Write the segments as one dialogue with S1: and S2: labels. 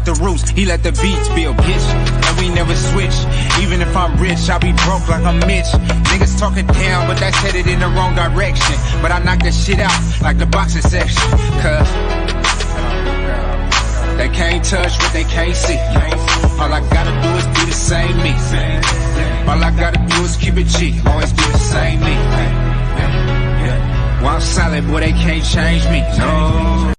S1: out the roots, he let the beats build, bitch. And we never switch. Even if I'm rich, I'll be broke like I'm Mitch. Niggas talking down, but that's headed in the wrong direction. But I knock that shit out like the boxing section. Cause they can't touch what they can't see. All I gotta do is be the same me. All I gotta do is keep it G. Always be the same me. While I'm solid, boy, they can't change me. No.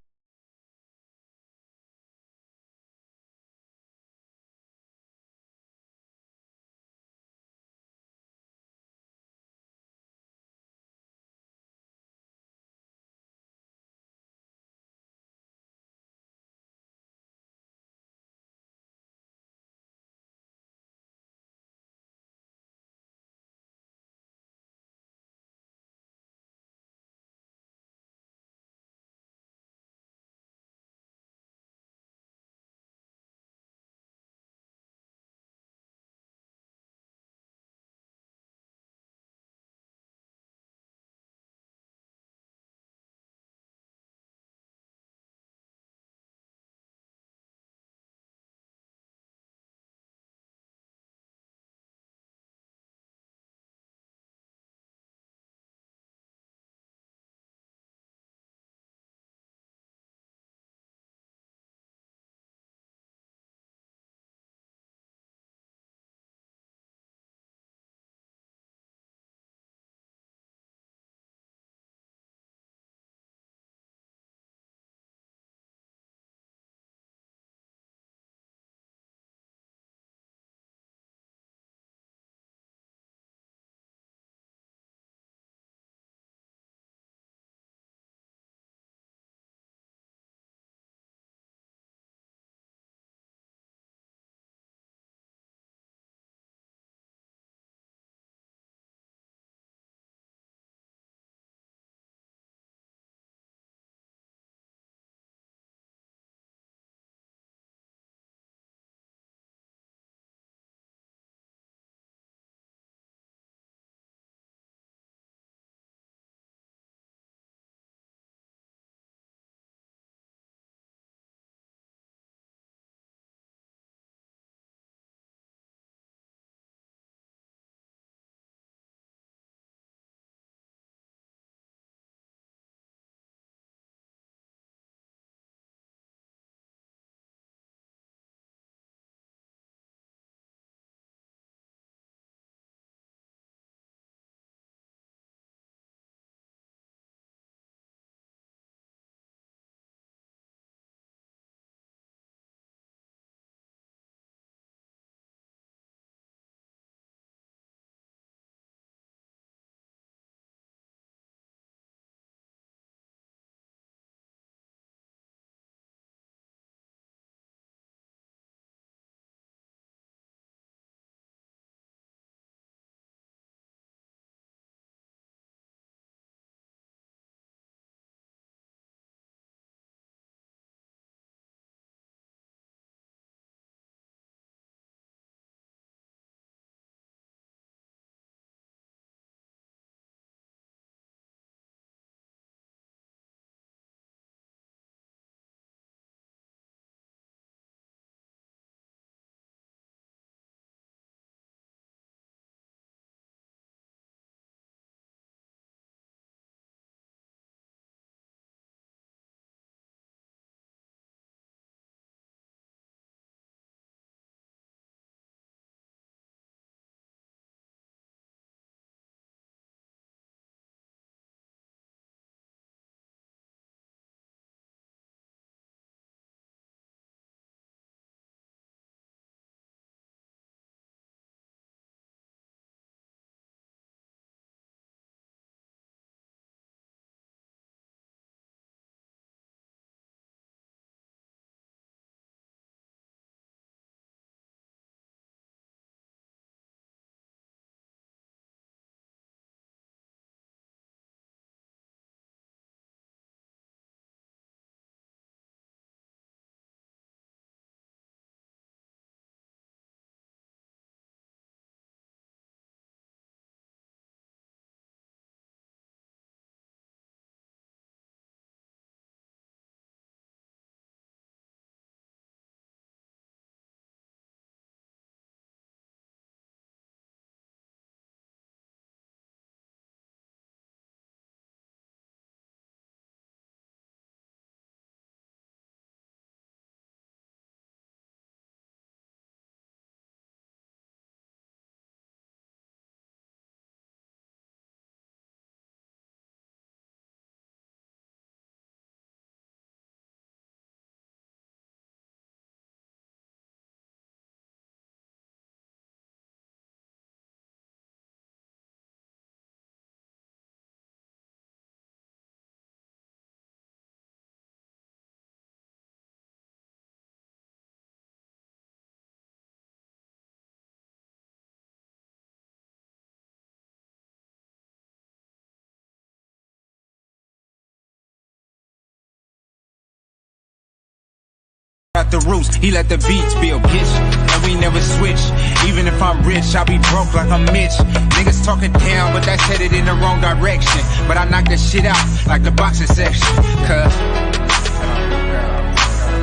S1: the roots, he let the beats build, bitch. And we never switch. Even if I'm rich, I'll be broke like I'm Mitch. Niggas talking down, but that's headed in the wrong direction. But I knock the shit out like the boxing section. Cause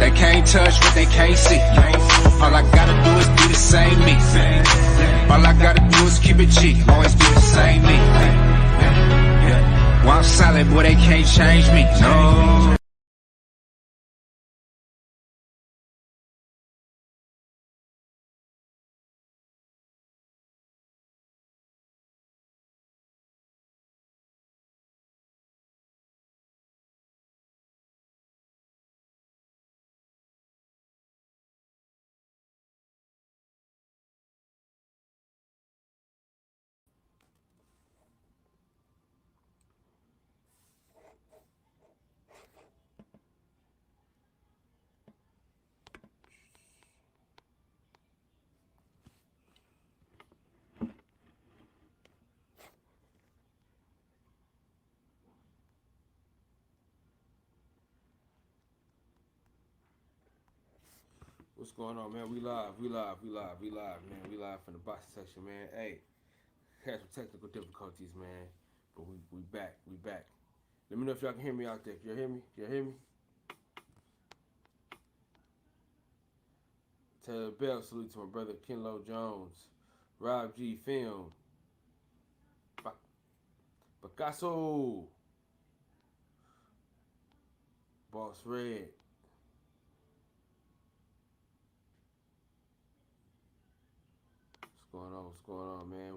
S1: they can't touch what they can't see. All I gotta do is be the same me. All I gotta do is keep it G. Always be the same me. While I'm solid, boy, they can't change me. No.
S2: What's going on, man? We live, man. We live from the boxing section, man. Hey, had some technical difficulties, man. But we back. Let me know if y'all can hear me out there. Can y'all hear me? Taylor Bell, salute to my brother Kenlo Jones. Rob G Film. Picasso. Boss Red. What's going on, man?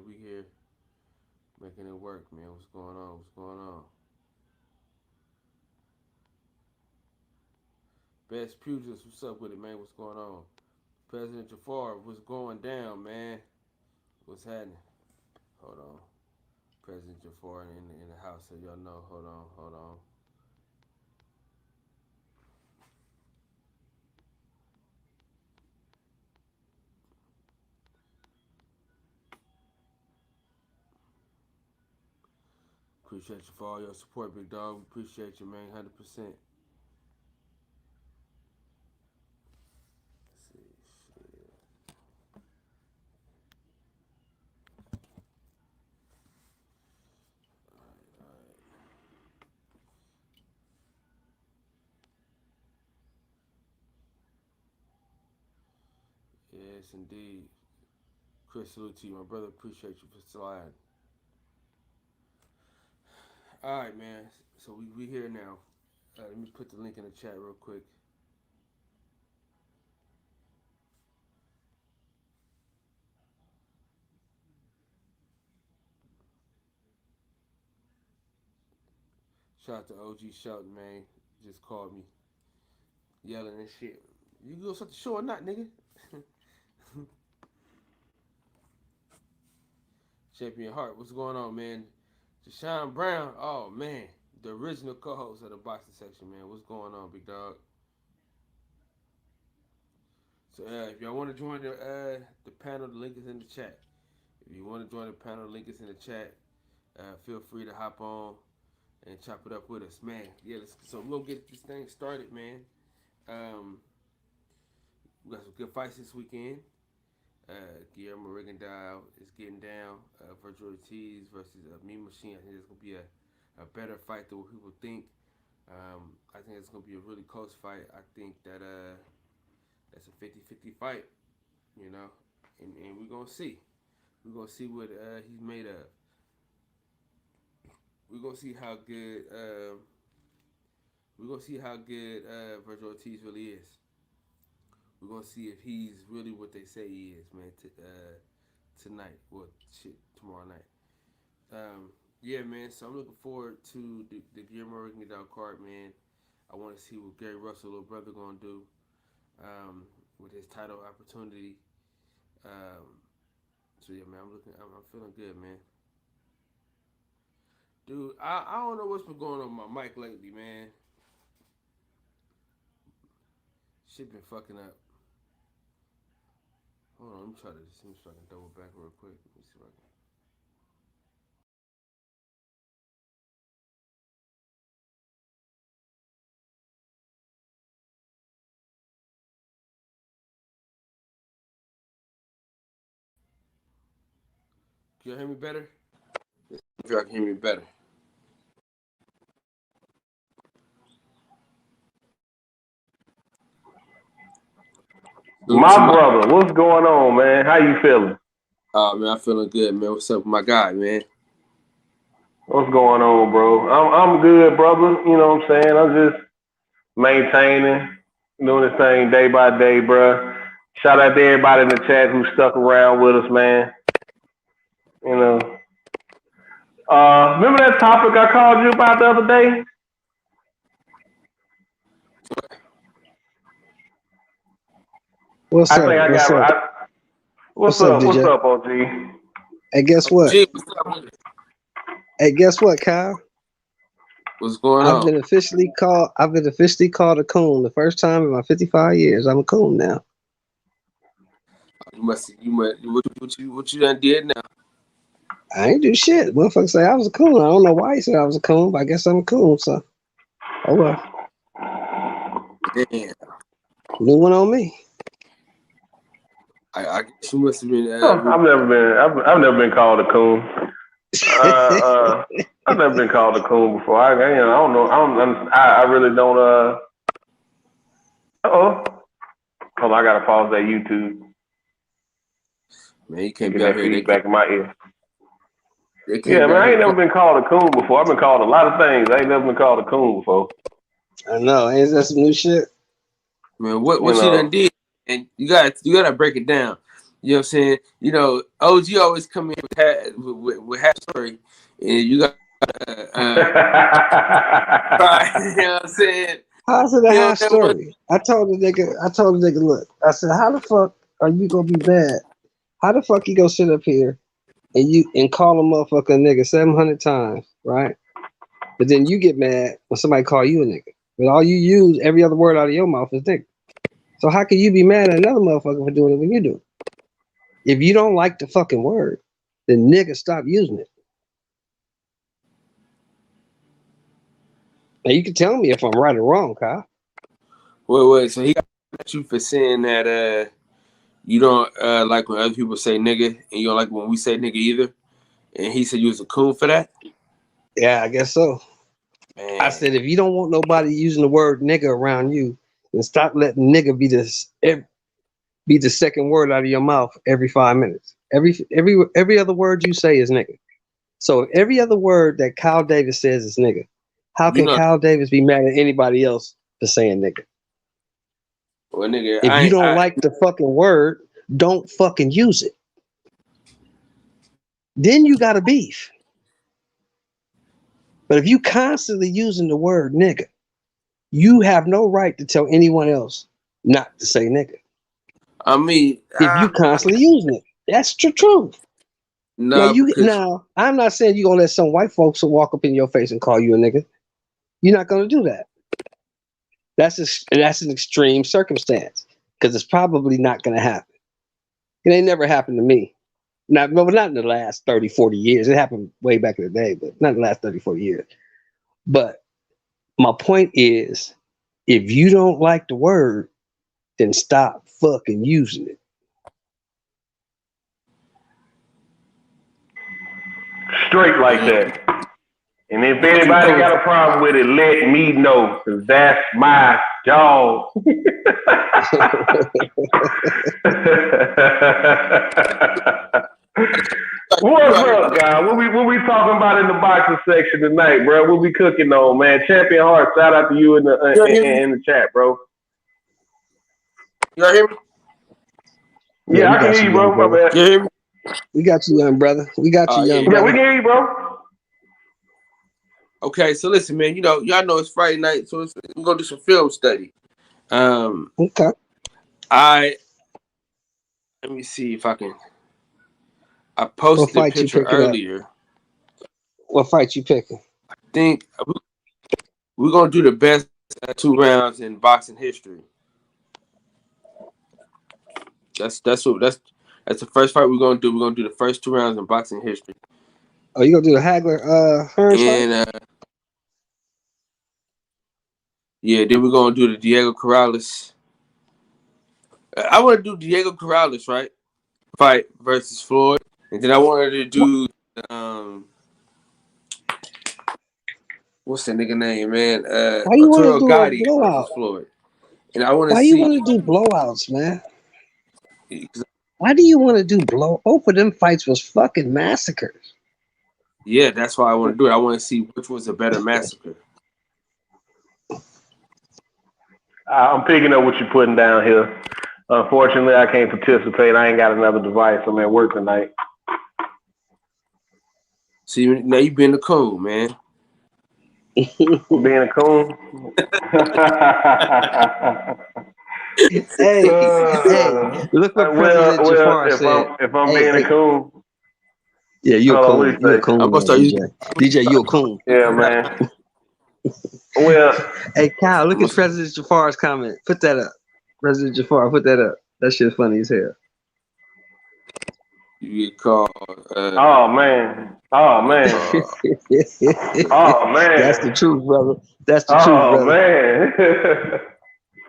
S2: We here. Making it work, man. What's going on? Best Pugilist, what's up with it, man? What's going on? President Jafar, what's going down, man? What's happening? Hold on. President Jafar in the house, so y'all know. Hold on. Appreciate you for all your support, big dog. We appreciate you, man, 100%. Let's see, shit. All right. Yes, indeed. Chris, salute to you, my brother. Appreciate you for sliding. All right, man. So we here now. Let me put the link in the chat real quick. Shout out to OG Shelton, man. Just called me, yelling and shit. You gonna start the show or not, nigga? Champion Hart, what's going on, man? Deshaun Brown, oh man, the original co-host of the boxing section, man. What's going on, big dog? So if y'all want to join the panel, the link is in the chat. If you want to join the panel, the link is in the chat. Feel free to hop on and chop it up with us, man. Yeah, so we're gonna get this thing started, man. We got some good fights this weekend. Guillermo Rigondeaux is getting down. Virgil Ortiz versus Mean Machine. I think it's gonna be a better fight than what people think. I think it's gonna be a really close fight. I think that that's a 50-50 fight, you know, and we're gonna see. We're gonna see what he's made of. We're gonna see how good. We're gonna see how good Virgil Ortiz really is. We're gonna see if he's really what they say he is, man. Tonight, well, shit, tomorrow night. Yeah, man. So I'm looking forward to the Guillermo Rigondeaux card, man. I want to see what Gary Russell, little brother, gonna do with his title opportunity. So yeah, man. I'm feeling good, man. Dude, I don't know what's been going on with my mic lately, man. Shit been fucking up. Hold on, let me try to see if I can double back real quick. Let me see if I can. Can you hear me better? If y'all can hear me better.
S3: My brother, what's going on, man? How you feeling?
S2: Oh man, I'm feeling good, man. What's up with my guy, man?
S3: What's going on, bro? I'm good, brother. You know what I'm saying? I'm just maintaining, doing this thing day by day, bro. Shout out to everybody in the chat who stuck around with us, man. You know. Remember that topic I called you about the other day?
S4: What's up? What's up?
S3: What's up, OG?
S4: Hey, guess what?
S2: Gee, what's up?
S4: Hey, guess what, Kyle?
S2: What's going on?
S4: I've been officially called a coon. The first time in my 55 years. I'm a coon now.
S2: You must what you done did now?
S4: I ain't do shit. Motherfucker say I was a coon. I don't know why he said I was a coon, but I guess I'm a coon. So, oh well.
S2: Damn.
S4: New one on me.
S2: I guess you must have been.
S3: I've never been called a coon. I've never been called a coon before. I don't know. I really don't. Hold on, I gotta pause that YouTube.
S2: Man, you can't
S3: get
S2: be
S3: that
S2: out here.
S3: Feedback in my ear. Yeah, man, I ain't never been called a coon before. I've been called a lot of things. I ain't never been called a coon before.
S4: I know. Ain't that some new shit?
S2: Man, what she done did? And you gotta break it down. You know what I'm saying? You know, OG always come in with half story, and you got you know what I'm saying?
S4: How's it a half story? I told the nigga, look, I said, how the fuck are you gonna be mad? How the fuck you gonna sit up here and call a motherfucker a nigga 700 times, right? But then you get mad when somebody call you a nigga. But all you use, every other word out of your mouth is nigga. So how can you be mad at another motherfucker for doing it when you do it? If you don't like the fucking word, then nigga stop using it. Now you can tell me if I'm right or wrong, Kyle.
S2: Wait. So he got you for saying that you don't like when other people say nigga, and you don't like when we say nigga either. And he said you was a coon for that?
S4: Yeah, I guess so. Man. I said if you don't want nobody using the word nigga around you, then stop letting nigga be the second word out of your mouth every 5 minutes. Every other word you say is nigga. So if every other word that Kyle Davis says is nigga, how can Kyle Davis be mad at anybody else for saying nigga?
S2: Well, nigga,
S4: if you don't like the fucking word, don't fucking use it. Then you got a beef. But if you constantly using the word nigga, you have no right to tell anyone else not to say nigga.
S2: I mean,
S4: if you constantly using it, that's the truth. Now, I'm not saying you're gonna let some white folks walk up in your face and call you a nigga. You're not gonna do that. That's an extreme circumstance because it's probably not gonna happen. It ain't never happened to me. Not in the last 30, 40 years. It happened way back in the day, but not in the last 30, 40 years. But my point is, if you don't like the word, then stop fucking using it.
S3: Straight like that. And if anybody got a problem with it, let me know, because that's my job. What's up, guys? What we talking about in the boxing section tonight, bro? What we cooking on, man? Champion Heart, shout out to you in the chat, bro.
S2: You hear me?
S3: Yeah, I can hear you, bro. My bad.
S2: You hear me?
S4: We got you, young brother. We got you, young brother.
S3: Yeah, we can hear you, bro.
S2: Okay, so listen, man. You know, y'all know it's Friday night, so we're gonna do some film study.
S4: Okay.
S2: Let me see if I can. I posted a picture earlier.
S4: What fight you picking?
S2: I think we're gonna do the best 2 rounds in boxing history. That's the first fight we're gonna do. We're gonna do the first 2 rounds in boxing history.
S4: Oh, you gonna do the Hagler Hearns fight?
S2: Yeah, then we're gonna do the Diego Corrales. I want to do Diego Corrales, right? Fight versus Floyd, And then I wanted to do what's that nigga name, man?
S4: Why you want to
S2: Arturo
S4: do a
S2: Gotti
S4: blowout?
S2: versus Floyd. And I want to
S4: Why you
S2: see.
S4: want to do blowouts, man? Why do you want to do blow? Both of them fights was fucking massacres.
S2: Yeah, that's why I want to do it. I want to see which was a better massacre.
S3: I'm picking up what you're putting down here. Unfortunately, I can't participate. I ain't got another device. I'm at work tonight.
S2: See, now you being a coon, man.
S3: Being a coon.
S4: Hey, look what President Jafar said.
S3: If I'm being a coon.
S4: Yeah, you a coon. You a coon,
S2: I'm gonna start
S4: DJ. DJ, you a coon.
S3: Yeah, man. Well,
S4: hey, Kyle, look at President Jafar's comment. Put that up. President Jafar, put that up. That shit's funny as hell.
S2: You get called.
S3: Oh man. Oh man. Oh man.
S4: That's the truth, brother. That's the truth, brother.
S3: Man.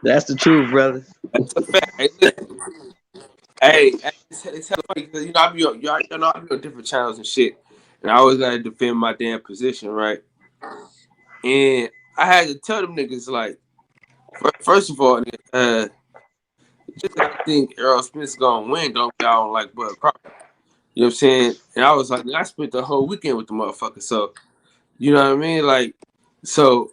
S4: That's the truth, brother.
S2: That's a fact. Hey, it's hella funny because I be on different channels and shit, and I always gotta defend my damn position, right? And I had to tell them niggas like, first of all, just I think Errol Spence gonna win. Don't like Bud Crawford. You know what I'm saying? And I was like, I spent the whole weekend with the motherfucker, so you know what I mean? Like, so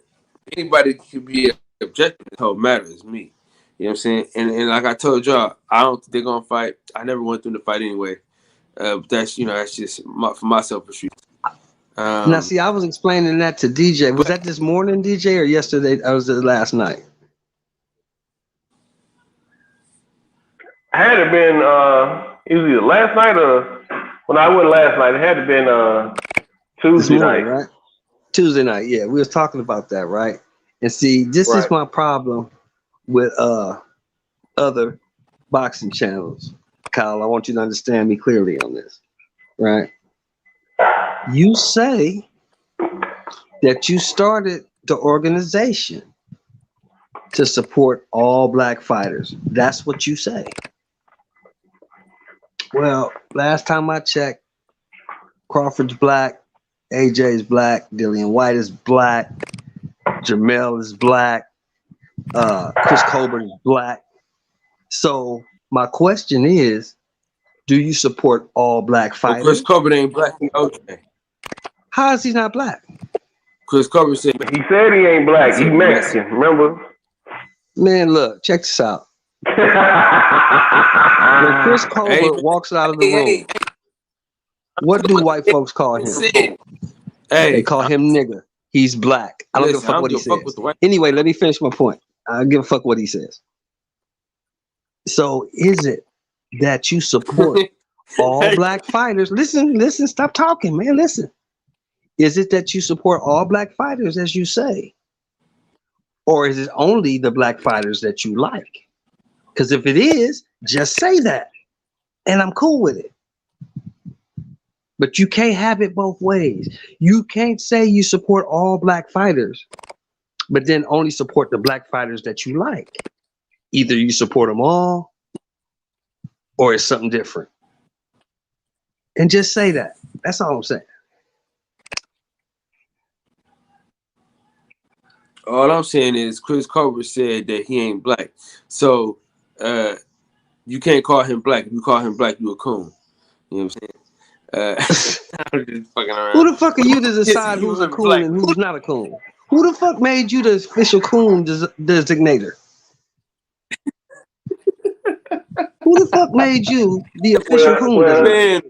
S2: anybody could be objective. The whole matter is me. You know what I'm saying? And like I told y'all, I don't think they're gonna fight. I never want them to fight anyway. But that's just for my selfish reasons.
S4: Now, see, I was explaining that to DJ. Was that this morning, DJ, or yesterday? Or was it last night?
S3: Had it been it was either last night or I went last night. It had to been Tuesday
S4: morning,
S3: night,
S4: right? Tuesday night, yeah. We was talking about that, right? And see, this is my problem with other boxing channels. Kyle, I want you to understand me clearly on this, right? You say that you started the organization to support all black fighters. That's what you say. Well, last time I checked, Crawford's black, AJ's black, Dillian White is black, Jamel is black, Chris Colbert is black. So my question is, do you support all black fighters?
S2: Chris Colbert ain't black. OJ.
S4: How is he not black?
S2: Chris Colbert said
S3: he ain't black. He's Mexican. Remember?
S4: Man, look, check this out. When Chris Colbert walks out of the room, what do white folks call him? They call him nigger. He's black. I don't give a fuck what he says. Anyway, let me finish my point. I don't give a fuck what he says. So is it that you support all black fighters? Listen, stop talking, man. Listen. Is it that you support all black fighters, as you say? Or is it only the black fighters that you like? Because if it is, just say that. And I'm cool with it. But you can't have it both ways. You can't say you support all black fighters, but then only support the black fighters that you like. Either you support them all, or it's something different. And just say that. That's all I'm saying.
S2: All I'm saying is Chris Colbert said that he ain't black. So you can't call him black. If you call him black, you a coon. You know what I'm saying? I'm just fucking around.
S4: Who the fuck are you to decide who's a coon and who's not a coon? Who the fuck made you the official coon designator? Who the fuck made you the official coon designator?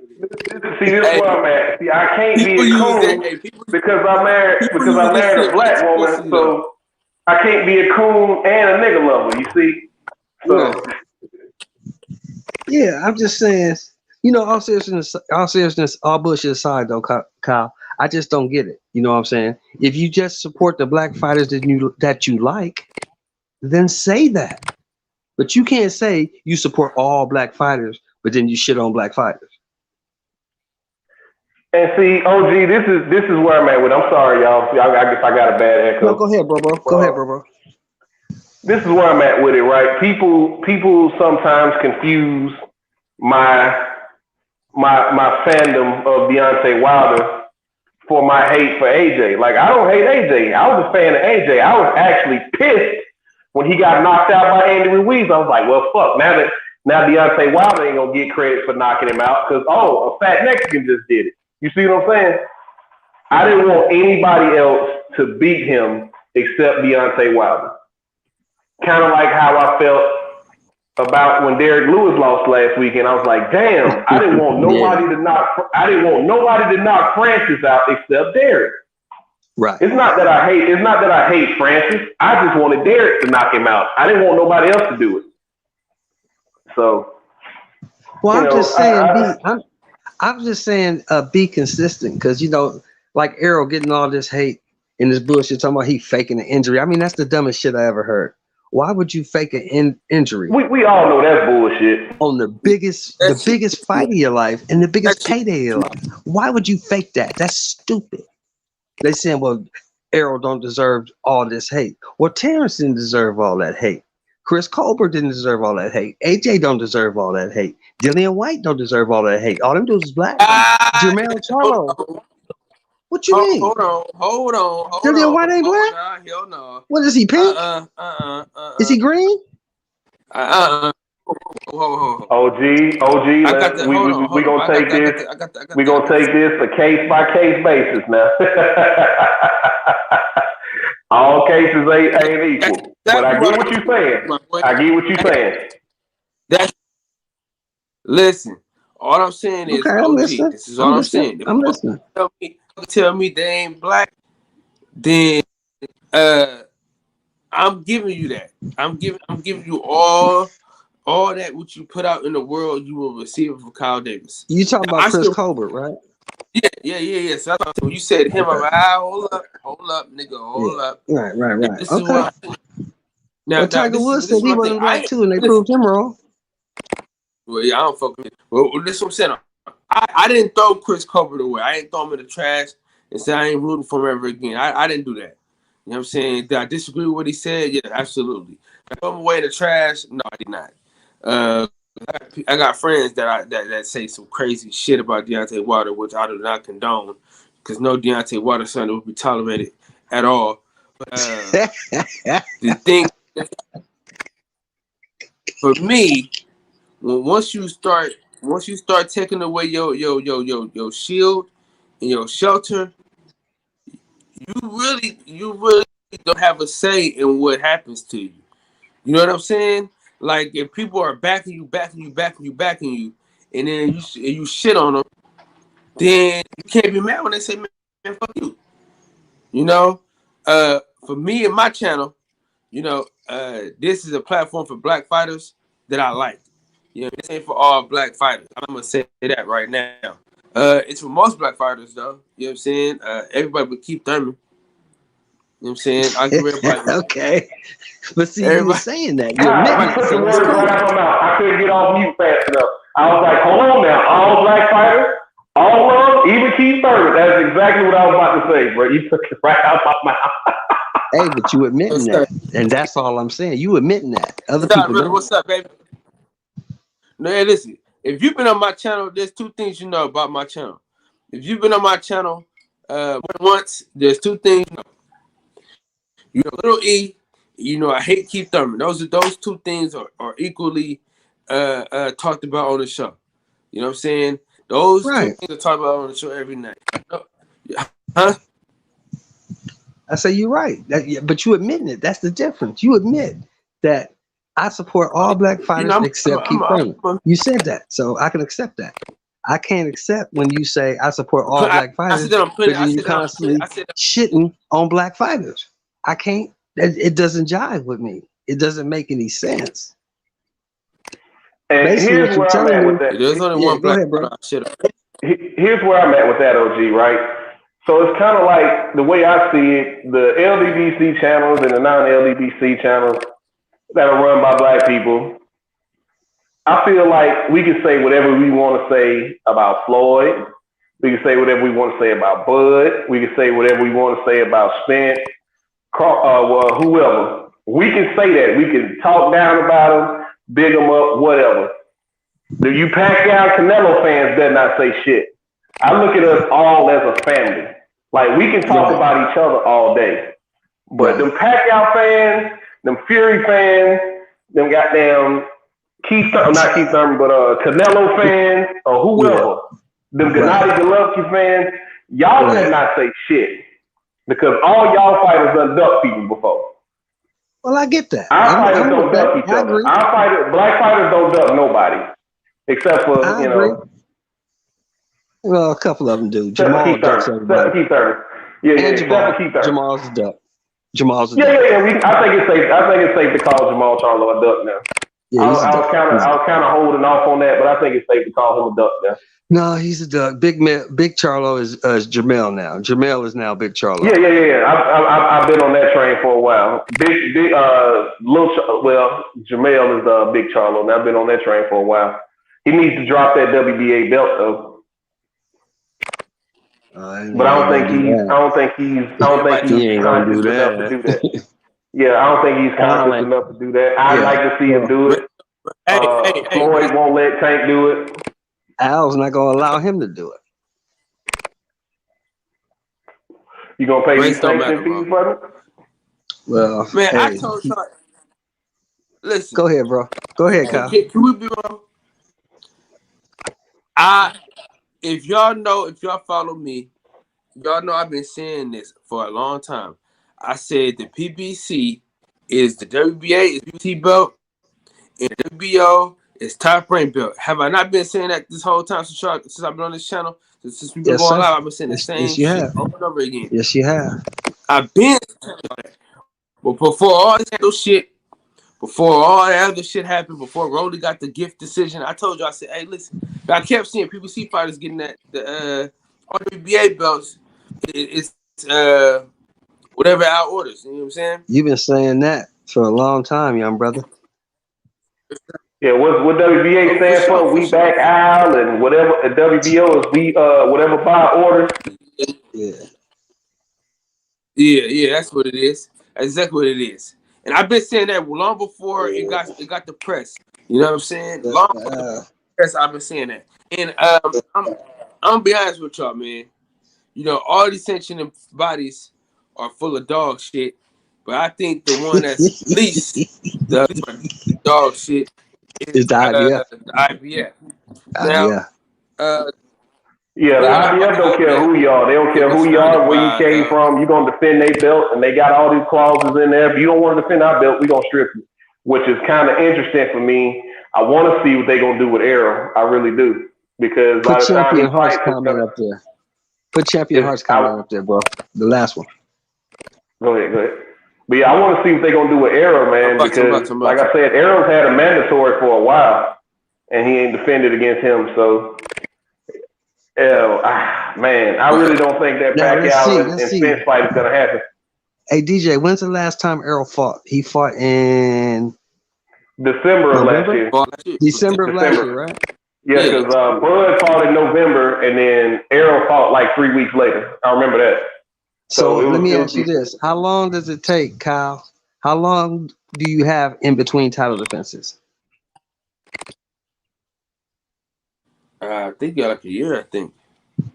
S3: See, this is where I'm at. See, I can't be a coon because I married a black woman, so I can't be a coon and a nigga lover. You see? So
S4: yeah, I'm just saying. All seriousness, all bullshit aside, though, Kyle, I just don't get it. You know what I'm saying? If you just support the black fighters that you like, then say that. But you can't say you support all black fighters, but then you shit on black fighters.
S3: And see, OG, this is where I'm at with. I'm sorry, y'all. See, I guess I got a bad echo.
S4: No, go ahead, bro. Go ahead, bro.
S3: This is where I'm at with it, right? People sometimes confuse my my fandom of Deontay Wilder for my hate for AJ. Like, I don't hate AJ. I was a fan of AJ. I was actually pissed when he got knocked out by Andy Ruiz. I was like, well, fuck. Now Deontay Wilder ain't gonna get credit for knocking him out because a fat Mexican just did it. You see what I'm saying? I didn't want anybody else to beat him except Deontay Wilder. Kind of like how I felt about when Derek Lewis lost last weekend. I was like, damn, I didn't want nobody to knock Francis out except Derek.
S4: Right.
S3: It's not that I hate Francis. I just wanted Derek to knock him out. I didn't want nobody else to do it. So,
S4: well, I'm just saying, I'm just saying, be consistent, because like Errol getting all this hate and this bullshit talking about he faking an injury. I mean, that's the dumbest shit I ever heard. Why would you fake an injury?
S3: We all know that's bullshit.
S4: On the biggest fight of your life and the biggest payday of your life. Why would you fake that? That's stupid. They saying, well, Errol don't deserve all this hate. Well, Terrence didn't deserve all that hate. Chris Colbert didn't deserve all that hate. AJ don't deserve all that hate. Dillian White don't deserve all that hate. All them dudes is black. Jermell Charlo. What you mean?
S2: Hold on.
S4: Dillian White ain't black?
S2: Hell no.
S4: What is he, pink? Is he green?
S3: OG, we gonna take this. We gonna take this a case by case basis now. All cases ain't equal, but I get what you're saying.
S2: Listen, all I'm saying is,
S4: okay,
S2: this is all I'm saying.
S4: I'm listening.
S2: Tell me they ain't black, then I'm giving you that. I'm giving you all that which you put out in the world, you will receive from Kyle Davis.
S4: You talking about Chris Colbert, right?
S2: Yeah. So I thought when you said him, I'm like, hold up, nigga, hold up.
S4: Right.
S2: This is what
S4: now Tiger Woods said he wasn't black too, and they proved him wrong.
S2: Well, yeah, I don't fuck with it. Well, this is what I'm saying. I didn't throw Chris Colbert away. I didn't throw him in the trash and say I ain't rooting for him ever again. I didn't do that. You know what I'm saying? Did I disagree with what he said? Yeah, absolutely. I throw him away in the trash? No, I did not. I got friends that say some crazy shit about Deontay Wilder, which I do not condone, because no Deontay Wilder son would be tolerated at all. The thing for me, once you start taking away your shield and your shelter, you really don't have a say in what happens to you. You know what I'm saying? Like, if people are backing you, and then you shit on them, then you can't be mad when they say, man, fuck you. You know, for me and my channel, this is a platform for black fighters that I like. This ain't for all black fighters. I'm gonna say that right now. It's for most black fighters, though. You know what I'm saying? Everybody but Keith Thurman. You know what I'm saying? I give everybody.
S4: Okay. But see, you were saying that. You
S3: I took the words right out of my mouth. I couldn't get off mute fast enough. I was like, hold on now. All black fighters, all of them, even Keith Thurman. That's exactly what I was about to say, bro. You took it right out of my mouth.
S4: Hey, but you admitting that. And that's all I'm saying. You admitting that. Other people don't.
S2: What's up, baby? No, hey, listen. If you've been on my channel, there's two things you know about my channel. If you've been on my channel once, there's two things you know. You know, little E, I hate Keith Thurman. Those two things are equally talked about on the show. You know what I'm saying? Those two things are talked about on the show every night. Huh?
S4: I say you're right. But you admitting it. That's the difference. You admit that I support all black fighters except Keith Thurman. You said that, so I can accept that. I can't accept when you say I support all black fighters, but you constantly shitting on black fighters. I can't. It doesn't jive with me. It doesn't make any sense.
S3: And here's where I'm at with that.
S2: There's only one black bro.
S3: Here's where I'm at with that, OG, right? So it's kind of like the way I see it, the LDBC channels and the non-LDBC channels that are run by black people, I feel like we can say whatever we want to say about Floyd. We can say whatever we want to say about Bud. We can say whatever we want to say about Spence. Whoever. We can say that. We can talk down about them, big them up, whatever. Do you Pacquiao Canelo fans better not say shit? I look at us all as a family. Like we can talk about each other all day, but them Pacquiao fans, them Fury fans, them goddamn not Keith Thurman, but Canelo fans or whoever, them Gennady Golovkin fans, y'all better not say shit because all y'all fighters done duck people before.
S4: Well, I get that.
S3: Our fighters don't duck each other. Black fighters don't duck nobody except for
S4: Well, a couple of them do. Jamal ducks everybody.
S3: Keith Thurman. Yeah,
S4: Jamal's a duck. Jamal's a
S3: duck.
S4: Yeah.
S3: I think it's safe to call Jamal Charlo a duck now. Yeah, I was kind of holding off on that, but I think it's safe to call him a duck now.
S4: No, he's a duck. Big Charlo is Jamel now. Jamel is now Big Charlo.
S3: Yeah. I've been on that train for a while. Jamel is Big Charlo, and I've been on that train for a while. He needs to drop that WBA belt though. But I don't think he's conscious enough to do that. Yeah, I don't think he's conscious enough to do that. I'd like to see him do it. Floyd won't let Tank do it.
S4: Al's not gonna allow him to do it.
S3: You gonna pay these sanctioning fees for it?
S4: Well,
S2: man, I told you. Listen.
S4: Go ahead, bro. Go ahead, Kyle.
S2: Can we be wrong? If y'all follow me, y'all know I've been saying this for a long time. I said the PBC is the WBA is PBC belt, and the WBO is top rank belt. Have I not been saying that this whole time since I've been on this channel? Since we've been going live, I've been saying the same shit over and over again.
S4: Yes, you have.
S2: I've been telling you that. But before all this shit, before all that other shit happened, before Rolly got the gift decision, I told you, I said, hey, listen, I kept seeing PBC fighters getting the WBA belts. It's whatever our orders. You know what I'm saying?
S4: You've been saying that for a long time, young brother.
S3: Yeah, what WBA stands for? We back Al, and whatever WBO is, we whatever by orders.
S2: Yeah, that's what it is. That's exactly what it is. And I've been saying that long before it got the press. You know what I'm saying? Long before the press, I've been saying that. And I'm gonna be honest with y'all, man. You know, all these sanctioning bodies are full of dog shit, but I think the one that's least the dog shit is
S4: the IBF.
S2: The IBF.
S3: Now, the IBF don't care who you are. They don't care who you are, where you came from. You're going to defend their belt, and they got all these clauses in there. If you don't want to defend our belt, we're going to strip you, which is kind of interesting for me. I want to see what they're going to do with Errol. I really do. Because
S4: Put Champion Hearts comment up there. Put Champion Hearts comment up there, bro. The last one.
S3: Go ahead. But yeah, I want to see what they're going to do with Errol, man, because like I said, Errol's had a mandatory for a while, and he ain't defended against him, so... man, I really don't think that Pacquiao and Spence fight is going to happen.
S4: Hey, DJ, when's the last time Errol fought? He fought in...
S3: December of last year.
S4: December of last year, right?
S3: Yeah, because Bud fought in November, and then Errol fought like 3 weeks later. I remember that.
S4: So let me ask you this. How long does it take, Kyle? How long do you have in between title defenses?
S2: I think you got like a year, I think.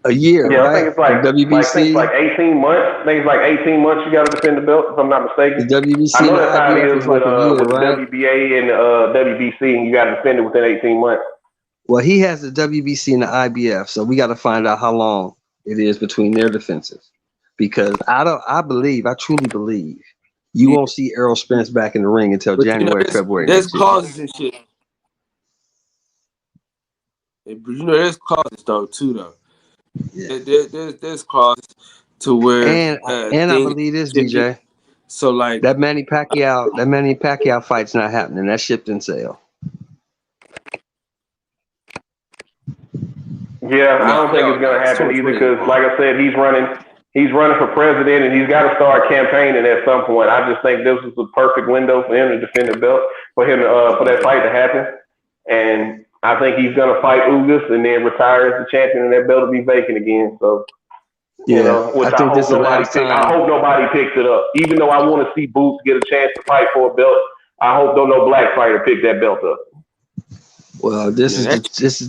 S4: A year,
S3: yeah,
S4: right?
S3: I think it's like
S4: WBC.
S3: Like 18 months. I think it's like 18 months you got to defend the belt, if I'm not mistaken.
S4: The WBC
S3: I know that's how it is
S4: like
S3: with
S4: right?
S3: the WBA and WBC, and you got to defend it within 18 months.
S4: Well, he has the WBC and the IBF, so we got to find out how long it is between their defenses. Because I truly believe you won't see Errol Spence back in the ring until January, February.
S2: There's clauses and shit. But you know, there's clauses though too, though. Yeah. There's clauses to where
S4: and I believe this, DJ.
S2: So like
S4: that Manny Pacquiao fight's not happening. That ship didn't sail.
S3: Yeah, I don't think it's gonna happen either because, like I said, he's running for president, and he's got to start campaigning at some point. I just think this is the perfect window for him to defend the belt, for that fight to happen, and I think he's gonna fight Ugas and then retire as the champion, and that belt will be vacant again. So,
S4: I
S3: hope nobody picks it up. Even though I want to see Boots get a chance to fight for a belt, I hope no black fighter pick that belt up.
S4: Well, this is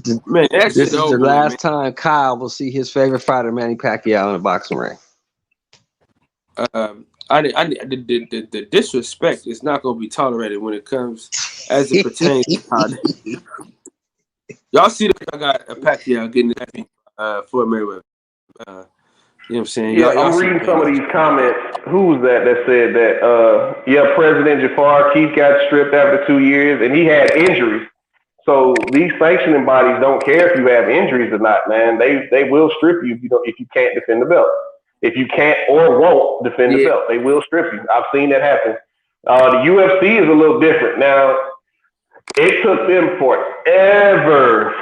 S4: the last time Kyle will see his favorite fighter, Manny Pacquiao, in a boxing ring.
S2: The disrespect is not going to be tolerated when it comes as it pertains to how y'all see that I got a Pacquiao getting that for Mayweather. You know what I'm saying?
S3: Yeah, I'm reading some of these comments. Who's that said that, President Jafar Keith got stripped after 2 years and he had injuries. So these sanctioning bodies don't care if you have injuries or not, man. They will strip you if you can't defend the belt. If you can't or won't defend the belt, they will strip you. I've seen that happen. The UFC is a little different. Now, it took them forever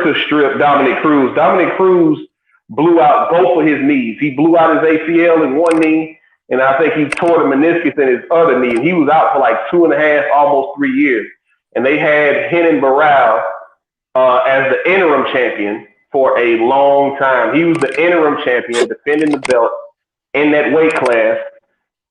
S3: to strip Dominic Cruz. Dominic Cruz blew out both of his knees. He blew out his ACL in one knee, and I think he tore the meniscus in his other knee. And he was out for like 2.5, almost 3 years. And they had Renan Barão as the interim champion for a long time. He was the interim champion, defending the belt in that weight class.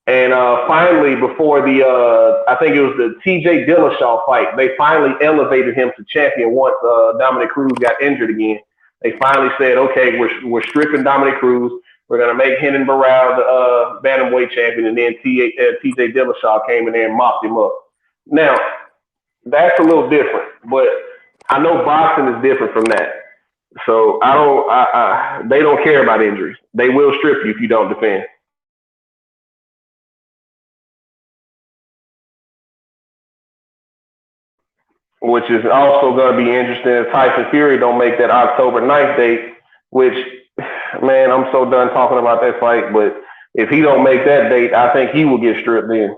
S3: And finally, before I think it was the TJ Dillashaw fight, they finally elevated him to champion once Dominic Cruz got injured again. They finally said, okay, we're stripping Dominic Cruz. We're going to make Renan Barão the bantamweight champion. And then TJ Dillashaw came in there and mopped him up. Now, that's a little different, but I know boxing is different from that. So they don't care about injuries. They will strip you if you don't defend. Which is also going to be interesting if Tyson Fury don't make that October 9th date, which, man, I'm so done talking about that fight. But if he don't make that date, I think he will get stripped then.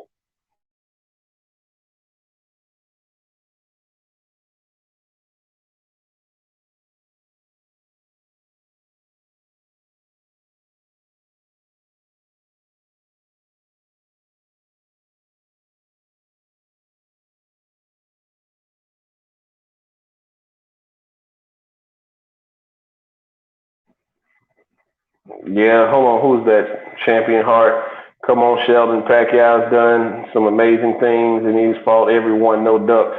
S3: Yeah, hold on. Who's that? Champion Hart. Come on, Sheldon. Pacquiao's done some amazing things, and he's fought everyone, no ducks.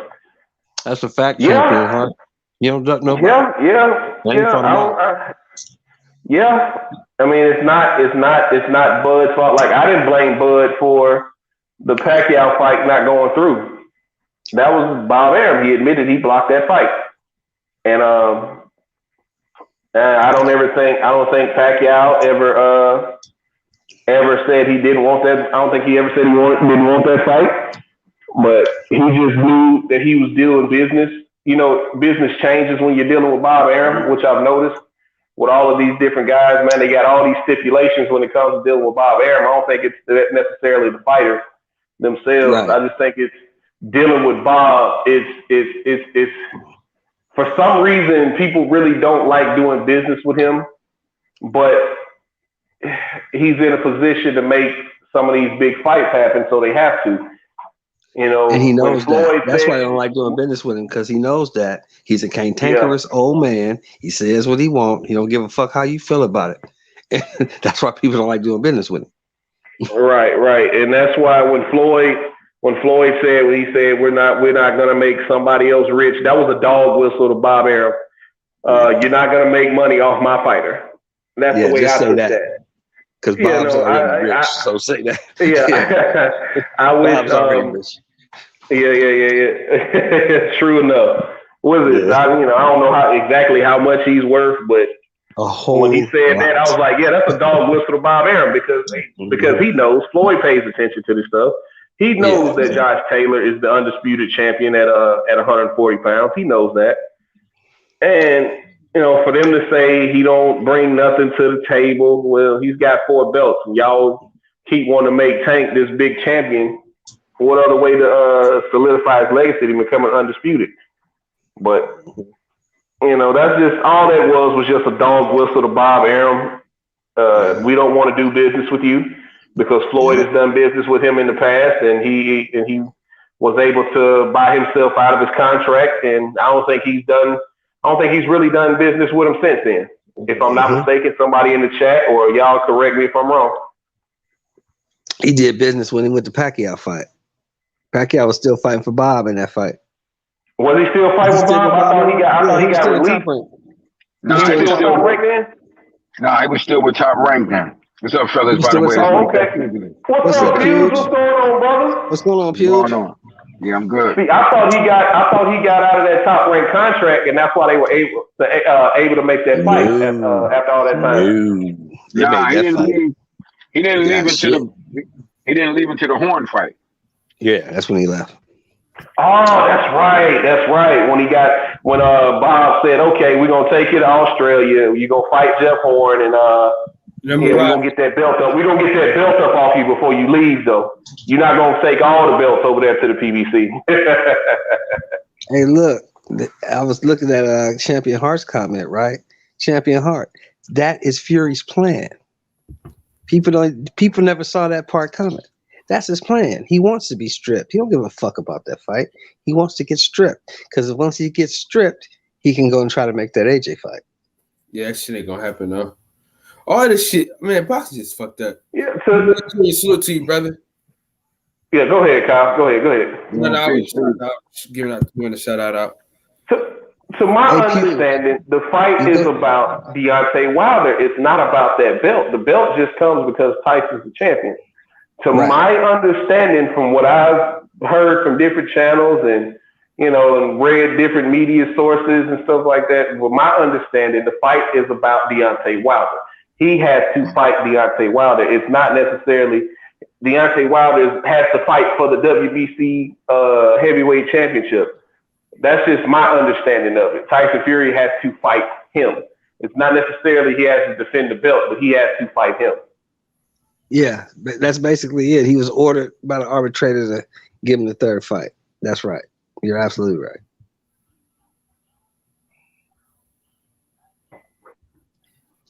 S4: That's a fact, Champion Hart. You don't duck nobody.
S3: Yeah. I mean, it's not Bud's fault. Like, I didn't blame Bud for the Pacquiao fight not going through. That was Bob Arum. He admitted he blocked that fight, and I don't think Pacquiao ever said he didn't want that. I don't think he ever said he didn't want that fight. But he just knew that he was dealing business. You know, business changes when you're dealing with Bob Arum, which I've noticed with all of these different guys. Man, they got all these stipulations when it comes to dealing with Bob Arum. I don't think it's necessarily the fighters themselves. Right. I just think it's dealing with Bob. It's for some reason, people really don't like doing business with him, but he's in a position to make some of these big fights happen, so they have to. You know,
S4: and he knows that. That's why I don't like doing business with him, because he knows that he's a cantankerous old man. He says what he wants. He don't give a fuck how you feel about it. That's why people don't like doing business with him.
S3: Right, and that's why when Floyd said what he said, we're not gonna make somebody else rich. That was a dog whistle to Bob Arum. You're not gonna make money off my fighter. That's the way I took that.
S4: Because Bob's already rich, so say that.
S3: Yeah, I wish.
S4: Bob's already rich.
S3: Yeah. True enough. Was it? I don't know exactly how much he's worth, but when he said that, I was like, yeah, that's a dog whistle to Bob Arum because he knows Floyd pays attention to this stuff. He knows that Josh Taylor is the undisputed champion at 140 pounds. He knows that, and for them to say he don't bring nothing to the table, well, he's got 4 belts, and y'all keep wanting to make Tank this big champion. What other way to solidify his legacy to becoming undisputed? But that's just all that was just a dog whistle to Bob Arum. We don't want to do business with you because Floyd has done business with him in the past, and he was able to buy himself out of his contract. And I don't think he's really done business with him since then. If I'm not mistaken, somebody in the chat or y'all correct me if I'm wrong.
S4: He did business when he went to Pacquiao fight. Pacquiao was still fighting for Bob in that fight.
S3: Was he still fighting with Bob? I thought he got released.
S5: No,
S3: he was still top rank then?
S5: No, he was still with Top Rank then. What's up, fellas? By the way.
S3: Oh, okay. What's up, Pewds? What's going on, brother?
S4: What's going on, Pewds?
S5: What's going on? Yeah, I'm good.
S3: See, I thought he got out of that Top Rank contract, and that's why they were able to make that fight after all that time.
S5: Nah, he didn't leave until the Horn fight.
S4: Yeah, that's when he left.
S3: Oh, that's right. When Bob said, "Okay, we're gonna take you to Australia. You're gonna fight Jeff Horn, and we're gonna get that belt up. We're gonna get that belt up off you before you leave, though. You're not gonna take all the belts over there to the PBC."
S4: Hey, look, I was looking at Champion Hart's comment, right? Champion Hart, that is Fury's plan. People never saw that part coming. That's his plan. He wants to be stripped. He don't give a fuck about that fight. He wants to get stripped because once he gets stripped, he can go and try to make that AJ fight.
S2: Yeah, that shit ain't gonna happen though. All this shit, man, boxing just fucked up.
S3: Yeah, so
S2: salute to you, brother.
S3: Yeah, go ahead, Kyle. Go ahead.
S2: No, I was giving a shout out.
S3: To my understanding, the fight is about Deontay Wilder. It's not about that belt. The belt just comes because Tyson's the champion. To my understanding, from what I've heard from different channels and read different media sources and stuff like that, with my understanding, the fight is about Deontay Wilder. He has to fight Deontay Wilder. It's not necessarily Deontay Wilder has to fight for the WBC heavyweight championship. That's just my understanding of it. Tyson Fury has to fight him. It's not necessarily he has to defend the belt, but he has to fight him.
S4: Yeah, that's basically it. He was ordered by the arbitrator to give him the third fight. That's right. You're absolutely right.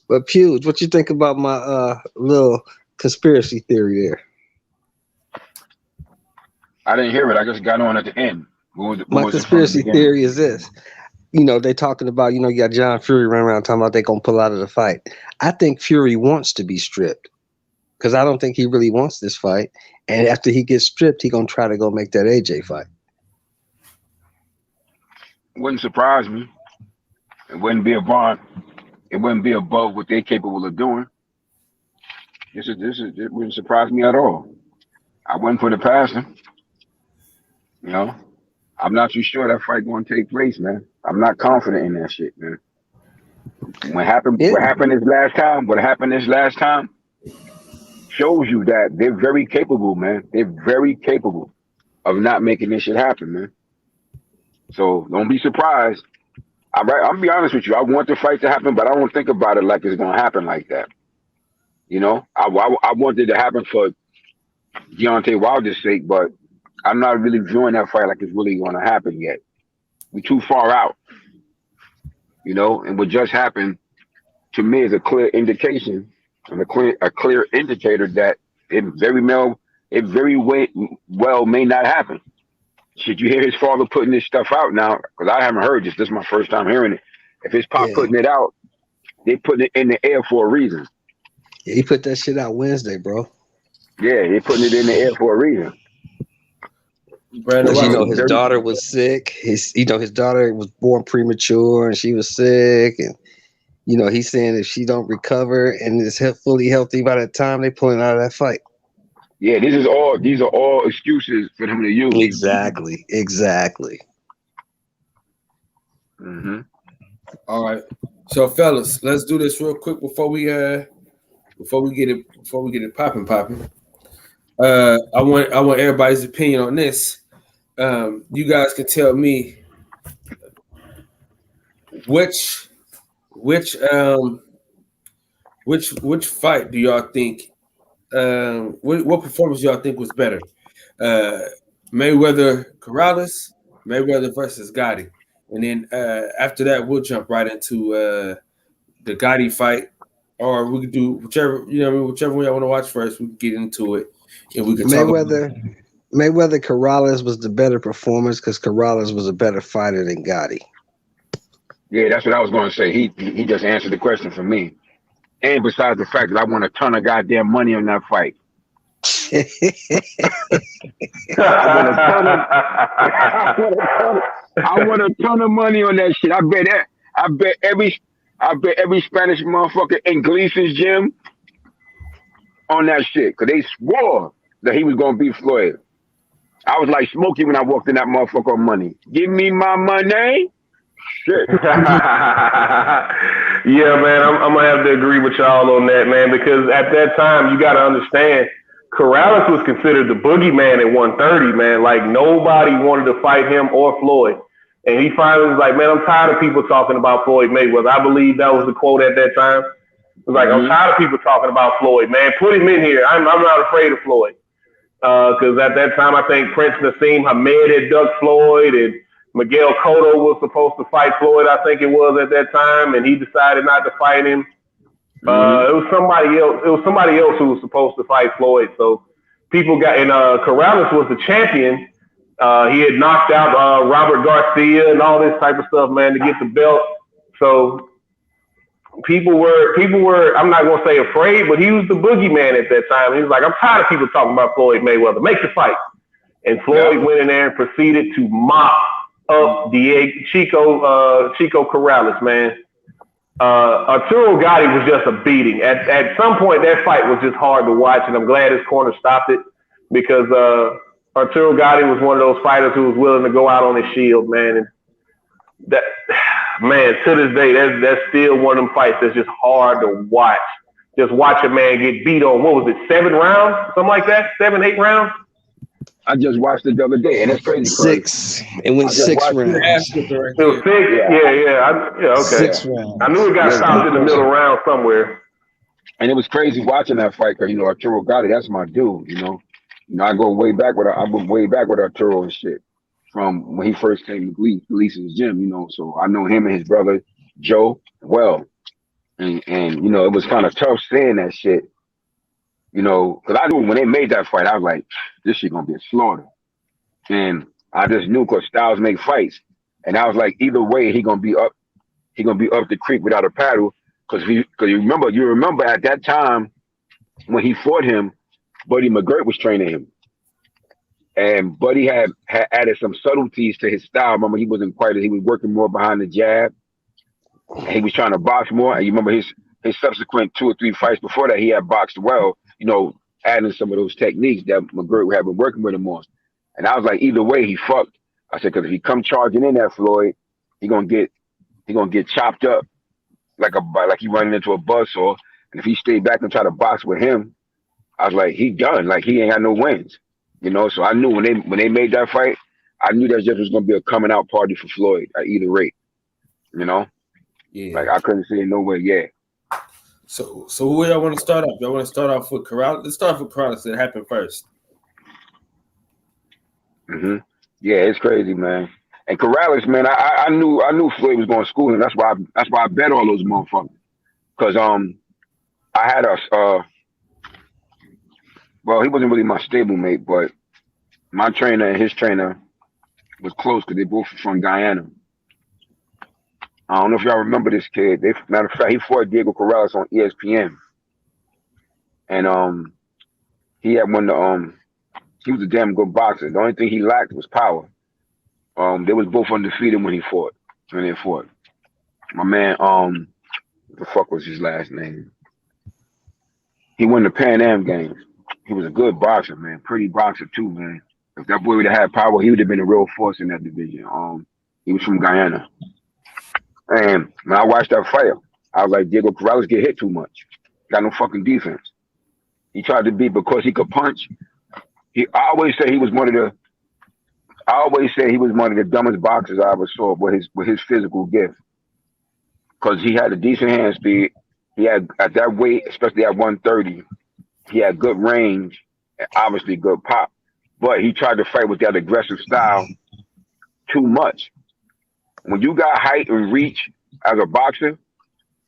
S4: But Pewds, what you think about my little conspiracy theory there?
S5: I didn't hear it. I just got on at the end.
S4: My conspiracy theory is this. They're talking about, you got John Fury running around talking about they're going to pull out of the fight. I think Fury wants to be stripped because I don't think he really wants this fight. And after he gets stripped, he's going to try to go make that AJ fight.
S5: Wouldn't surprise me. It wouldn't be above what they're capable of doing. It wouldn't surprise me at all. I wouldn't put it past him. I'm not too sure that fight going to take place, man. I'm not confident in that shit, man. What happened this last time shows you that they're very capable, man. They're very capable of not making this shit happen, man. So don't be surprised. I'll be honest with you. I want the fight to happen, but I don't think about it like it's going to happen like that. I want it to happen for Deontay Wilder's sake, but I'm not really viewing that fight like it's really going to happen yet. We're too far out, and what just happened to me is a clear indication and a clear indicator that it very well may not happen. Should you hear his father putting this stuff out now? Because I haven't heard this. This is my first time hearing it. If his pop putting it out, they putting it in the air for a reason.
S4: Yeah, he put that shit out Wednesday, bro.
S5: Yeah, they putting it in the air for a reason.
S4: Brandon, his daughter was sick. His daughter was born premature and she was sick. And, he's saying if she don't recover and is fully healthy by the time they pulling out of that fight.
S5: Yeah, these are all excuses for him to use.
S4: Exactly.
S5: Mm-hmm.
S2: All right. So fellas, let's do this real quick before we get it popping. I want everybody's opinion on this. You guys can tell me which fight do y'all think? What performance y'all think was better? Mayweather Corrales, Mayweather versus Gotti, and then after that we'll jump right into the Gotti fight, or we could do whichever one y'all want to watch first. We can get into it, and we can
S4: Mayweather Corrales was the better performance because Corrales was a better fighter than Gotti.
S5: Yeah, that's what I was going to say. He just answered the question for me. And besides the fact that I won a ton of goddamn money on that fight. I want a ton of money on that shit. I bet every Spanish motherfucker in Gleason's gym on that shit. Cause they swore that he was gonna beat Floyd. I was like Smokey when I walked in that motherfucker on money. Give me my money. Shit.
S3: Yeah, man, I'm gonna have to agree with y'all on that, man, because at that time you gotta understand Corrales was considered the boogeyman at 130, man. Like nobody wanted to fight him or Floyd. And he finally was like, man, I'm tired of people talking about Floyd Mayweather. I believe that was the quote at that time. It was like, I'm tired of people talking about Floyd, man. Put him in here. I'm not afraid of Floyd. Because at that time, I think Prince Nassim Hamed had ducked Floyd, and Miguel Cotto was supposed to fight Floyd, I think it was at that time, and he decided not to fight him. It was somebody else. It was somebody else who was supposed to fight Floyd. So people got, and Corrales was the champion. He had knocked out Robert Garcia and all this type of stuff, man, to get the belt. So people were, I'm not gonna say afraid, but he was the boogeyman at that time. He was like, I'm tired of people talking about Floyd Mayweather. Make the fight. And Floyd went in there and proceeded to mop up Chico Corrales, man. Arturo Gatti was just a beating. At some point, that fight was just hard to watch, and I'm glad his corner stopped it because Arturo Gatti was one of those fighters who was willing to go out on his shield, man. And that, man, to this day, that's still one of them fights that's just hard to watch. Just watch a man get beat on, what was it, 7 rounds? Something like that? 7, 8 rounds?
S5: I just watched it the other day, and it's crazy.
S4: 6. It went 6 rounds.
S3: It was 6? Yeah, okay.
S4: 6 rounds.
S3: I knew it got stopped in the middle round somewhere.
S5: And it was crazy watching that fight because, Arturo Gatti, that's my dude, I go way back with Arturo and shit from when he first came to Gleason's gym, so I know him and his brother Joe well. And it was kind of tough saying that shit, because I knew when they made that fight, I was like, this shit gonna be a slaughter. And I just knew because styles make fights. And I was like, either way, he gonna be up the creek without a paddle. Because you remember at that time when he fought him, Buddy McGirt was training him. And Buddy had added some subtleties to his style. Remember, he was working more behind the jab. And he was trying to box more. And you remember his subsequent 2 or 3 fights before that, he had boxed well, adding some of those techniques that McGirt had been working with him on. And I was like, either way, he fucked. I said, because if he come charging in at Floyd, he gonna get chopped up like he running into a buzzsaw. And if he stayed back and try to box with him, I was like, he done. Like he ain't got no wins. So I knew when they made that fight, I knew that just was gonna be a coming out party for Floyd at either rate. Yeah. Like I couldn't see it no way. Yeah.
S2: So where y'all want to start off? Y'all want to start off with Corrales? Let's start with Corrales. That happened first.
S5: Yeah, it's crazy, man. And Corrales, man, I knew Floyd was going to school, and that's why I bet all those motherfuckers. Cause I had well, he wasn't really my stablemate, but my trainer and his trainer was close because they both from Guyana. I don't know if y'all remember this kid. Matter of fact, he fought Diego Corrales on ESPN, and he had he was a damn good boxer. The only thing he lacked was power. They was both undefeated when they fought. My man, what the fuck was his last name? He won the Pan Am Games. He was a good boxer, man. Pretty boxer too, man. If that boy would have had power, he would have been a real force in that division. He was from Guyana. And when I watched that fight, I was like, Diego Corrales get hit too much. Got no fucking defense. He tried to beat because he could punch. I always say he was one of the dumbest boxers I ever saw with his physical gift. Because he had a decent hand speed. He had, at that weight, especially at 130, he had good range and obviously good pop. But he tried to fight with that aggressive style too much. When you got height and reach as a boxer,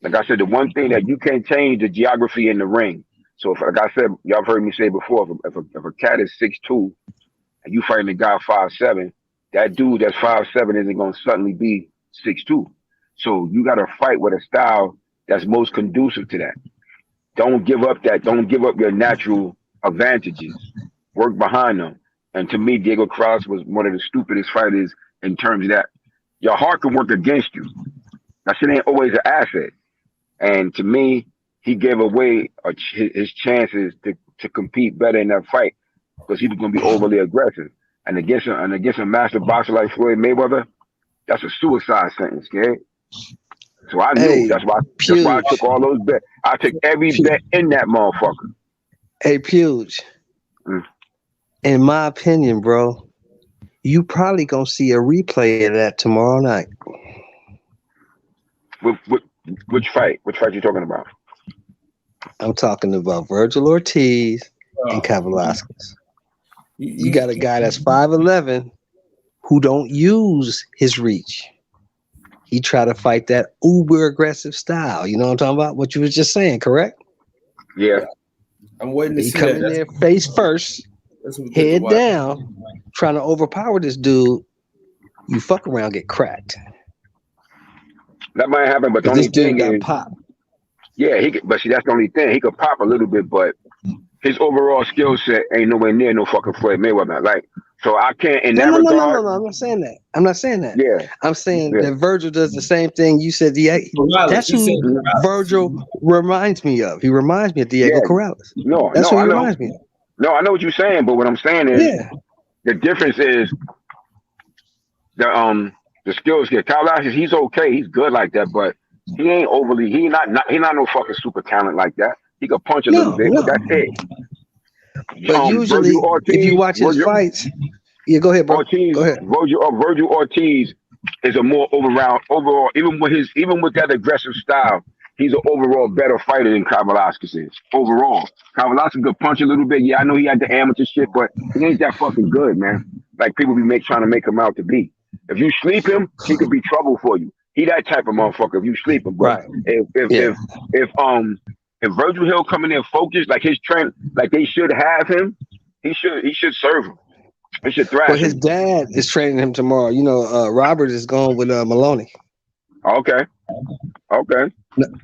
S5: like I said, the one thing that you can't change the geography in the ring. So if, like I said, y'all have heard me say before, if a cat is 6'2", and you fighting a guy 5'7", that dude that's 5'7" isn't going to suddenly be 6'2". So you got to fight with a style that's most conducive to that. Don't give up your natural advantages, work behind them. And to me, Diego Corrales was one of the stupidest fighters in terms of that. Your heart can work against you. That shit ain't always an asset. And to me, he gave away his chances to compete better in that fight because he was going to be overly aggressive. And against a master boxer like Floyd Mayweather, that's a suicide sentence, okay? So I knew that's why I took all those bets. I took every bet in that motherfucker.
S4: Hey, Puge. In my opinion, bro, you probably gonna see a replay of that tomorrow night.
S5: Which fight? Which fight you talking about?
S4: I'm talking about Virgil Ortiz and Kavaliauskas. You got a guy that's 5'11" who don't use his reach. He try to fight that uber aggressive style. You know what I'm talking about? What you was just saying, correct?
S5: Yeah.
S2: I'm waiting to see
S4: that. He come in there face first, head down, trying to overpower this dude. You fuck around, get cracked.
S5: That might happen, but the only thing is,
S4: pop.
S5: Yeah, but see, that's the only thing. He could pop a little bit, but his overall skill set ain't nowhere near no fucking Floyd Mayweather. Like, so I can't in that regard.
S4: No. I'm not saying that.
S5: Yeah.
S4: I'm saying that Virgil does the same thing. You said that's who Virgil reminds me of. He reminds me of Diego Corrales. That's who he reminds me of.
S5: No, I know what you're saying, but what I'm saying is the difference is the skills here. Kavaliauskas, he's okay, he's good like that, but he ain't overly. He not no fucking super talent like that. He could punch a little bit, but that's it.
S4: But usually, Ortiz, if you watch his fights, go ahead, bro. Go ahead.
S5: Virgil Ortiz is a more overall, even with that aggressive style, he's an overall better fighter than Kavaliauskas is. Overall, Kavaliauskas could punch a little bit. Yeah, I know he had the amateur shit, but he ain't that fucking good, man. Like people be trying to make him out to be. If you sleep him, he could be trouble for you. He that type of motherfucker. If you sleep him, but if Virgil Hill come in there focused, like his trend, like they should have him, he should serve him. He should thrash him.
S4: His dad is training him tomorrow. You know, Robert is going with Maloney.
S5: Okay.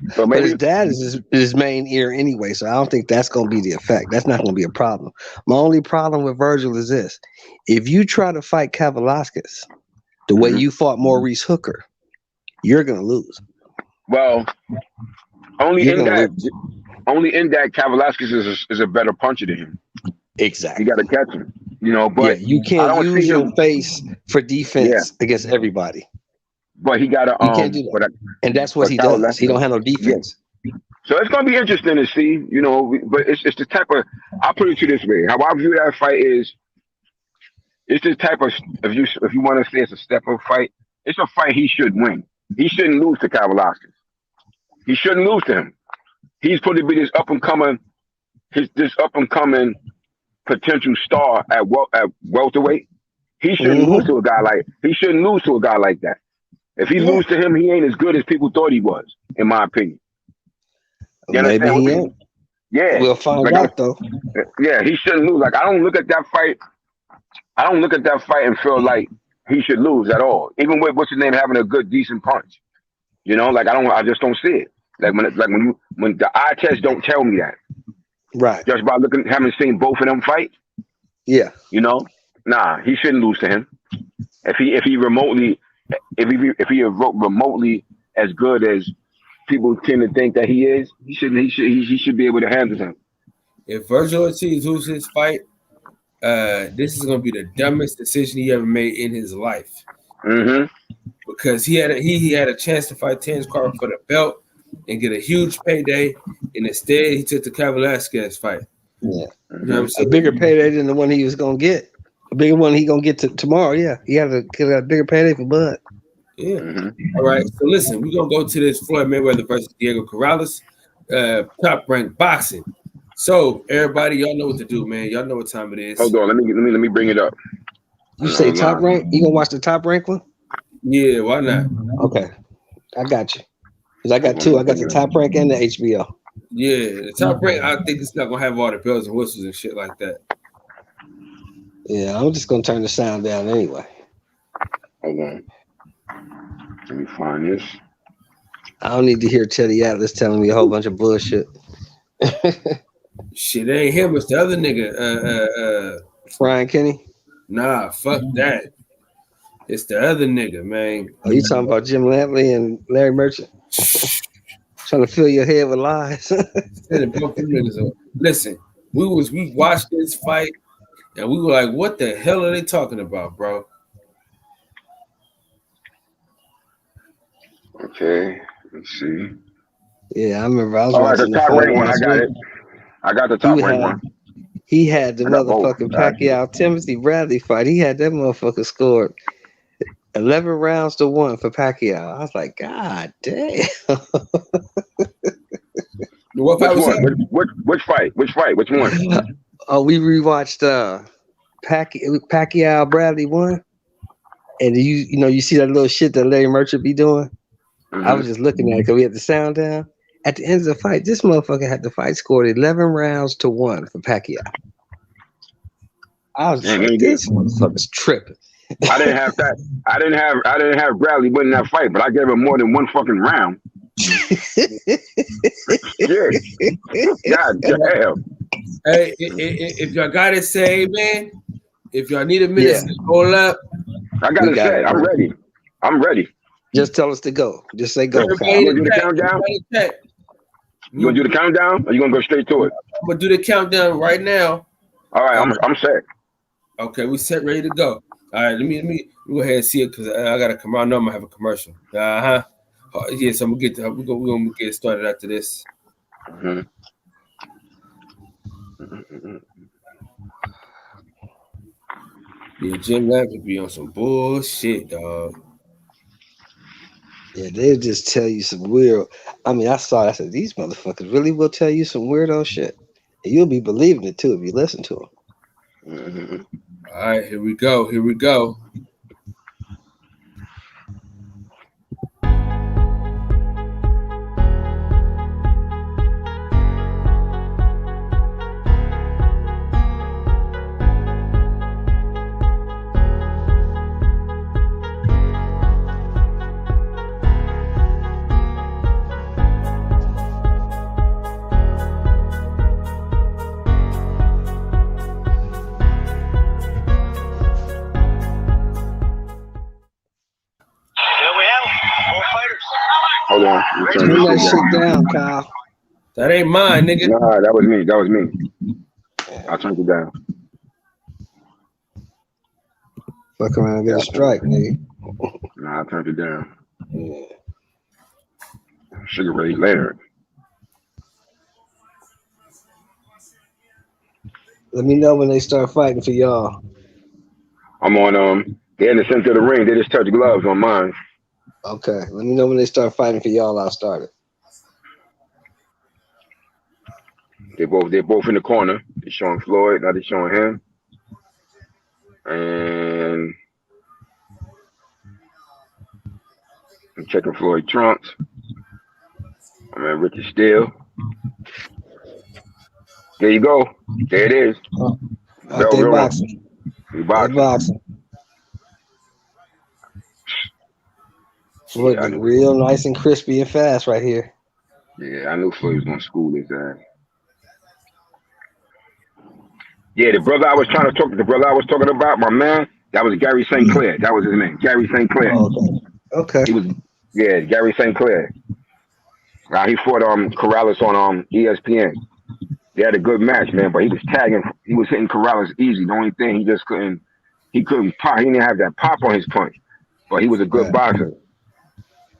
S4: So maybe his dad is his main ear anyway, so I don't think that's going to be the effect. That's not going to be a problem. My only problem with Virgil is this: if you try to fight Kavaliauskas the way you fought Maurice Hooker, you're going to lose.
S5: Well, only in that Kavaliauskas is a better puncher than him.
S4: Exactly.
S5: You got to catch him, But
S4: you can't use your face for defense against everybody.
S5: But he got to.
S4: You can't do that. And that's what he does. He don't have no defense.
S5: Yeah. So it's gonna be interesting to see, But it's the type of. I'll put it to you this way: how I view that fight is, it's the type of if you want to say it's a step-up fight, it's a fight he should win. He shouldn't lose to Kavaliauskas. He shouldn't lose to him. He's supposed to be this up and coming potential star at welterweight. He shouldn't lose to a guy like that. If he loses to him, he ain't as good as people thought he was, in my opinion. You
S4: Maybe he ain't.
S5: Yeah.
S4: We'll find out though.
S5: Yeah, he shouldn't lose. Like I don't look at that fight and feel like he should lose at all. Even with what's his name having a good, decent punch. I just don't see it. Like when the eye test don't tell me that.
S4: Right.
S5: Just by having seen both of them fight.
S4: Yeah.
S5: Nah, he shouldn't lose to him. If he remotely as good as people tend to think that he is, he should be able to handle him.
S2: If Virgil Ortiz loses his fight, this is gonna be the dumbest decision he ever made in his life.
S5: Mm-hmm.
S2: Because he had a chance to fight Terence Crawford for the belt and get a huge payday, and instead he took the Kavaliauskas fight.
S4: Yeah, a bigger payday than the one he was gonna get. A bigger one he gonna get tomorrow. Yeah, he had to get a bigger payday for Bud.
S2: Yeah. Mm-hmm. All right. So listen, we're gonna go to this Floyd Mayweather versus Diego Corrales, top ranked boxing. So everybody, y'all know what to do, man. Y'all know what time it is.
S5: Hold on, let me bring it up.
S4: You say top rank? You gonna watch the top rank one?
S2: Yeah, why not?
S4: Okay, I got you. Cause I got two. I got the top rank and the HBO.
S2: Yeah, the top rank. I think it's not gonna have all the bells and whistles and shit like that.
S4: Yeah, I'm just gonna turn the sound down anyway.
S5: Hold on. Let me find this.
S4: I don't need to hear Teddy Atlas telling me a whole bunch of bullshit.
S2: Shit, it ain't him. It's the other nigga.
S4: Ryan Kenny.
S2: Nah, fuck that. It's the other nigga, man.
S4: Oh, you talking about Jim Lampley and Larry Merchant? Trying to fill your head with lies.
S2: Listen, we watched this fight and we were like, what the hell are they talking about, bro?
S5: Okay, let's see.
S4: Yeah, I remember I was
S5: watching the top rank one. I got it. I got the top rank one.
S4: He had the motherfucking Pacquiao Timothy Bradley fight. He had that motherfucker scored 11 rounds to 1 for Pacquiao. I was like, God damn.
S2: What fight was that?
S5: Which fight? Which one?
S4: Oh, we rewatched Pacquiao Bradley 1. And you see that little shit that Larry Merchant be doing? Mm-hmm. I was just looking at it because we had the sound down. At the end of the fight, this motherfucker had the fight scored 11 rounds to 1 for Pacquiao. I was like, this motherfucker's tripping.
S5: I didn't have that. I didn't have Bradley winning that fight, but I gave him more than one fucking round. Shit. God damn.
S2: Hey, if y'all got it saved, man, if y'all need a minute to roll up.
S5: I got it set. I'm ready. I'm ready.
S4: Just tell us to go. Just say go.
S5: You want to do the countdown? You want to do the countdown, or you going to go straight to it?
S2: I'm going to do the countdown right now.
S5: All right, I'm set.
S2: Okay, we set, ready to go. All right, let me go ahead and see it because I got to come out. I know I'm going to have a commercial. Yeah, so we're going to get started after this.
S5: Mm-hmm.
S2: Yeah, Jim Lampley be on some bullshit, dog.
S4: Yeah, they'll just tell you some weird. I mean, I said, these motherfuckers really will tell you some weirdo shit. And you'll be believing it too if you listen to them.
S5: Mm-hmm.
S2: All right, here we go.
S5: Hold on.
S4: Turn that shit down, Kyle.
S2: That ain't mine, nigga.
S5: Nah, that was me. I turned it down.
S4: Fuck around and get a strike, nigga.
S5: Nah, I turned it down.
S4: Yeah.
S5: Sugar Ray later.
S4: Let me know when they start fighting for y'all.
S5: I'm on they're in the center of the ring. They just touch gloves on mine.
S4: Okay. Let me know when they start fighting for y'all. I'll start it.
S5: They're both in the corner. They're showing Floyd, now they're showing him. And I'm checking Floyd trunks. I'm at Richard Steele. There you go. There it is.
S4: They boxing.
S5: They boxing.
S4: Looking real nice and crispy and fast right here.
S5: Yeah, I knew Floyd was going to school his ass. Yeah, the brother I was talking about, my man, that was Gary St. Clair. That was his name, Gary St. Clair.
S4: Oh, okay.
S5: He was, Gary St. Clair. He fought Corrales on ESPN. They had a good match, man, but he was hitting Corrales easy. The only thing he couldn't pop. He didn't have that pop on his punch, but he was a good boxer.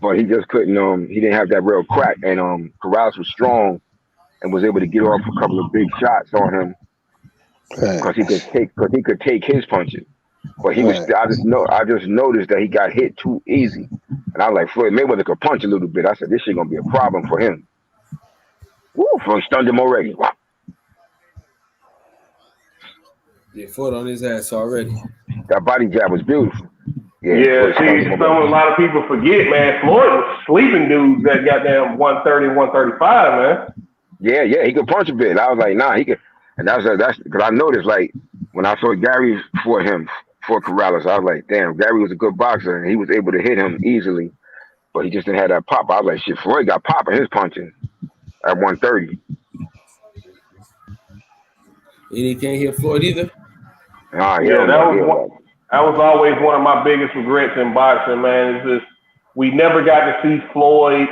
S5: But he just couldn't. He didn't have that real crack. And Corrales was strong and was able to get off a couple of big shots on him because he could take his punches. But he was. I just noticed that he got hit too easy, and I was like, Floyd Mayweather could punch a little bit. I said this shit gonna be a problem for him. Woo! Floyd stunned him already. Wow.
S2: Yeah, fought on his ass already.
S5: That body jab was beautiful.
S3: Yeah, see, a lot of people forget, man. Floyd was sleeping dudes that goddamn 130, 135, man.
S5: Yeah, he could punch a bit. I was like, nah, he could. And that's because I noticed, like, when I saw Gary for Corrales, I was like, damn, Gary was a good boxer, and he was able to hit him easily, but he just didn't have that pop. I was like, shit, Floyd got pop in his punching at 130.
S2: And he can't hear Floyd either.
S3: Yeah, that was always one of my biggest regrets in boxing, man. Is just we never got to see Floyd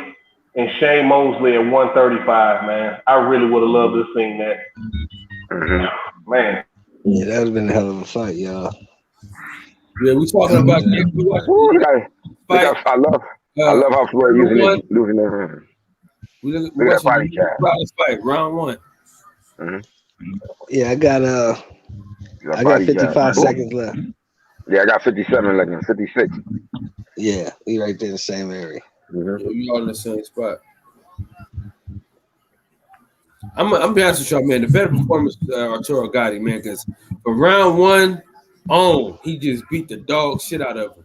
S3: and Shane Mosley at 135, man. I really would have loved to have seen that.
S5: Mm-hmm.
S3: Man.
S4: Yeah, that would have been a hell of a fight, y'all.
S2: Yeah, we talking about
S5: I love how Floyd losing their hand.
S2: Look at that body fight, round one.
S5: Mm-hmm.
S4: Yeah, I got 55 seconds left.
S5: Yeah, I got 57 left, 56.
S4: Yeah, we right there in the same area.
S5: Mm-hmm.
S2: We all in the same spot. I'm be honest with y'all, man. The better performance Arturo Gotti, man, because for round one he just beat the dog shit out of him.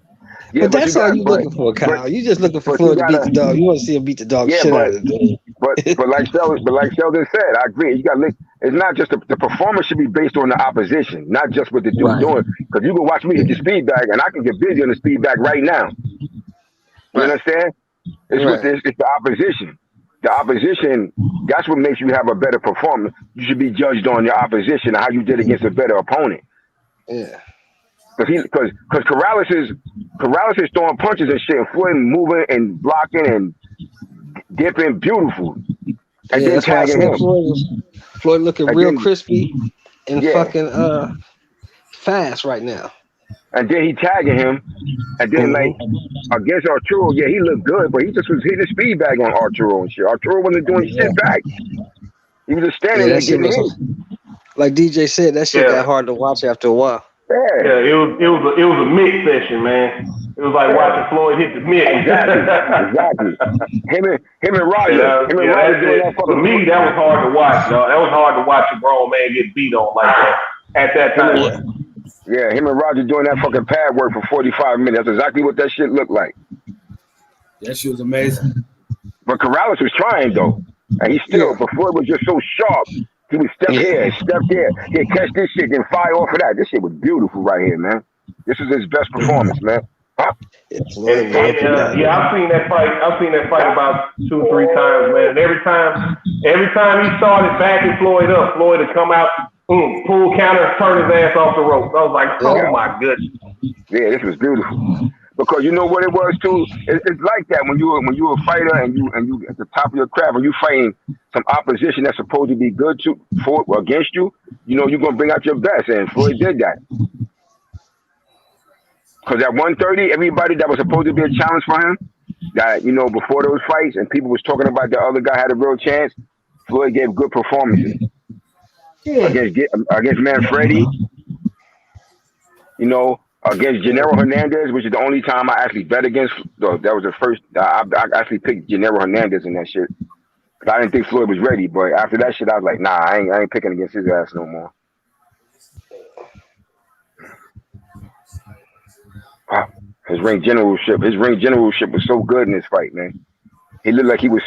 S4: Yeah, but that's all you're looking for, Kyle. You just looking for Floyd to beat the dog. You want to see him beat the dog shit out of him.
S5: But like Sheldon said, I agree. You got it's not just the performance should be based on the opposition, not just what the dude's doing. Because you can watch me hit the speed bag, and I can get busy on the speed bag right now. You understand? It's the opposition. The opposition, that's what makes you have a better performance. You should be judged on your opposition and how you did against a better opponent.
S4: Yeah.
S5: Because Corrales is throwing punches and shit, and Floyd moving and blocking and dipping beautiful. And then tagging him.
S4: Floyd looking real crispy and fucking fast right now.
S5: And then he tagging him. And then like against Arturo, he looked good, but he just was hitting speed bag on Arturo and shit. Arturo wasn't doing shit back. He was just standing there getting hit.
S4: Like DJ said, that shit got hard to watch after a while.
S3: Yeah, it was a mix session, man. It was like watching Floyd hit the mix.
S5: Exactly. Him and Roger.
S3: For me, that was hard to watch, y'all. That was hard to watch a grown man get beat on like that at that time.
S5: Yeah, him and Roger doing that fucking pad work for 45 minutes. That's exactly what that shit looked like.
S2: That shit was amazing.
S5: But Corrales was trying though, and he still. But Floyd was just so sharp. He would step here, step there. He'd catch this shit, then fire off of that. This shit was beautiful right here, man. This is his best performance, man. Huh?
S3: I've seen that fight. I've seen that fight about 2-3 times, man. And every time he started backing Floyd up, Floyd would come out, pull counter, turn his ass off the rope. I was like, oh my goodness.
S5: Yeah, this was beautiful. Because you know what it was too? It's like that when you're a fighter and you at the top of your craft, when you fighting some opposition that's supposed to be good against you, you know you're gonna bring out your best, and Floyd did that. Because at 130, everybody that was supposed to be a challenge for him, that before those fights, and people was talking about the other guy had a real chance, Floyd gave good performances against Manfredi. Against Gennaro Hernandez, which is the only time I actually bet against. That was the first. I actually picked Gennaro Hernandez in that shit. I didn't think Floyd was ready, but after that shit, I was like, nah, I ain't picking against his ass no more. Wow. His ring generalship was so good in this fight, man. He looked like he was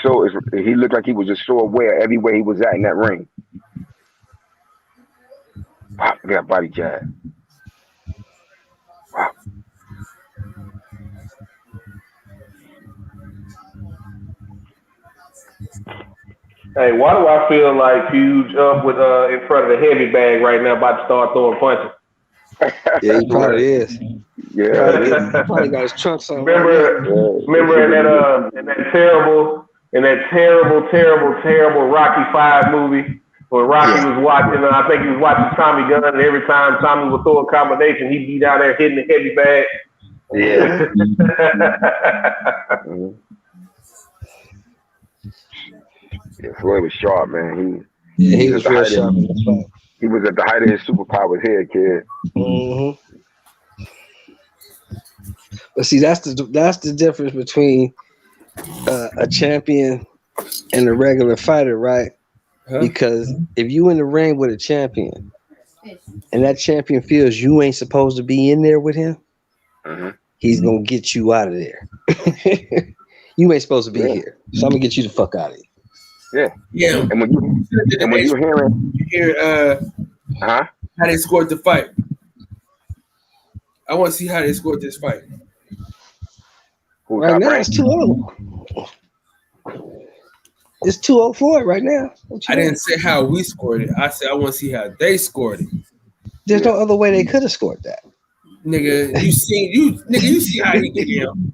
S5: just so aware everywhere he was at in that ring. Wow, look at that body jab. Wow.
S3: Hey, why do I feel like Huge up with in front of the heavy bag right now, about to start throwing punches?
S4: Yeah, he probably is.
S5: Yeah,
S4: he probably got his trunks on.
S3: Remember in that terrible Rocky V movie when Rocky was watching. I think he was watching Tommy Gunn, and every time Tommy would throw a combination, he'd be down there hitting the heavy bag.
S5: Yeah. Yeah, Floyd was sharp, man.
S4: He was real sharp.
S5: He was at the height of his superpowers here, kid.
S4: Mm-hmm. But see, that's the difference between a champion and a regular fighter, right? Huh? Because if you in the ring with a champion, and that champion feels you ain't supposed to be in there with him, he's gonna get you out of there. You ain't supposed to be here, so I'm gonna get you the fuck out of here.
S5: Yeah. And when you hear
S2: how they scored the fight. I want to see how they scored this fight.
S4: Right now it's 2-0. It's 2-0 Floyd right now.
S2: I didn't say how we scored it. I said I want to see how they scored it.
S4: There's no other way they could have scored that.
S2: Nigga, you see how he get him.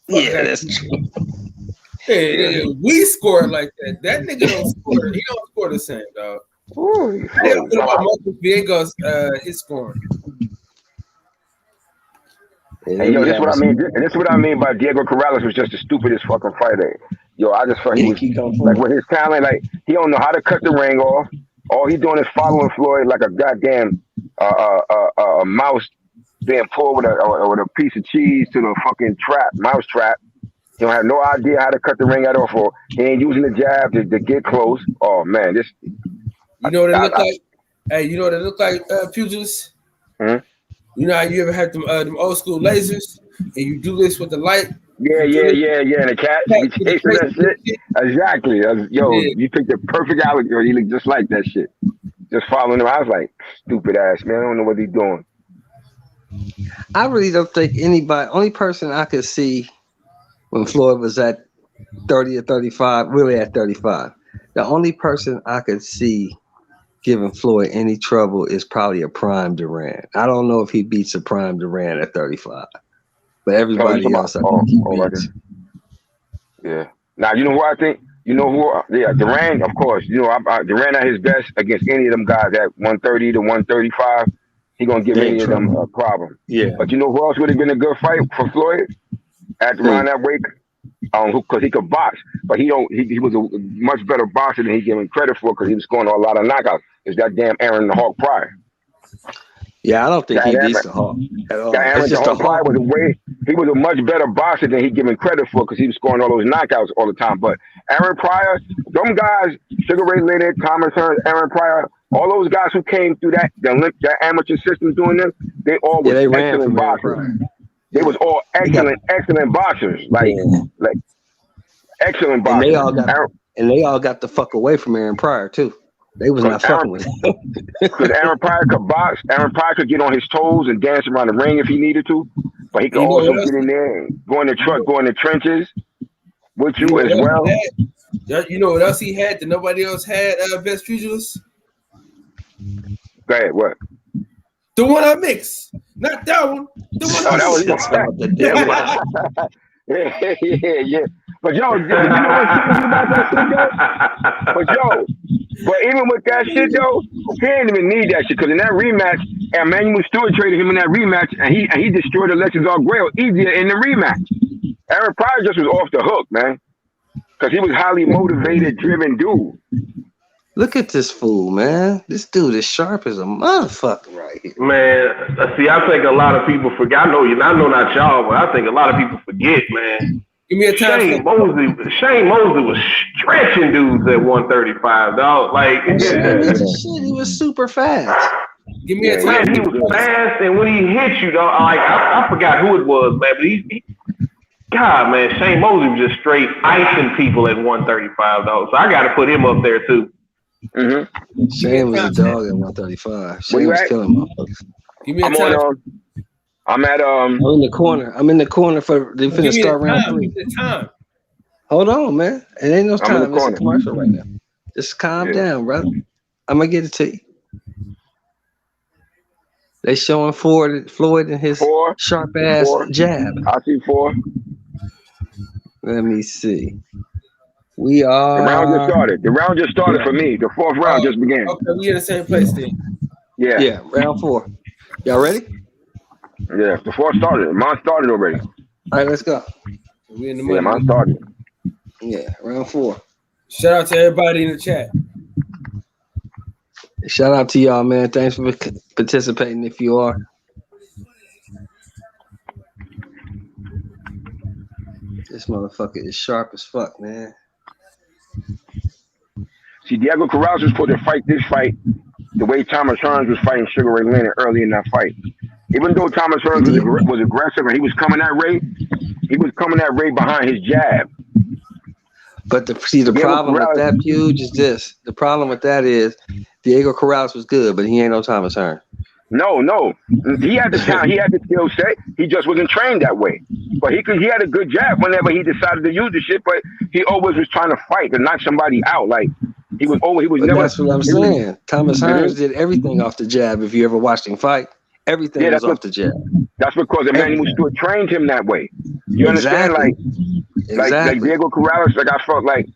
S4: Yeah, that's true.
S2: Hey, nigga, we scored like that. That nigga don't score. He don't score the same, dog.
S5: Ooh,
S2: What about Marcos Viegas? His scoring.
S5: And yo, this is what I mean. And this is what I mean by Diego Corrales was just the stupidest fucking fighter. Yo, I just felt he was like with his talent, like he don't know how to cut the ring off. All he doing is following Floyd like a goddamn mouse being pulled with a piece of cheese to the fucking mouse trap. He don't have no idea how to cut the ring off, or he ain't using the jab to get close. Oh man, this.
S2: You know what it look like? Hey, you know what it look like, pugilists?
S5: Hmm?
S2: You know how you ever had them old school lasers, and you do this with the light?
S5: Yeah. And the cat be chasing that shit. Exactly. You picked the perfect allegory. He looked just like that shit. Just following him. I was like, stupid ass man. I don't know what he's doing.
S4: I really don't think only person I could see when Floyd was at 30 or 35, really at 35, the only person I could see giving Floyd any trouble is probably a prime Durant. I don't know if he beats a prime Durant at 35, but everybody else I think he beats.
S5: Yeah. Now, you know who I think? You know who? Yeah, Durant, of course. You know, Durant at his best against any of them guys at 130 to 135. He gonna give any of them a problem.
S4: Yeah.
S5: But you know who else would have been a good fight for Floyd at around that weight? Because he could box, but he was a much better boxer than he given credit for because he was scoring a lot of knockouts. Is that damn Aaron the Hawk Pryor?
S4: Yeah, I don't think he beats the Hawk at all.
S5: Aaron the Hawk Pryor he was a much better boxer than he given credit for because he was scoring all those knockouts all the time. But Aaron Pryor, them guys, Sugar Ray Leonard, Thomas Hearns, Aaron Pryor, all those guys who came through that amateur system doing them, they all were excellent boxers. They was all excellent boxers. Like excellent boxers.
S4: And they all got the fuck away from Aaron Pryor too. They was not fucking with him.
S5: Because Aaron Pryor could box. Aaron Pryor could get on his toes and dance around the ring if he needed to. But he could also get in there and go in the trenches with you as well.
S2: You know what else he had that nobody else had, best pugilist?
S5: Go ahead, what?
S2: The one I mixed. Not that one. The one
S5: Yeah. But yo, you know what's crazy about that shit, though? But even with that shit, though, he didn't even need that shit. Because in that rematch, Emmanuel Stewart traded him in that rematch, and he destroyed Alexis Arguello easier in the rematch. Aaron Pryor just was off the hook, man. Because he was highly motivated, driven dude.
S4: Look at this fool, man. This dude is sharp as a motherfucker right here.
S3: Man, see, I think a lot of people forget. I know not y'all, but I think a lot of people forget, man.
S2: Give me a time.
S3: Shane Mosley was stretching dudes at 135, dog. Like,
S4: he was super fast.
S2: Give me a time.
S3: He was fast, and when he hit you, dog, like I forgot who it was, man. But God, man, Shane Mosley was just straight icing people at 135, dog. So I got to put him up there too.
S5: Mm-hmm.
S4: Shane was a dog at 135. Shane was killing motherfuckers.
S2: Give me a time.
S5: I'm
S4: in the corner. I'm in the corner for they finna start round 3.
S2: Give me the time.
S4: Hold on, man. It ain't no time. It's a commercial right now. Just calm down, brother. I'm gonna get it to you. They showing Floyd and his sharp ass jab.
S5: I see 4.
S4: Let me see. We are.
S5: The round just started for me. The 4th round just began.
S2: Okay, we in the same place then.
S5: Yeah,
S4: round 4. Y'all ready?
S5: Yeah, the 4th started. Mine started already.
S4: All right, let's go.
S2: We in the middle.
S5: Yeah, mine started.
S4: Yeah, round 4.
S2: Shout out to everybody in the chat.
S4: Shout out to y'all, man. Thanks for participating if you are. This motherfucker is sharp as fuck, man.
S5: See, Diego Corrales was supposed to fight this fight the way Thomas Hearns was fighting Sugar Ray Leonard early in that fight. Even though Thomas Hearns was aggressive and he was coming at Ray behind his jab.
S4: But the problem with that, Puge, is this. The problem with that is Diego Corrales was good, but he ain't no Thomas Hearns.
S5: No. He had the talent. He had the skill set. He just wasn't trained that way. But he had a good jab whenever he decided to use the shit. But he always was trying to fight to knock somebody out. Like he was never.
S4: That's what I'm saying. Thomas Hearns did everything off the jab. If you ever watched him fight, everything was off the jab.
S5: That's because Emmanuel Stewart trained him that way. You understand? Like Diego Corrales. Like I felt like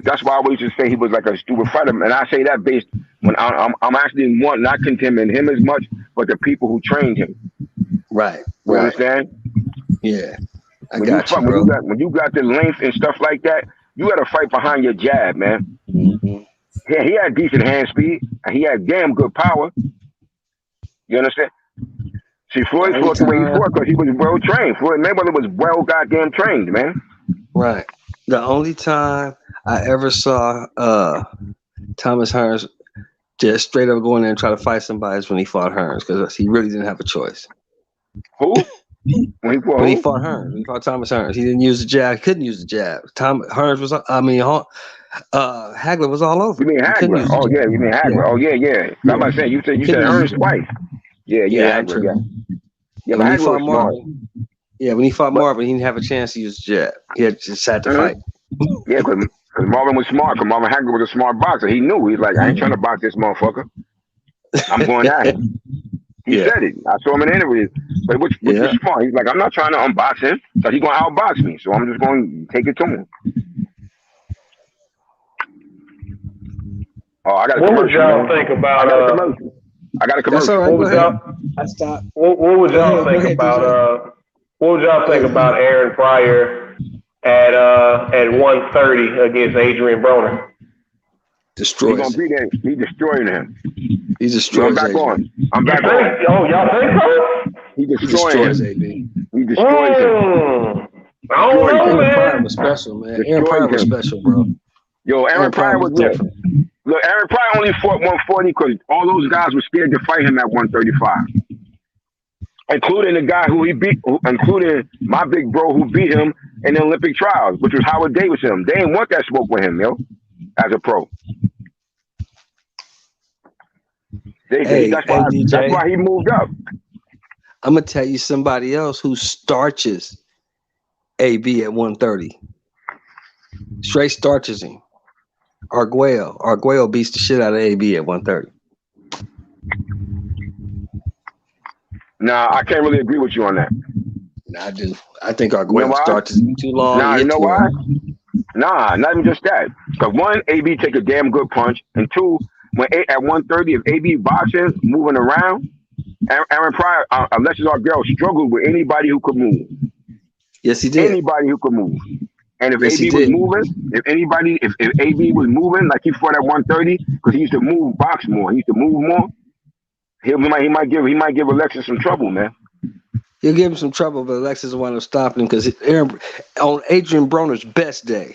S5: that's why I always used to say he was like a stupid fighter, and I say that based when I'm actually not condemning him as much, but the people who trained him.
S4: Right.
S5: You understand?
S4: Yeah. When
S5: you got the length and stuff like that, you got to fight behind your jab, man.
S4: Mm-hmm.
S5: Yeah, he had decent hand speed, and he had damn good power. You understand? See, Floyd fought the way he fought because he was well trained. Floyd Mayweather was well goddamn trained, man.
S4: Right. The only time I ever saw Thomas Hearns just straight up going in and try to fight somebody is when he fought Hearns, because he really didn't have a choice.
S5: Who? When he fought
S4: Hearns, when he fought Thomas Hearns, he didn't use the jab. He couldn't use the jab. Hearns was, Hagler was all over.
S5: You mean Hagler? Oh yeah, you mean Hagler? Oh yeah. I'm about to say you said Hearns twice. Yeah, Hagler. Yeah,
S4: when he fought Marvin. Yeah, when he fought Marvin, he didn't have a chance to use the jab. He just had to fight.
S5: Yeah, because Marvin was smart. Because Marvin Hagler was a smart boxer. He knew. He's like, I ain't trying to box this motherfucker. I'm going at him. He said it. I saw him in the interview. But which is smart. He's like, I'm not trying to unbox him, so he's going to outbox me. So I'm just going to take it to him. Oh, I got a commercial.
S3: What would y'all think about?
S5: I got a commercial.
S4: That's all right.
S3: What would y'all think about? What would y'all think about Aaron Pryor at 130 against Adrian Broner?
S4: Destroys.
S5: He's gonna be there. He's destroying him.
S4: He destroys.
S5: I'm back on.
S3: Oh, y'all think so?
S5: He destroys
S4: AB.
S5: He destroys him.
S3: I don't know, man.
S4: Pryor was special, man. Aaron Pryor was special, bro.
S5: Yo, Aaron Pryor was different. Look, Aaron Pryor only fought 140 because all those guys were scared to fight him at 135. Including the guy who he beat, including my big bro who beat him in the Olympic trials, which was Howard Davidson. They didn't want that smoke with him, yo, as a pro. That's why he moved up.
S4: I'm going to tell you somebody else who starches AB at 130. Straight starches him. Arguello. Arguello beats the shit out of AB at 130.
S5: Nah, I can't really agree with you on that.
S4: I do. I think Arguello starches him too long.
S5: Nah, you know why? Nah, not even just that. Because one, AB take a damn good punch, and two, at 130, if AB boxing, moving around, Aaron Pryor, unless it's our girl, struggled with anybody who could move.
S4: Yes, he did.
S5: Anybody who could move. And if AB was moving, if AB was moving, like he fought at 130, because he used to box more, he used to move more, he might give Alexis some trouble, man.
S4: He'll give him some trouble, but Alexis will wind up stopping him because on Adrian Broner's best day,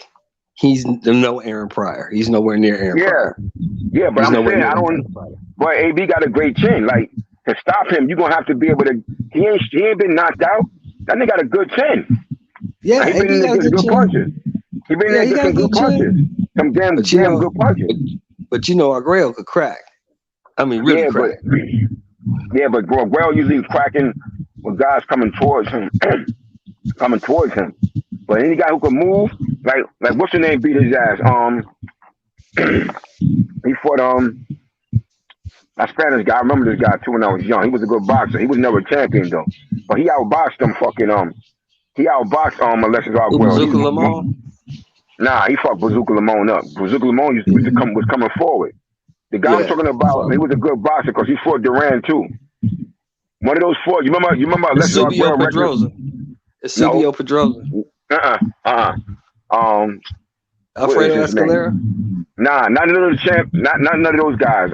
S4: he's no Aaron Pryor. He's nowhere near Aaron Pryor.
S5: Yeah, but I'm saying But AB got a great chin. Like to stop him, you're gonna have to be able to. He ain't been knocked out. That nigga got a good chin.
S4: Yeah,
S5: he been in good punches. He been in some good punches. Some damn good punches.
S4: But you know, Arguello could crack. I mean, really crack.
S5: But Arguello usually cracking when guys coming towards him. But any guy who can move, like what's the name beat his ass? He fought that Spanish guy. I remember this guy too when I was young. He was a good boxer. He was never a champion though. But he outboxed him Alexis Arguello.
S4: Bazooka Lamont?
S5: Nah, he fucked Bazooka Lamont up. Bazooka Lamont was coming forward. The guy I'm talking about, he was a good boxer because he fought Duran too. One of those four. You remember Alexis Arguello record?
S4: It's Silvio Pedrosa. Alfredo Escalera?
S5: Nah, not none of the champ. Not none of those guys.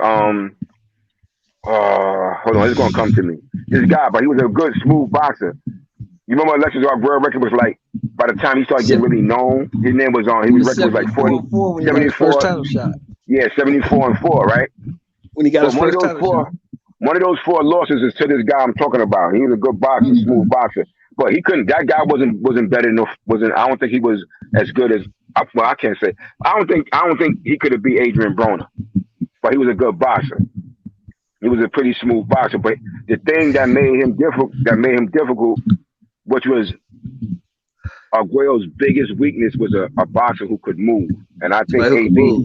S5: Hold on, it's gonna come to me. This guy, but he was a good, smooth boxer. You remember Alexis Arguello record was like, by the time he started getting really known, his name was on. His record was like 40, 74.
S4: First title shot.
S5: Yeah, 74-4, right?
S4: When he got his first title shot.
S5: One of those four losses is to this guy I'm talking about. He was a good boxer, smooth boxer, but he couldn't. That guy wasn't better enough. I don't think he was as good as. Well, I can't say. I don't think he could have beat Adrian Broner, but he was a good boxer. He was a pretty smooth boxer, but the thing that made him difficult, which was Arguello's biggest weakness, was a boxer who could move. And I think AB,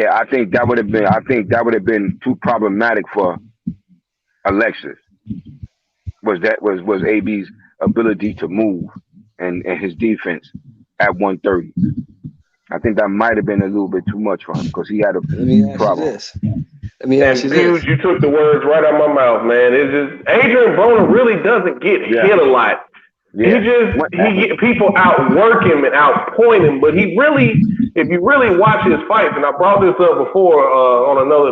S5: I think that would have been too problematic for Alexis. Was AB's ability to move and his defense at 130. I think that might have been a little bit too much for him because he had a problem.
S4: Let me ask you this.
S3: You took the words right out of my mouth, man. It's just Adrian Broner really doesn't get hit a lot. Yeah. He get people outwork him and outpoint him, but he really, if you really watch his fights, and I brought this up before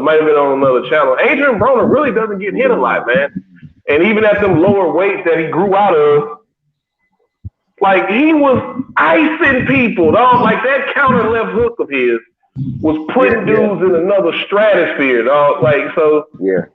S3: might have been on another channel. Adrian Broner really doesn't get hit a lot, man. And even at them lower weights that he grew out of, like he was icing people, dog. Like that counter left hook of his was putting dudes in another stratosphere, dog. Like so. Yeah.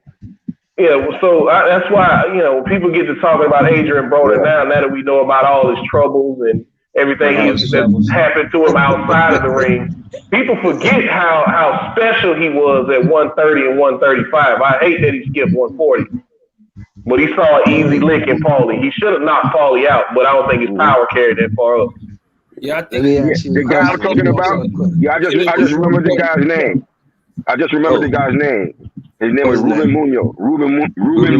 S3: So that's why when people get to talking about Adrian Broner now that we know about all his troubles and everything that's happened to him outside of the ring, people forget how special he was at 130 and 135. I hate that he skipped 140. But he saw an easy lick in Paulie. He should have knocked Paulie out, but I don't think his power carried that far up.
S2: Yeah, I think
S5: the guy I'm talking about. Yeah, I just remember the guy's name. I just remember the guy's name. His name was Ruben Munoz. Ruben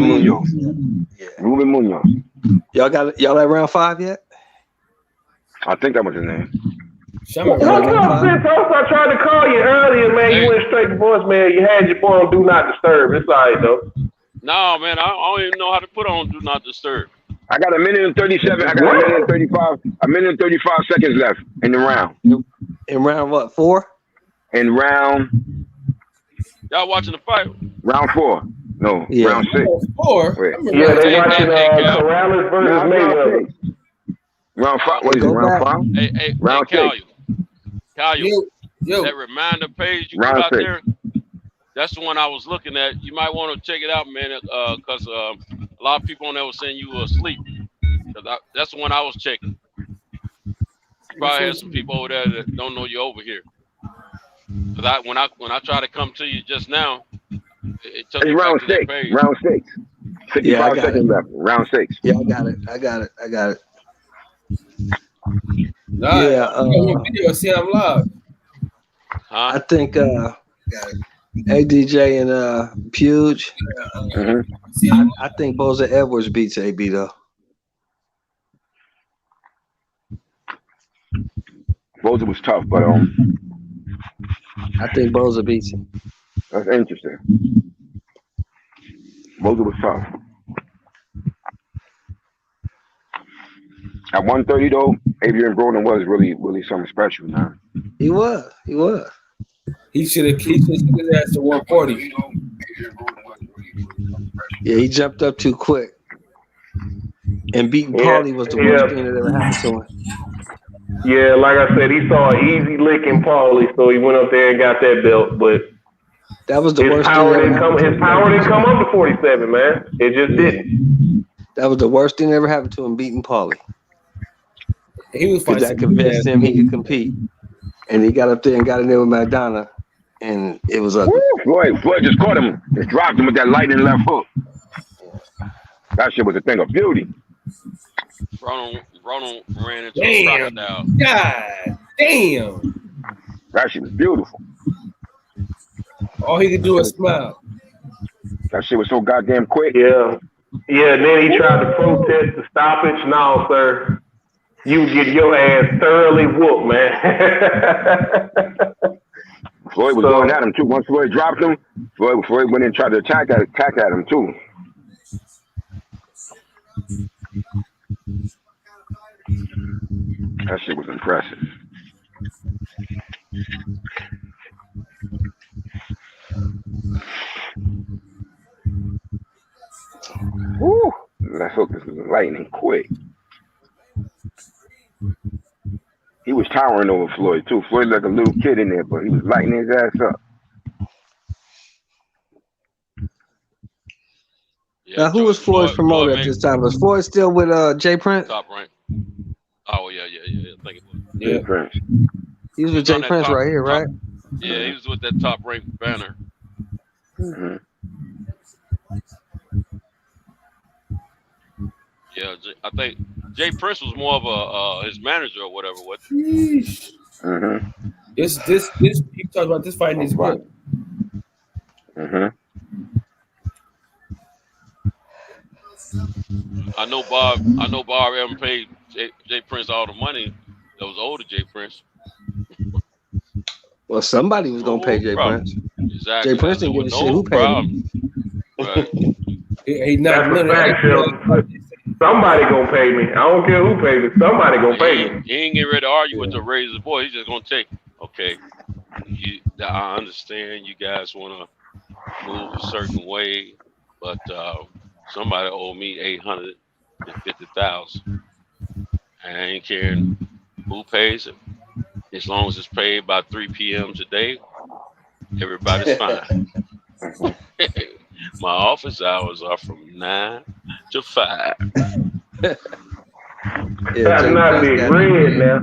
S5: Munoz. Ruben Munoz.
S4: Y'all at round 5 yet?
S5: I think that was his name.
S3: What's up, Spence? I tried to call you earlier, man. You went straight to voicemail. You had your boy on Do Not Disturb. It's all right, though.
S6: No, man, I don't even know how to put on Do Not Disturb.
S5: I got a minute and 37. I got a minute and 35. A minute and 35 seconds left in the round.
S4: In round what? 4?
S5: In round.
S6: Y'all watching the fight?
S5: Round 4. No, round 6.
S2: 4.
S3: Yeah, they're watching Corrales versus Mayweather.
S5: Round 5. What is it? Round 5?
S6: Hey,
S5: round 6.
S6: Yo, that reminder page you put out there. That's the one I was looking at. You might want to check it out, man, because a lot of people on there were saying you were asleep. That's the one I was checking. You probably have some people over there that don't know you're over here. Because when I tried to come to you just now, it took me
S5: round
S6: back to
S5: 6.
S6: that page.
S5: Round 6. 55 seconds left. Round 6.
S4: Yeah, I got it.
S2: Video, see I'm live.
S6: Huh?
S4: I think ADJ and Puge. I think Boza Edwards beats AB though.
S5: Boza was tough, but
S4: I think Boza beats him.
S5: That's interesting. Boza was tough. At 130 though, Adrian Broner was really something special, man.
S4: He was.
S2: He should have his ass to 140.
S4: Yeah, he jumped up too quick. And beating Paulie was the worst thing that ever happened to him.
S3: Yeah, like I said, he saw an easy lick in Paulie, so he went up there and got that belt. But
S4: that was the worst
S3: thing. His power didn't come up to 47, man. It just didn't.
S4: That was the worst thing that ever happened to him, beating Paulie.
S2: He was
S4: because that convinced him he could compete. And he got up there and got in there with Madonna, and it was ugly.
S5: Floyd just caught him, just dropped him with that lightning left hook. That shit was a thing of beauty.
S6: Ronald ran into a crocodile.
S2: God damn.
S5: That shit was beautiful.
S2: All he could do is smile.
S5: That shit was so goddamn quick.
S3: Yeah. Yeah, then he tried to protest the stoppage. No, sir. You get your ass thoroughly whooped, man.
S5: Floyd was going at him too. Once Floyd dropped him, Floyd went in and tried to attack at him too. That shit was impressive. Woo! That hook is lightning quick. He was towering over Floyd too. Floyd like a little kid in there, but he was lighting his ass up.
S6: Yeah,
S4: now, who was Floyd's promoter at this time? Was Floyd still with Jay Prince?
S6: Top rank. Oh yeah. I think it was.
S5: Jay Prince.
S4: He was with Jay Prince right here, right?
S6: Yeah, he was with that Top Rank banner.
S5: Mm-hmm.
S6: Yeah, I think Jay Prince was more of a his manager or whatever. What?
S2: This you talk about this fight in his book.
S6: I know Bob ever paid Jay Prince all the money that was owed to Jay Prince.
S4: Well, somebody was gonna pay Jay Prince.
S6: Exactly.
S4: Jay Prince didn't give a shit who paid him.
S6: Right.
S3: That's a fact, somebody gonna pay me. I don't care who pays me. Somebody gonna pay me.
S6: He ain't getting ready to argue with the raise the boy. He's just gonna take. Okay, I understand you guys want to move a certain way, but somebody owe me $850,000. I ain't caring who pays it. As long as it's paid by 3 p.m. today, everybody's fine. My office hours are from 9 to 5.
S3: That's not big red now.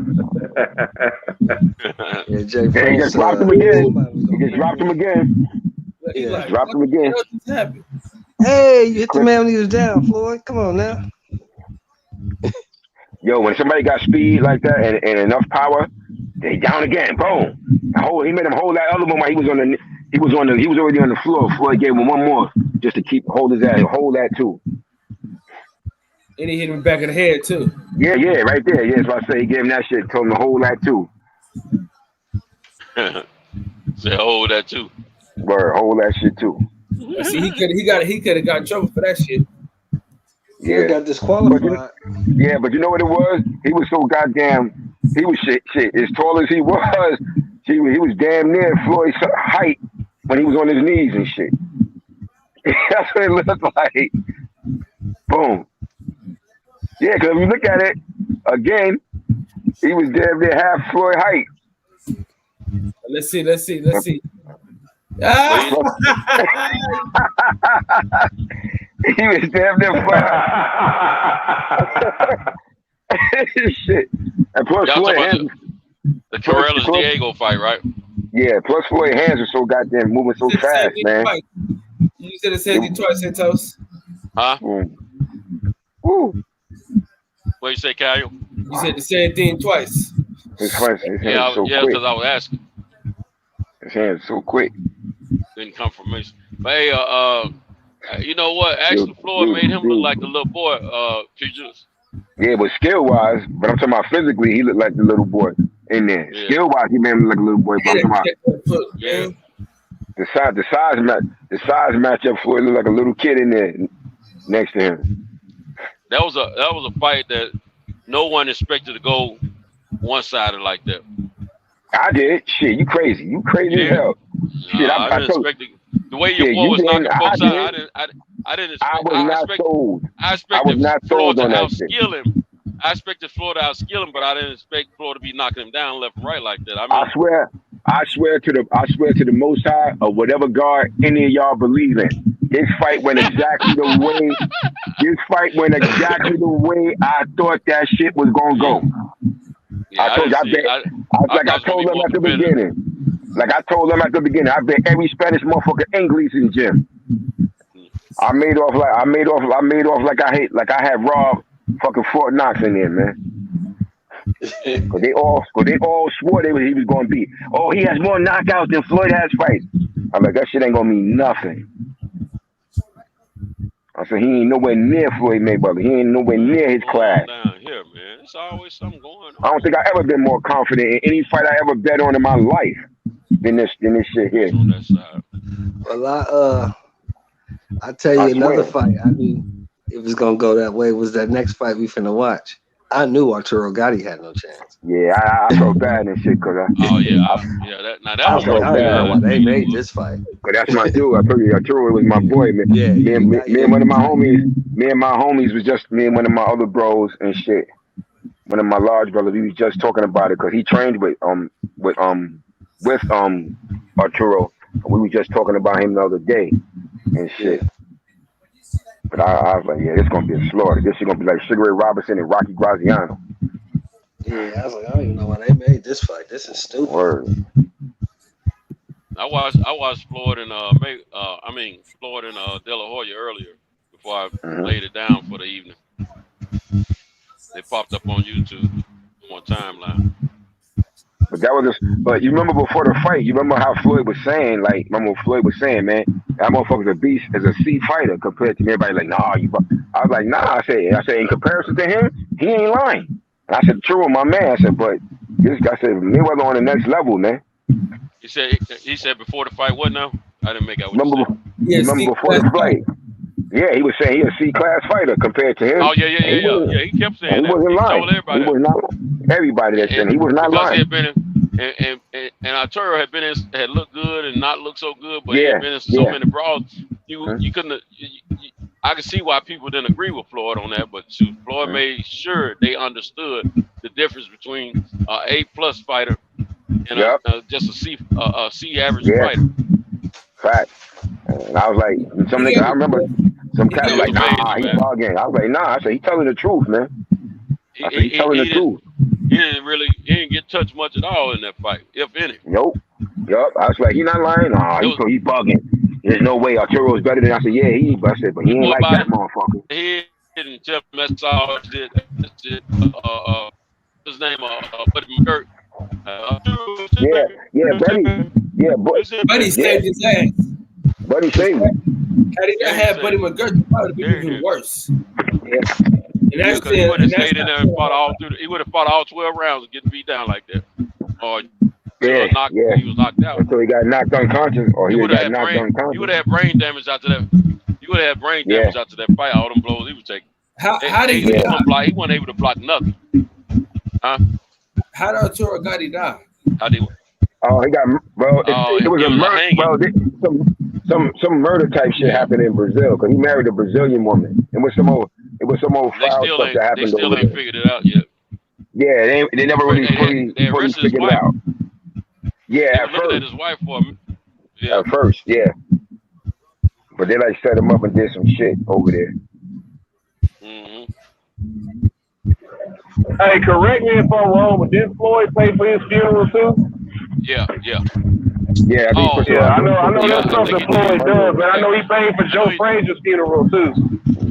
S5: Jay Prince, he just dropped him again. He just dropped him again.
S2: Yeah,
S5: dropped him again.
S2: What just happened?
S4: Hey, you hit the man when he was down, Floyd. Come on now.
S5: Yo, when somebody got speed like that and enough power, they down again. Boom. He made him hold that other one while he was already on the floor. Floyd gave him one more just to hold his ass. Hold that too.
S2: And he hit him back of the head too.
S5: Yeah, right there. Yeah, that's what I say. He gave him that shit. Told him to hold that too.
S6: Say hold that too.
S5: Word, hold that shit too.
S2: See, he could have got in trouble for that shit.
S5: Yeah,
S4: he got disqualified.
S5: But you know what it was? He was so goddamn. He was shit. As tall as he was, he was damn near Floyd's height when he was on his knees and shit. That's what it looked like. Boom. Yeah, because if you look at it again, he was damn near half Floyd height.
S2: Let's see.
S5: He was damn near shit. And plus Floyd hands.
S6: The Corrales Diego fight, right?
S5: Yeah, plus Floyd hands are so goddamn moving so fast, man.
S2: You said it's handy twice, Santos.
S6: Huh?
S5: Woo.
S6: What you say, Kyle?
S2: You said the same thing twice.
S5: His hands so quick.
S6: Because I was asking.
S5: His hands so quick.
S6: Didn't come from me. But hey, you know what? Actually, Floyd made him look like the little boy.
S5: Yeah, but skill-wise, but I'm talking about physically, he looked like the little boy in there. Yeah. Skill-wise, he made him look like a little boy. But I'm talking about the size matchup. Floyd looked like a little kid in there next to him.
S6: That was a fight that no one expected to go one-sided like that.
S5: I did. Shit, you crazy. You crazy as hell. Shit,
S6: I didn't expect it. The way your boy was knocking folks out, I didn't expect.
S5: I was not sold.
S6: I expected Floyd to outskill him. I expected Floyd to outskill him, but I didn't expect Floyd to be knocking him down left and right like that. I mean,
S5: I swear to the Most High or whatever God any of y'all believe in. This fight went exactly the way I thought that shit was gonna go.
S6: Yeah,
S5: I told them at the beginning. Like I told them at the beginning, I bet every Spanish motherfucker English in gym. I made off like I had Rob fucking Fort Knox in there, man. Cause they all swore he was gonna beat. Oh, he has more knockouts than Floyd has fights. I'm like, that shit ain't gonna mean nothing. I said he ain't nowhere near Floyd Mayweather. He ain't nowhere near his class.
S6: Down here, man. It's always something going on.
S5: I don't think I ever been more confident in any fight I ever bet on in my life than this shit here.
S6: On that side.
S4: Well, I tell you another fight. I mean, it was gonna go that way. Was that next fight we finna watch? I knew Arturo Gatti had no chance.
S5: Yeah, I felt bad and shit because
S6: that was
S4: why they made this fight.
S5: Cause that's my dude. I told you, Arturo was my boy, man.
S4: Yeah,
S5: me and one of my homies was just me and one of my other bros and shit. One of my large brothers, we was just talking about it because he trained with Arturo. We were just talking about him the other day and shit. But I was like, yeah, this gonna be a slaughter. This is gonna be like Sugar Ray Robinson and Rocky Graziano.
S4: Yeah, I was like, I don't even know why they made this fight. This is stupid. Word.
S5: Yeah, man. This shit gonna be a slaughter. This shit gonna be like Sugar Ray Robinson and Rocky Graziano.
S6: Yeah, I watched Floyd and Floyd and De La Hoya earlier before I laid it down for the evening. They popped up on YouTube on my timeline.
S5: But that was but you remember before the fight, you remember how Floyd was saying, like, remember what Floyd was saying, man, that motherfucker's a beast as a C fighter compared to everybody like, nah, I was like, nah, I said in comparison to him, he ain't lying. And I said, true, my man. I said, but this guy said Mayweather on the next level, man.
S6: He said before the fight, what now? I didn't make out what you said.
S5: Remember before the fight. Yeah, he was saying he a C-class fighder compared to him.
S6: Oh yeah. He kept saying
S5: he
S6: that.
S5: Wasn't
S6: he
S5: lying.
S6: told everybody.
S5: He was not everybody that said he was not lying.
S6: He had been in, and Arturo had looked good and not looked so good, but he had been in so many brawls. You couldn't. I could see why people didn't agree with Floyd on that, but Floyd made sure they understood the difference between an A+ fighter and just a C average fighter.
S5: Fact. And I was like, some niggas. I remember some cats like, nah, he's bugging. I was like, nah. I said, he telling the truth, man. He telling the truth.
S6: He didn't get touched much at all in that fight, if any.
S5: Nope. Yup. I was like, he not lying. Nah, he bugging. There's no way Arturo's better than I said, yeah, he. But I said, but he ain't like that motherfucker.
S6: He didn't tell me that's all did. His name, Buddy McGirt.
S5: Buddy. Yeah,
S7: Buddy saved his ass.
S5: Buddy saved him.
S7: Had he not had Buddy McGirt, it probably would be even worse.
S5: Yeah.
S6: And that's he would have stayed in there and fought all through. He would have fought all 12 rounds and getting beat down like that, or he was knocked out.
S5: Until he got knocked unconscious, or he would have knocked unconscious.
S6: He would have had brain damage after that. He would have had brain damage after that fight. All them blows he was taking.
S7: How did he
S6: die? He wasn't able to block nothing. Huh?
S7: How did Arturo Gatti die?
S6: How did?
S5: Oh, he got it was a murder. Some murder type shit happened in Brazil because he married a Brazilian woman. It was some old foul stuff that happened.
S6: They still ain't figured it out yet.
S5: Yeah, they never really fully figured it out. Yeah, at first.
S6: At his wife for him.
S5: Yeah. At first, yeah. But they like set him up and did some shit over there.
S6: Mm-hmm.
S3: Hey, correct me if I'm wrong, but didn't Floyd pay for his funeral too?
S6: Yeah.
S5: Yeah, I
S3: know that's something Floyd does, man. I know he paid for Joe Frazier's funeral too.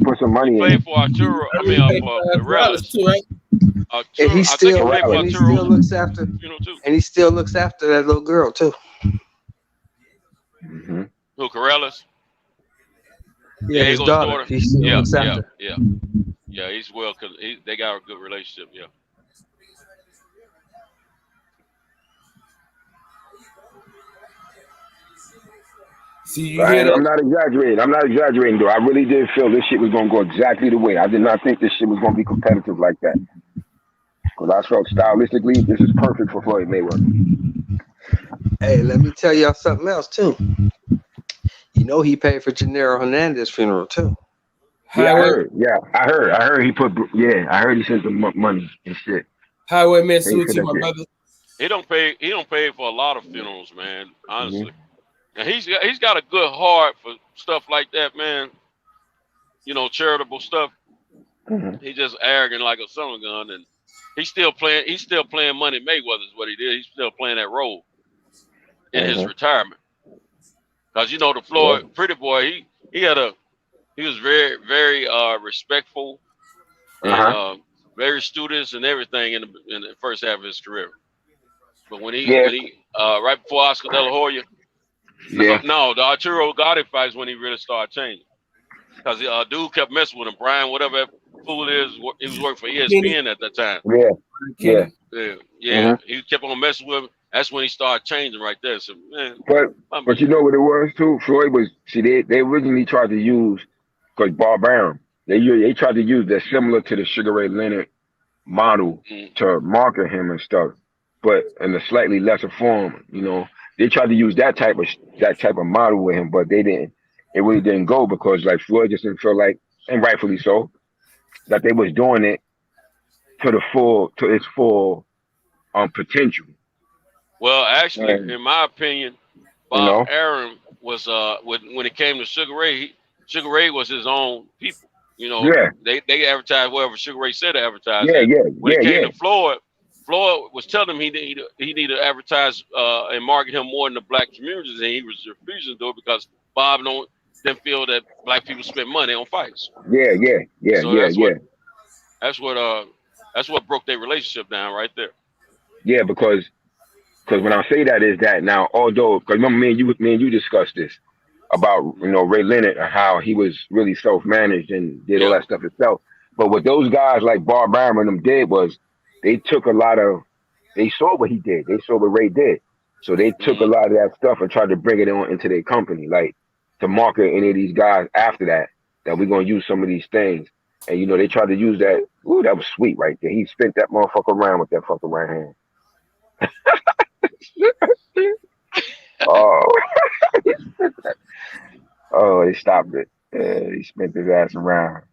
S5: Put some money in.
S6: He paid for Arturo. Corrales
S7: too, right?
S4: And he still looks after. And he still looks after that little girl too.
S5: Mm-hmm.
S6: Who, Corrales?
S4: Yeah, his daughter. He still looks after.
S6: Yeah, he's well because they got a good relationship. Yeah.
S7: See,
S5: I'm not exaggerating, though. I really did feel this shit was gonna go exactly the way. I did not think this shit was gonna be competitive like that. Because I felt stylistically, this is perfect for Floyd Mayweather.
S4: Hey, let me tell y'all something else too. You know he paid for Gennaro Hernandez's funeral too.
S5: Yeah, I heard. Yeah, I heard he put. Yeah, I heard he sent some money and shit.
S7: Highwayman, salute to my brother.
S6: He don't pay for a lot of funerals, man. Honestly, and he's got a good heart for stuff like that, man. You know, charitable stuff. He's just arrogant like a summer gun, and he's still playing Money Mayweather is what he did. He's still playing that role in his retirement. Because you know the Floyd Pretty Boy, he was very, very respectful, and very studious and everything in the first half of his career. But when he right before Oscar De La Hoya, the Arturo Gatti fights when he really started changing. Because the dude kept messing with him, Brian, whatever that fool is, he was working for ESPN at that time. Yeah. He kept on messing with him. That's when he started changing right there. So, man,
S5: but you know what it was too? Floyd was they originally tried to use because Barbarian. They tried to use that similar to the Sugar Ray Leonard model to market him and stuff, but in a slightly lesser form. You know, they tried to use that type of model with him, but they didn't. It really didn't go because like Floyd just didn't feel like, and rightfully so, that they was doing it to its full potential.
S6: Well, actually, in my opinion, Bob Arum was when it came to Sugar Ray. Sugar Ray was his own people. You know, they advertised whatever Sugar Ray said to advertise. When it came to Floyd, Floyd was telling him he needed to advertise and market him more in the black communities, and he was refusing to do it because Bob didn't feel that black people spend money on fights. That's what broke their relationship down right there.
S5: Yeah, because when I say that is that now, although, because remember me and you discussed this about, you know, Ray Leonard and how he was really self-managed and did all that stuff himself. But what those guys like Bob Bam and them did was they took they saw what he did. They saw what Ray did. So they took a lot of that stuff and tried to bring it on into their company, like to market any of these guys after that we're going to use some of these things. And, you know, they tried to use that. Ooh, that was sweet right there. He spent that motherfucker around with that fucking right hand. Oh, he stopped it. He spent his ass around.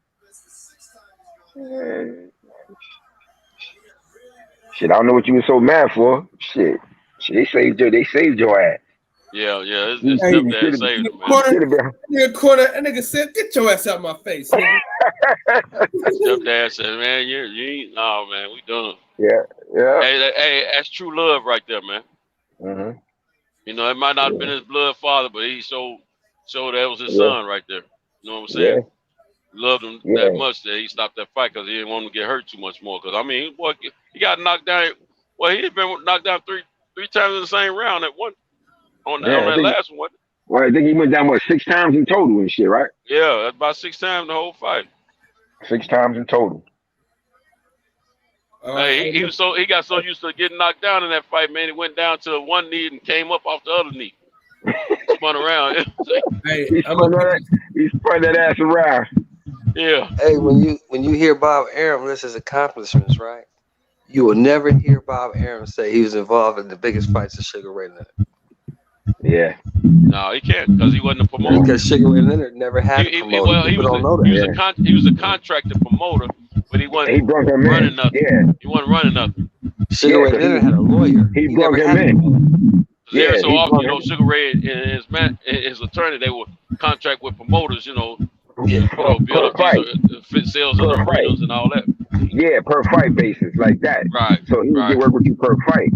S5: Shit, I don't know what you were so mad for. Shit, they saved your ass.
S6: Yeah, it's them that saved him, man.
S7: That nigga said, "Get your ass out of my face."
S6: Stepdad said, "Man, you ain't, no, man, we done."
S5: Yeah.
S6: Hey, that's true love right there, man.
S5: Mm-hmm.
S6: You know, it might not have been his blood father, but he showed that was his son right there. You know what I'm saying?
S5: Yeah.
S6: Loved him that much that he stopped that fight because he didn't want him to get hurt too much more. Because I mean, boy, he got knocked down. Well, he had been knocked down three times in the same round at one on that last one.
S5: Well, I think he went down 6 times in total and shit, right?
S6: Yeah, that's about 6 times the whole fight.
S5: 6 times in total.
S6: Hey, he got so used to getting knocked down in that fight, man. He went down to one knee and came up off the other knee. Spun around.
S5: He spun that ass around.
S6: Yeah.
S4: Hey, when you hear Bob Arum list his accomplishments, right? You will never hear Bob Arum say he was involved in the biggest fights of Sugar Ray Leonard.
S5: Yeah.
S6: No, he can't because he wasn't a promoter.
S4: Because Sugar Ray Leonard never had a promoter. People don't know that.
S6: He was a contracted promoter, but he wasn't running nothing.
S5: Yeah.
S6: He wasn't running nothing.
S4: Sugar Ray Leonard had a lawyer.
S5: He brought him in.
S6: Yeah, so often, you know, Sugar Ray and his attorney, they would contract with promoters, you know, build up fit sales of the arenas and all that.
S5: Yeah, per fight basis, like that.
S6: Right.
S5: So he would get work with you per fight.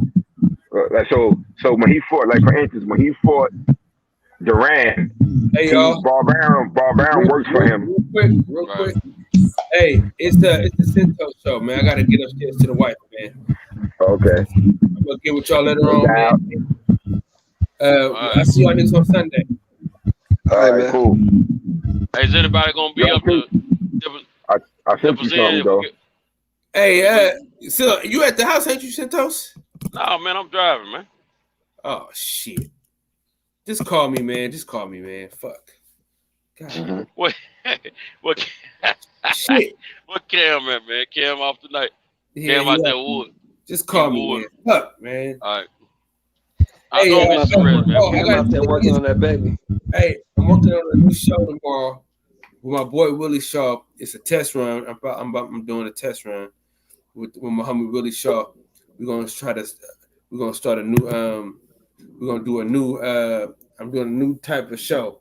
S5: So when he fought, like for instance, when he fought Duran, Bob Arum works for him.
S7: Real quick. Hey, it's the Cinto show, man. I gotta get upstairs to the wife, man.
S5: Okay.
S7: I'm gonna get with y'all later on, man. I see y'all niggas on Sunday.
S5: All right, man. Cool.
S6: Hey, is anybody gonna be up to?
S5: I sent you something though.
S7: Hey, so you at the house, ain't you, Santos?
S6: No, man, I'm driving, man.
S7: Oh shit! Just call me, man. Fuck. God.
S5: Mm-hmm.
S6: What
S7: Shit.
S6: What Cam at, man? Cam off tonight. Cam out there wood.
S7: Just call me, man. Fuck, man.
S6: All right.
S4: I'm out there working on that baby.
S7: Hey, I'm working on a new show tomorrow with my boy Willie Shaw. It's a test run. I'm doing a test run with my homie Willie Shaw. We're gonna start a new I'm doing a new type of show.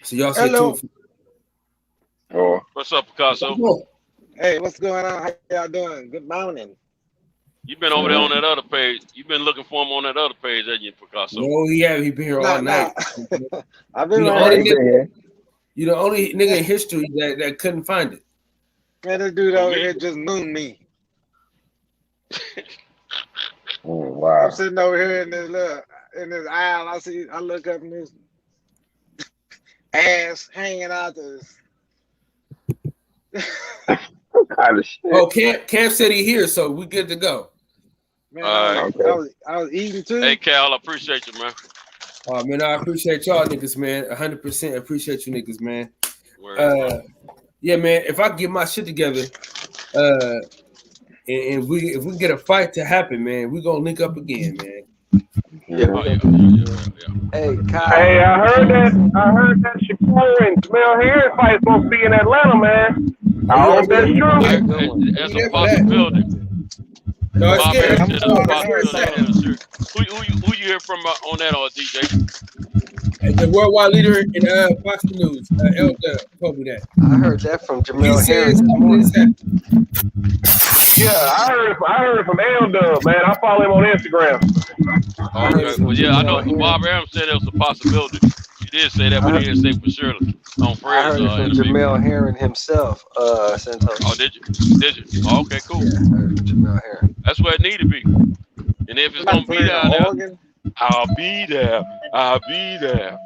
S7: So y'all stay tuned.
S5: Oh.
S6: What's up, Picasso?
S8: Hey, what's going on? How y'all doing? Good morning.
S6: You've been over there on that other page. You've been looking for him on that other page, haven't you, Picasso?
S7: No, he been here all night.
S8: I've been
S7: here. You're the only nigga in history that couldn't find it.
S8: Man, this dude over here just mooned me.
S5: Oh, wow.
S8: I'm sitting over here in this aisle. I look up and this ass hanging out this.
S5: Kind of shit.
S7: Oh, Cam said he here, so we good to go.
S8: Man, I was eating too.
S6: Hey, Cal, I appreciate you, man.
S7: Oh man, I appreciate y'all niggas, man. 100% appreciate you niggas, man. Yeah, man. If I get my shit together, and if we can get a fight to happen, man, we gonna link up again, man.
S6: Yeah.
S4: Hey, Kyle.
S3: Hey, I heard that Shakur and Jamel Harris fight supposed to be in Atlanta, man. I hope that's true.
S6: That's a possibility.
S7: No, it's good.
S6: Who you hear from on that, DJ?
S7: the worldwide leader in Fox News, Errol told me that.
S4: I heard that from Jamel
S7: He says
S4: Herring.
S3: Yeah, I heard it from L-Dub, man. I follow him on Instagram.
S6: Okay. Well, yeah, I know Bob Arum said it was a possibility. He did say that, but he didn't say for sure on Fred's
S4: I heard it from Jamel Herring himself, Santos.
S6: Oh, did you? Did you? Oh, okay, cool.
S4: Yeah, I heard from Jamel Herring.
S6: That's where it need to be. And if it's gonna be down there, I'll be there. I'll be there.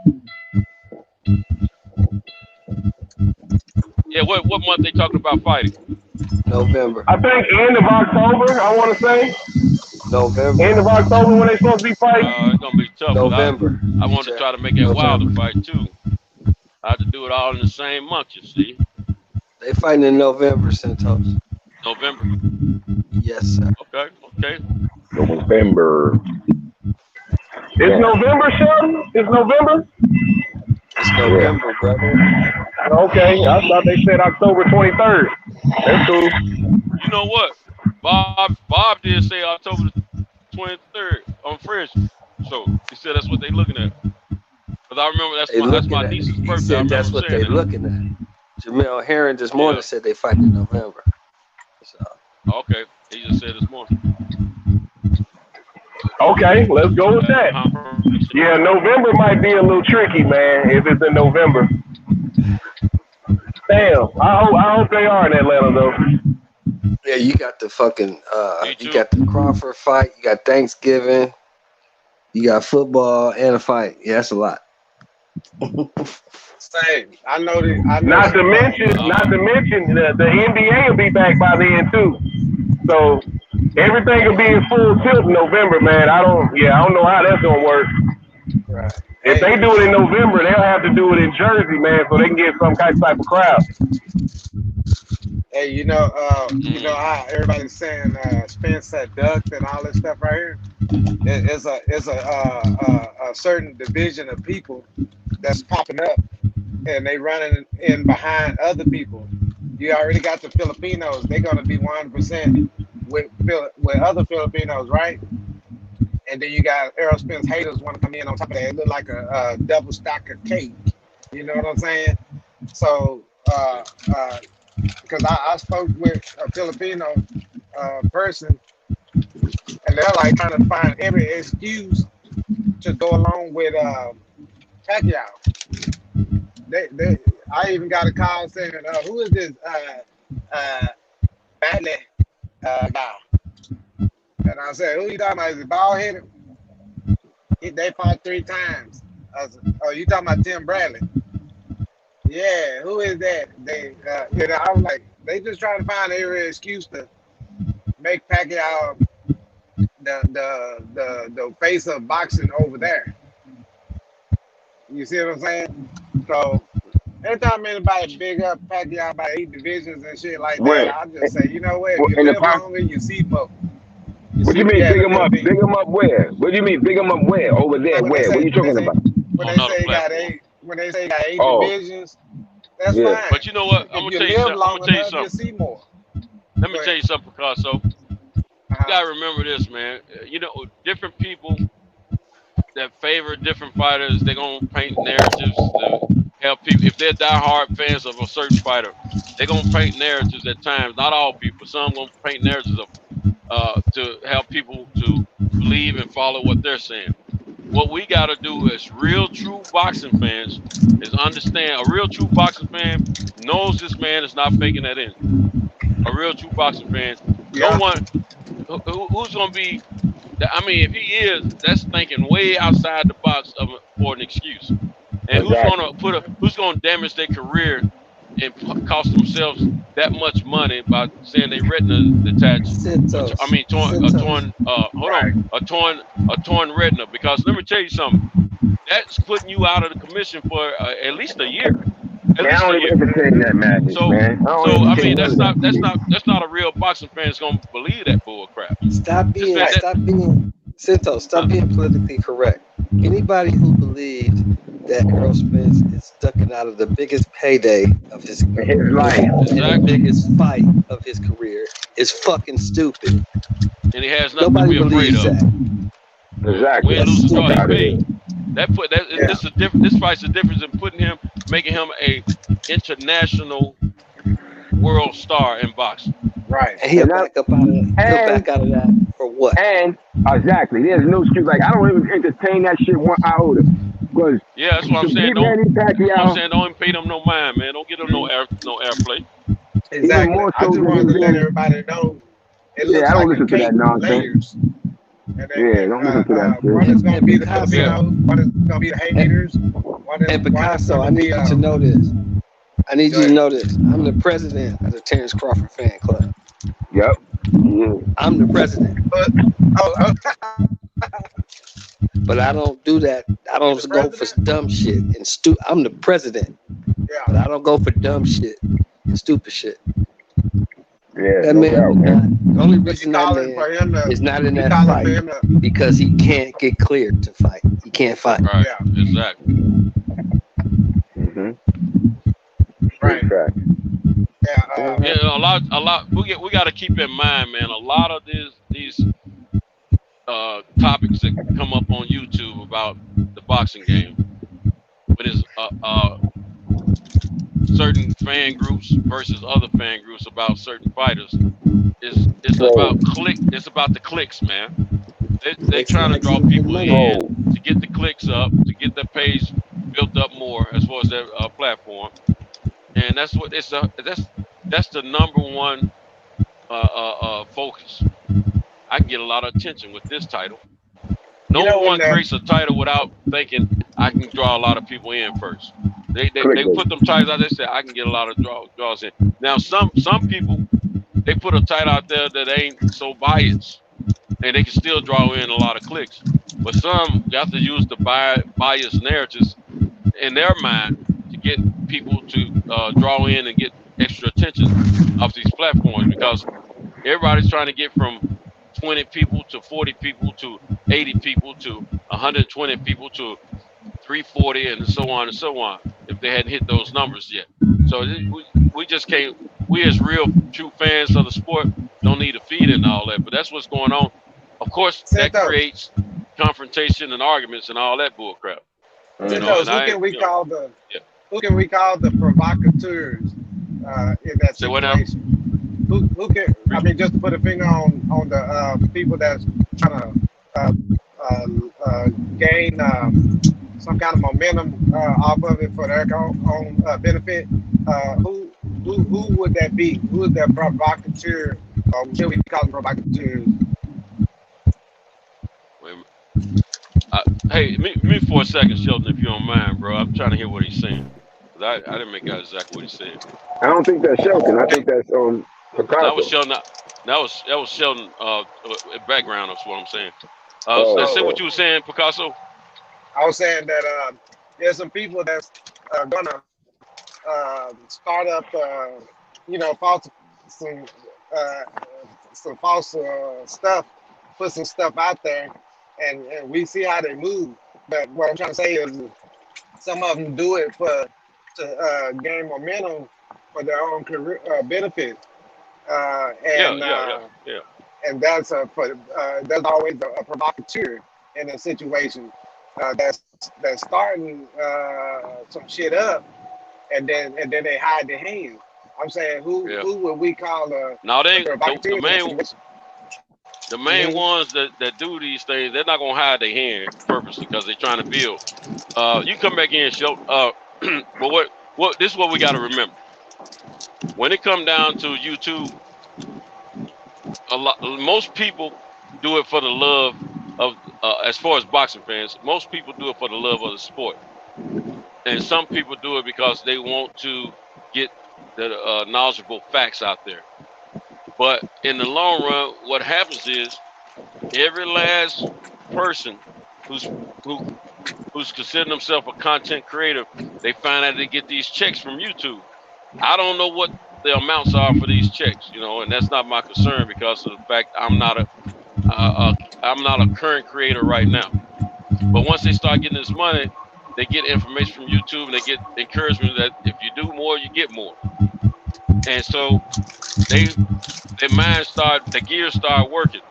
S6: Yeah, what month they talking about fighting?
S4: November.
S3: I think end of October, I want to say.
S4: November.
S3: End of October when they supposed to be fighting.
S6: It's going to be tough.
S4: November.
S6: I want to try to make that Wilder fight, too. I have to do it all in the same month, you see.
S4: They fighting in November, Santos.
S6: November?
S4: Yes, sir.
S6: Okay.
S5: November.
S3: It's November, Sheldon? It's November?
S4: It's November, brother.
S3: Okay, I thought they said October 23rd. That's cool.
S6: You know what? Bob did say October 23rd on Fresh. So he said that's what they looking at. Because I remember that's my niece's birthday.
S4: He said that's what they looking at. Jamel Herring this morning said they fighting in November. So.
S6: Okay, he just said this morning.
S3: Okay, let's go with that. Yeah, November might be a little tricky, man, if it's in November. Damn, I hope they are in Atlanta, though.
S4: Yeah, you got the fucking, you got the Crawford fight, you got Thanksgiving, you got football and a fight. Yeah, that's a lot.
S8: Same. I know that.
S3: Not to mention, the NBA will be back by then too. So everything will be in full tilt in November, man. I don't know how that's gonna work.
S8: Right.
S3: If they do it in November, they'll have to do it in Jersey, man, so they can get some type of crowd.
S8: Hey, you know how everybody's saying Spence had ducked and all this stuff right here. It's a certain division of people that's popping up, and they running in behind other people. You already got the Filipinos; they're gonna be 100% with other Filipinos, right? And then you got Errol Spence haters want to come in on top of that. It look like a double stack of cake. You know what I'm saying? So, because I spoke with a Filipino person, and they're like trying to find every excuse to go along with Pacquiao. I even got a call saying, "Who is this Badley guy?" And I said, "Who you talking about? Is it bald headed?" They fought 3 times. I said, "Oh, you talking about Tim Bradley?" Yeah, who is that? I was like, they just trying to find every excuse to make Pacquiao the face of boxing over there. You see what I'm saying? So anytime anybody big up Pacquiao by 8 divisions and shit like that, I just say, you know what? If you live longer, you see folks.
S5: What do you mean big him up? Big him up where? What do you mean big him up where? Over there? Where? What are you talking about?
S8: When they say he got 8 divisions, that's fine.
S6: But you know what? I'm gonna tell you something.
S8: You see more.
S6: Let me tell you something, Picasso. You gotta remember this, man. You know, different people that favor different fighters, they're gonna paint narratives to help people. If they're diehard fans of a certain fighter, they're gonna paint narratives at times. Not all people. Some gonna paint narratives of to help people to believe and follow what they're saying. What we got to do as real true boxing fans is understand a real true boxing fan knows this man is not faking that in. A real true boxing fan, no one who's going to be, I mean, if he is, that's thinking way outside the box for an excuse. And who's going to damage their career and cost themselves that much money by saying they retina detached? A torn retina. Because let me tell you something, that's putting you out of the commission for at least a year.
S5: I don't even entertain that madness, man.
S6: I mean, that's not a real boxing fan that's gonna believe that bull crap.
S4: Stop being politically correct. Anybody who believes that Errol Spence is ducking out of the biggest payday of his life and the biggest fight of his career is fucking stupid.
S6: And he has nothing to be afraid of.
S5: Exactly.
S6: Win, lose, or draw, he paid. This fight's the difference in making him a international world star in boxing.
S8: Right.
S4: And he'll back up out of that for what?
S5: And exactly, there's no excuse. Like, I don't even entertain that shit one iota. Because
S6: that's what I'm saying.
S5: Pacquiao,
S6: don't even pay them no mind, man. Don't get them no airplay.
S8: Exactly. I just wanted to let everybody know. It looks
S5: I don't
S8: like
S5: listen to that nonsense. Don't listen to that shit.
S8: One is going to be the Filipinos, one is going to be the haters.
S4: And Picasso, I need you to know this. I need you to know this. I'm the president of the Terrence Crawford fan club.
S5: Yep.
S4: I'm the president. But I don't do that. I don't go for dumb shit and I'm the president.
S8: Yeah.
S4: But I don't go for dumb shit and stupid shit.
S5: Yeah.
S4: That man, the only reason that man is not in that fight because he can't get cleared to fight. He can't fight.
S6: Right. Yeah. Exactly.
S8: Right.
S6: A lot. We got to keep in mind, man. A lot of these topics that come up on YouTube about the boxing game, but it's certain fan groups versus other fan groups about certain fighters. It's about the clicks, man. They're trying to draw people in to get the clicks up, to get their page built up more as far as their platform. And that's what that's the number one focus. I can get a lot of attention with this title. No one creates a title without thinking I can draw a lot of people in first. They put them titles out there, say I can get a lot of draws in. Now some people, they put a title out there that ain't so biased, and they can still draw in a lot of clicks. But some you have to use the biased narratives in their mind to get people to draw in and get extra attention off these platforms, because everybody's trying to get from 20 people to 40 people to 80 people to 120 people to 340 and so on and so on, if they hadn't hit those numbers yet. So we just can't, we as real true fans of the sport don't need to feed in all that, but that's what's going on. Of course, that creates confrontation and arguments and all that bull crap.
S8: Who can we call the provocateurs in that situation? Who can? I mean, just to put a finger on the people that's trying to gain some kind of momentum off of it for their own benefit. Who would that be? Who is that provocateur? Or should we call them provocateurs?
S6: Hey, me for a second, Sheldon, if you don't mind, bro. I'm trying to hear what he's saying. I didn't make out exactly what he's saying.
S5: I don't think that's Sheldon. I think that's Picasso.
S6: That was Sheldon. That was Sheldon. Background. That's what I'm saying. Say what you were saying, Picasso.
S8: I was saying that there's some people that's gonna start up, some false stuff, put some stuff out there, and we see how they move. But what I'm trying to say is, some of them do it to gain momentum for their own career benefit. And that's there's always a provocateur in a situation that's starting some shit up, and then they hide their hand. I'm saying who would we call the
S6: main ones that do these things? They're not gonna hide their hand purposely because they're trying to build. You come back in, show. But what this is what we got to remember. When it comes down to YouTube, most people do it for the love of, as far as boxing fans, most people do it for the love of the sport. And some people do it because they want to get the knowledgeable facts out there. But in the long run, what happens is every last person who's considering themselves a content creator, they find out they get these checks from YouTube. I don't know what the amounts are for these checks, and that's not my concern because of the fact I'm not a current creator right now. But once they start getting this money, they get information from YouTube and they get encouragement that if you do more, you get more. And so their gears start working,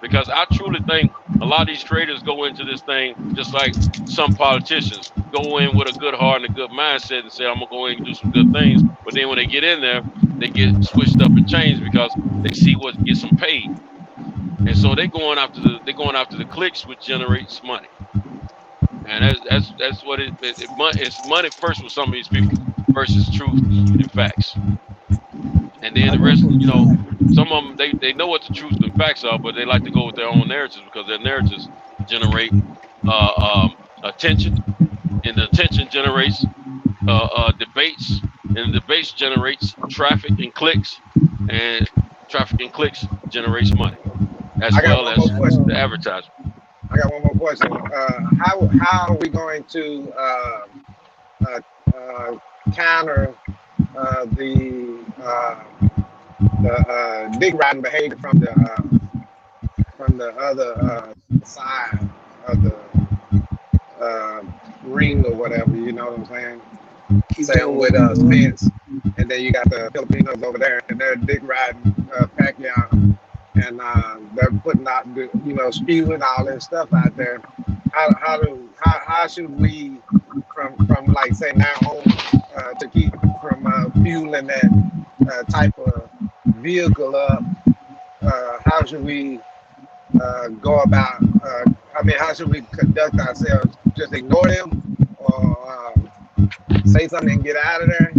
S6: because I truly think A lot of these creators go into this thing just like some politicians go in with a good heart and a good mindset and say, I'm gonna go in and do some good things. But then when they get in there, they get switched up and changed because they see what gets them paid. And so they're going after the clicks, which generates money. And that's what it's money first with some of these people versus truth and facts. And then the rest, some of them they know what the truth and facts are, but they like to go with their own narratives because their narratives generate attention, and the attention generates debates, and the debates generates traffic and clicks, and traffic and clicks generates money, as well as the advertisement.
S8: I got one more question. How are we going to counter the dick riding behavior from the other side of the ring or whatever? You know what I'm saying? Same with Spence, and then you got the Filipinos over there, and they're dick riding Pacquiao. And they're putting out, spewing all this stuff out there. How should we, from like say now on, to keep from fueling that type of vehicle up? How should we go about? How should we conduct ourselves? Just ignore them, or say something and get out of there?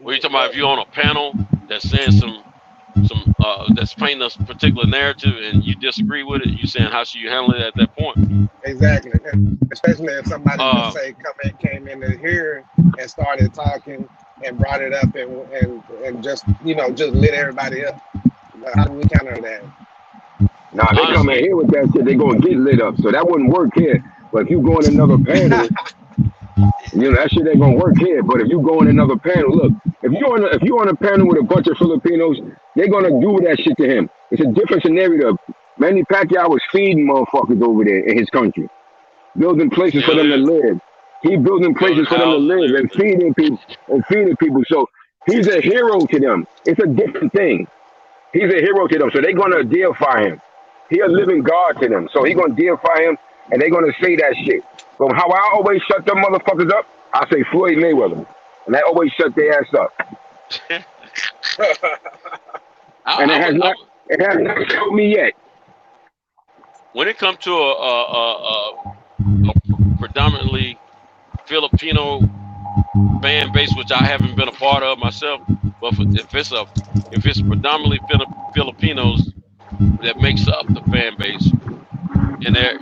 S6: What are you talking about? If you're on a panel that's saying some that's painting a particular narrative and you disagree with it, you saying how should you handle it at that point?
S8: Exactly. Especially if somebody came in here and started talking and brought it up and just lit everybody up. How do we counter that?
S5: Nah, they come in here with that shit, they gonna get lit up. So that wouldn't work here. But if you go in another panel, that shit ain't gonna work here. But if you go in another panel, look, if you're on a panel with a bunch of Filipinos, they're gonna do that shit to him. It's a different scenario. Manny Pacquiao was feeding motherfuckers over there in his country, building places for them to live. He building places for them to live and feeding people. So he's a hero to them. It's a different thing. He's a hero to them. So they're gonna deify him. He a living God to them. So he's gonna deify him, and they're gonna say that shit. But how I always shut them motherfuckers up, I say Floyd Mayweather. And I always shut their ass up. And it has not helped me yet.
S6: When it comes to a predominantly Filipino fan base, which I haven't been a part of myself, but if it's predominantly Filipinos that makes up the fan base, and they're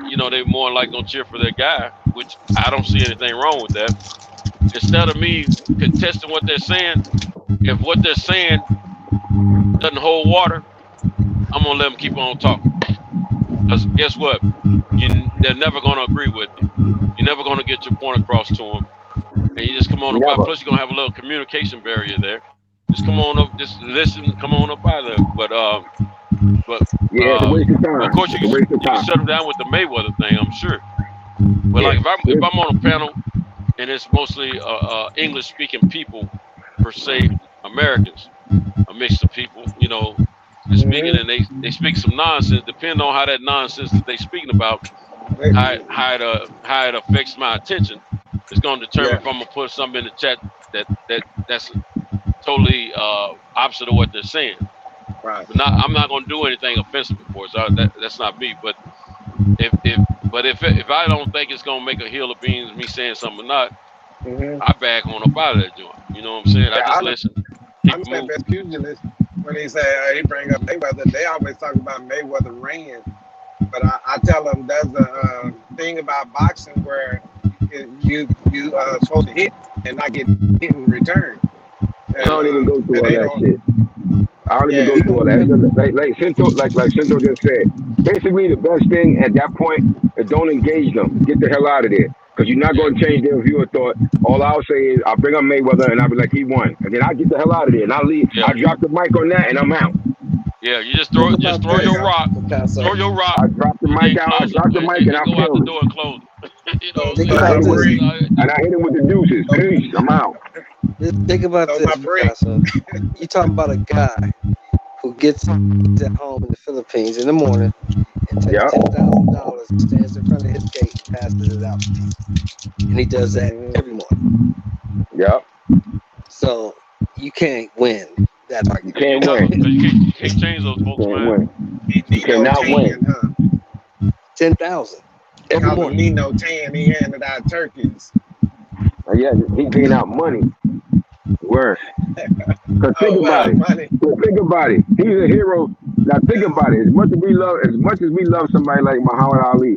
S6: more like gonna cheer for their guy, which I don't see anything wrong with that. Instead of me contesting what they're saying, if what they're saying doesn't hold water, I'm gonna let them keep on talking. Because guess what? They're never gonna agree with you. You're never gonna get your point across to them, and you just come on up. Plus, you're gonna have a little communication barrier there. Just come on up, just listen, come on up out of there. But
S5: it's a waste of time.
S6: Of course, you can settle down with the Mayweather thing, I'm sure. But like if I'm on a panel and it's mostly English-speaking people, per se, Americans, a mix of people, they're speaking and they speak some nonsense. Depending on how that nonsense that they speaking about, how it affects my attention, it's going to determine if I'm gonna put something in the chat that's totally opposite of what they're saying.
S8: Right.
S6: But I'm not going to do anything offensive, of course. That's not me. But if I don't think it's going to make a hill of beans, me saying something or not, I back on up out of that joint. You know what I'm saying? I just listen.
S8: I'm saying best pugilist when he say he bring up Mayweather. They always talk about Mayweather ran, but I tell them there's a thing about boxing where you supposed to hit and not get hit in return.
S5: I don't even go through all that shit. I don't even go through all that. Like Cinto just said, basically the best thing at that point is don't engage them. Get the hell out of there. Because you're not going to change their view of thought. All I'll say is I'll bring up Mayweather and I'll be like, he won. And then I'll get the hell out of there and I'll leave. Yeah. I'll drop the mic on that and I'm out.
S6: Yeah, you just throw your rock. Throw your rock.
S5: I drop the mic out. I drop the mic and I
S6: go out the door and close it.
S5: And I hit him with the deuces. Peace. I'm out.
S4: Think about this, Picasso. You're talking about a guy who gets at home in the Philippines in the morning, and takes $10,000, stands in front of his gate, and passes it out. And he does that every morning.
S5: Yep.
S4: So you can't win that argument.
S5: You can't win.
S6: You can't change those folks, man.
S5: You cannot win.
S4: 10,000 every morning.
S8: Nino 10, he handed out turkeys.
S5: Yeah, he gave out money. Worse. Cause think about it. He's a hero. Now think about it. As much as we love somebody like Muhammad Ali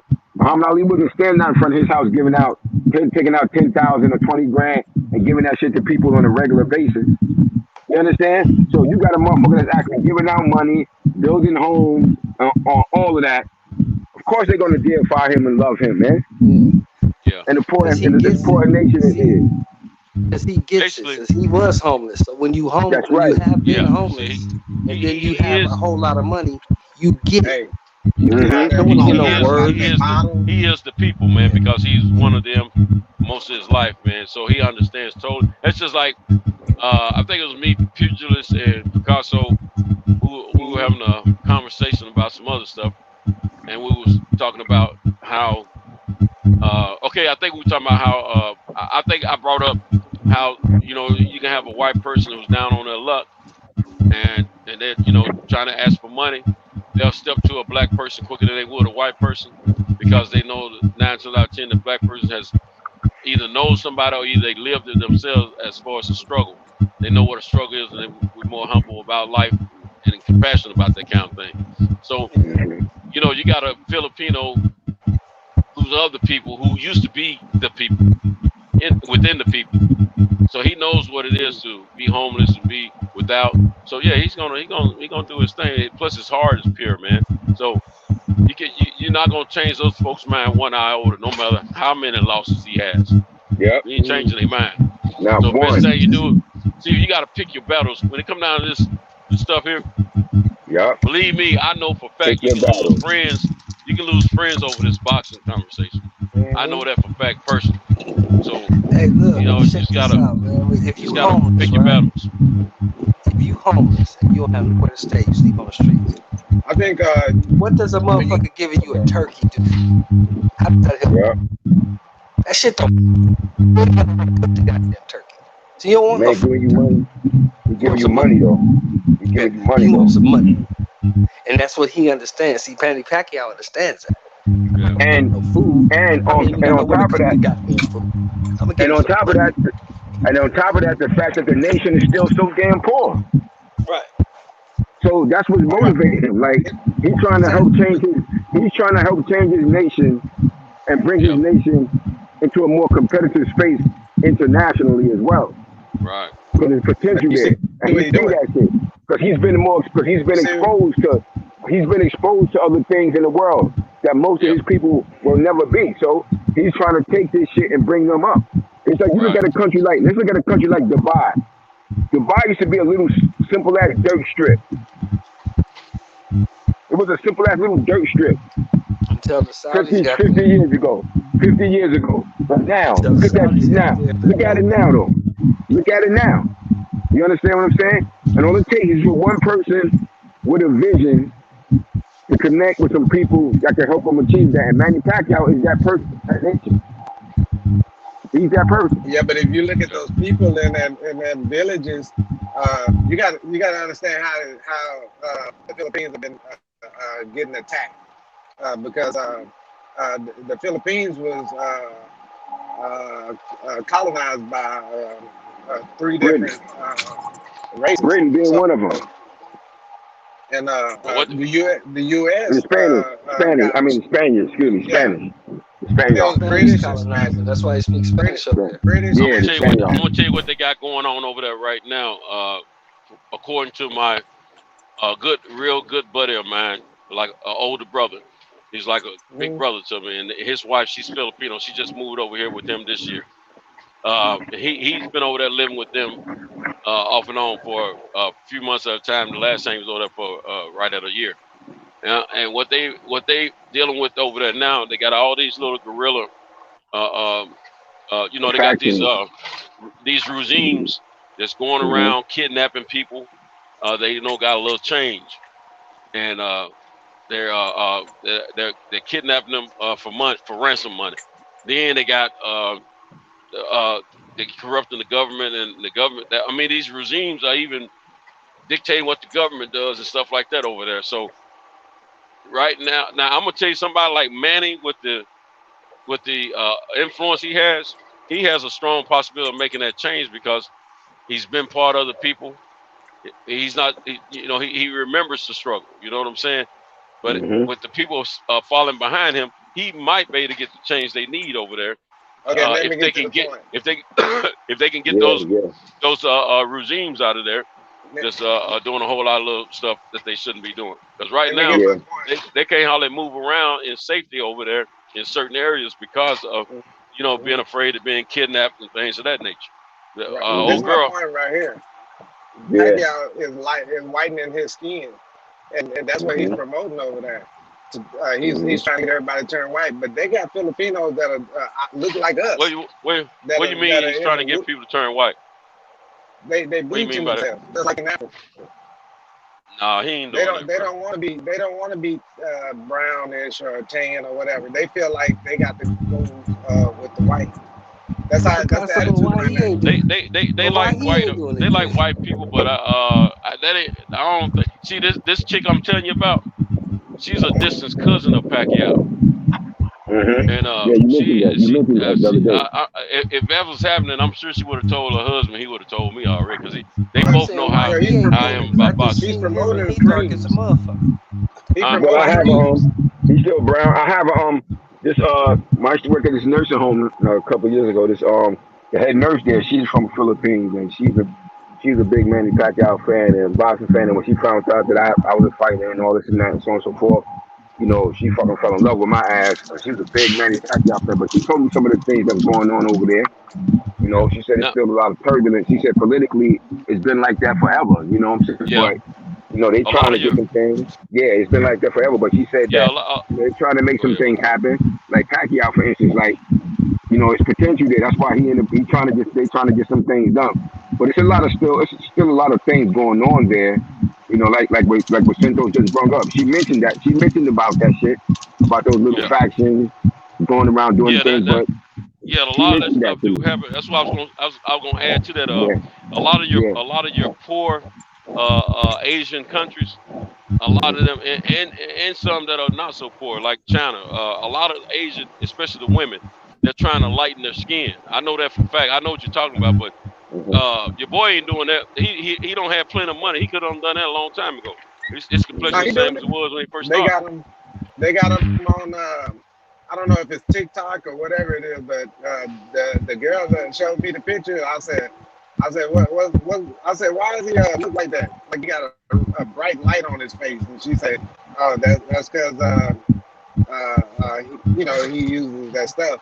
S5: wasn't standing out in front of his house taking out 10,000 or 20 grand and giving that shit to people on a regular basis. You understand? So you got a motherfucker that's actually giving out money, building homes, on all of that. Of course they're gonna deify him and love him, man.
S6: Yeah.
S5: And this poor nation is.
S4: Because he gets it, because he was homeless. So when you homeless,
S5: that's right.
S4: You have been homeless, and then you have a whole lot of money, you get it.
S6: He is the people, man, because he's one of them most of his life, man. So he understands totally. It's just like I think it was me, Pugilist, and Picasso who were having a conversation about some other stuff, and we was talking about how. I think we were talking about how I think I brought up how you can have a white person who's down on their luck, and they're trying to ask for money. They'll step to a black person quicker than they would a white person because they know that 9 times out of 10 the black person has either knows somebody or either they lived it themselves as far as a struggle. They know what a struggle is, and we're more humble about life and compassionate about that kind of thing. So, you got a Filipino who's of the people, who used to be the people, within the people. So he knows what it is to be homeless and be without. So yeah, he's gonna do his thing. Plus his heart is pure, man. So you're not gonna change those folks' mind one iota, no matter how many losses he has.
S5: Yep.
S6: You ain't changing their mind.
S5: Not
S6: so
S5: one.
S6: best thing you do, see, you gotta pick your battles. When it come down to this stuff here, believe me, I know for a fact you can lose friends. You can lose friends over this boxing conversation. I know that for a fact personally. So
S4: hey, look,
S6: you just gotta pick your battles.
S4: If you homeless and you don't have nowhere to stay, you sleep on the streets.
S8: I think
S4: what does a motherfucker giving you a turkey do? How does that help? That shit don't cook the goddamn turkey. So you don't want
S5: giving you money. He giving you money though. He giving you money.
S4: He wants some money. And that's what he understands. See, Pacquiao understands that.
S5: And on top of that, the fact that the nation is still so damn poor.
S4: Right.
S5: So that's what's motivating him. Like he's trying to help change his nation and bring his nation into a more competitive space internationally as well.
S6: Right.
S5: Because there's potential there, and he see that shit. Because he's been exposed to other things in the world that most of his people will never be. So he's trying to take this shit and bring them up. It's like let's look at a country like Dubai. Dubai used to be a little simple ass dirt strip. It was a simple ass little dirt strip.
S4: Until the Saudis
S5: 50 years ago. 50 years ago. But now, look at that now. Look at it now though. Look at it now. You understand what I'm saying? And all it takes is for one person with a vision to connect with some people that can help them achieve that. And Manny Pacquiao is that person. That nature. He's that person.
S8: Yeah, but if you look at those people in them villages, you got to understand how the Philippines have been getting attacked because the Philippines was colonized by 3 different races.
S5: Britain being one of them.
S8: And the U.S.
S5: Spanish. Excuse me, Spanish. Spanish.
S8: British
S4: colonizer. That's why he speaks Spanish up there.
S8: British.
S6: I'm gonna tell you what they got going on over there right now. According to my real good buddy of mine, like an older brother. He's like a big brother to me, and his wife, she's Filipino. She just moved over here with him this year. He's been over there living with them off and on for a few months at a time. The last time he was over there for right at a year. And what they dealing with over there now, they got all these little guerrilla, they got these regimes that's going around kidnapping people. They got a little change, and they're kidnapping them for ransom money. Then they got they corrupting the government, and the government. I mean, these regimes are even dictating what the government does and stuff like that over there. So right now I'm gonna tell you, somebody like Manny with the influence he has a strong possibility of making that change, because he's been part of the people. He's not, he remembers the struggle. You know what I'm saying? But with the people falling behind him, he might be able to get the change they need over there.
S8: Okay,
S6: if they can get those regimes out of there, just doing a whole lot of little stuff that they shouldn't be doing. Because right now they can't hardly move around in safety over there in certain areas because of being afraid of being kidnapped and things of that nature.
S8: This is my point right here. Pacquiao is whitening his skin, and that's what he's promoting over there. He's trying to get everybody to turn white, but they got Filipinos that are look like us.
S6: What do you mean he's trying to get people to turn white?
S8: They bleaching themselves just like in Africa.
S6: Nah, he ain't doing that.
S8: They don't want to be brownish or tan or whatever. They feel like they got to go with the white. That's the attitude.
S6: They like white. They like white people, but I don't think. See, this chick I'm telling you about, she's a distant cousin of Pacquiao. And if that was happening, I'm sure she would have told her husband. He would have told me already, because they both know how I am about boxing.
S8: He's promoting
S4: He's dark as a motherfucker.
S5: He's still brown. I have I used to work at this nursing home a couple of years ago. The head nurse there, she's from the Philippines, and she's a big Manny Pacquiao fan and boxing fan. And when she found out that I was a fighter and all this and that and so on and so forth, she fucking fell in love with my ass. She was a big Manny Pacquiao fan, but she told me some of the things that was going on over there. She said it's still a lot of turbulence. She said politically it's been like that forever. You know what I'm saying?
S6: Yeah.
S5: But, they trying to get some things. Yeah, it's been like that forever. But she said that they're trying to make some things happen. Like Pacquiao, for instance, it's potential there. That's why they trying to get some things done. But it's still a lot of things going on there. Like what Santos just brought up. She mentioned about that shit, about those little factions going around doing things. But
S6: a lot of that stuff do happen. That's what I was gonna add to that. A lot of your poor Asian countries, a lot of them, and some that are not so poor, like China. A lot of Asian, especially the women, they're trying to lighten their skin. I know that for a fact. I know what you're talking about, but your boy ain't doing that. He don't have plenty of money. He could have done that a long time ago. It's completely the same as it was when he first started.
S8: They got him on. I don't know if it's TikTok or whatever it is, but the girl that showed me the picture, I said, what? I said, why does he look like that? Like he got a bright light on his face. And she said, oh, that's because he uses that stuff.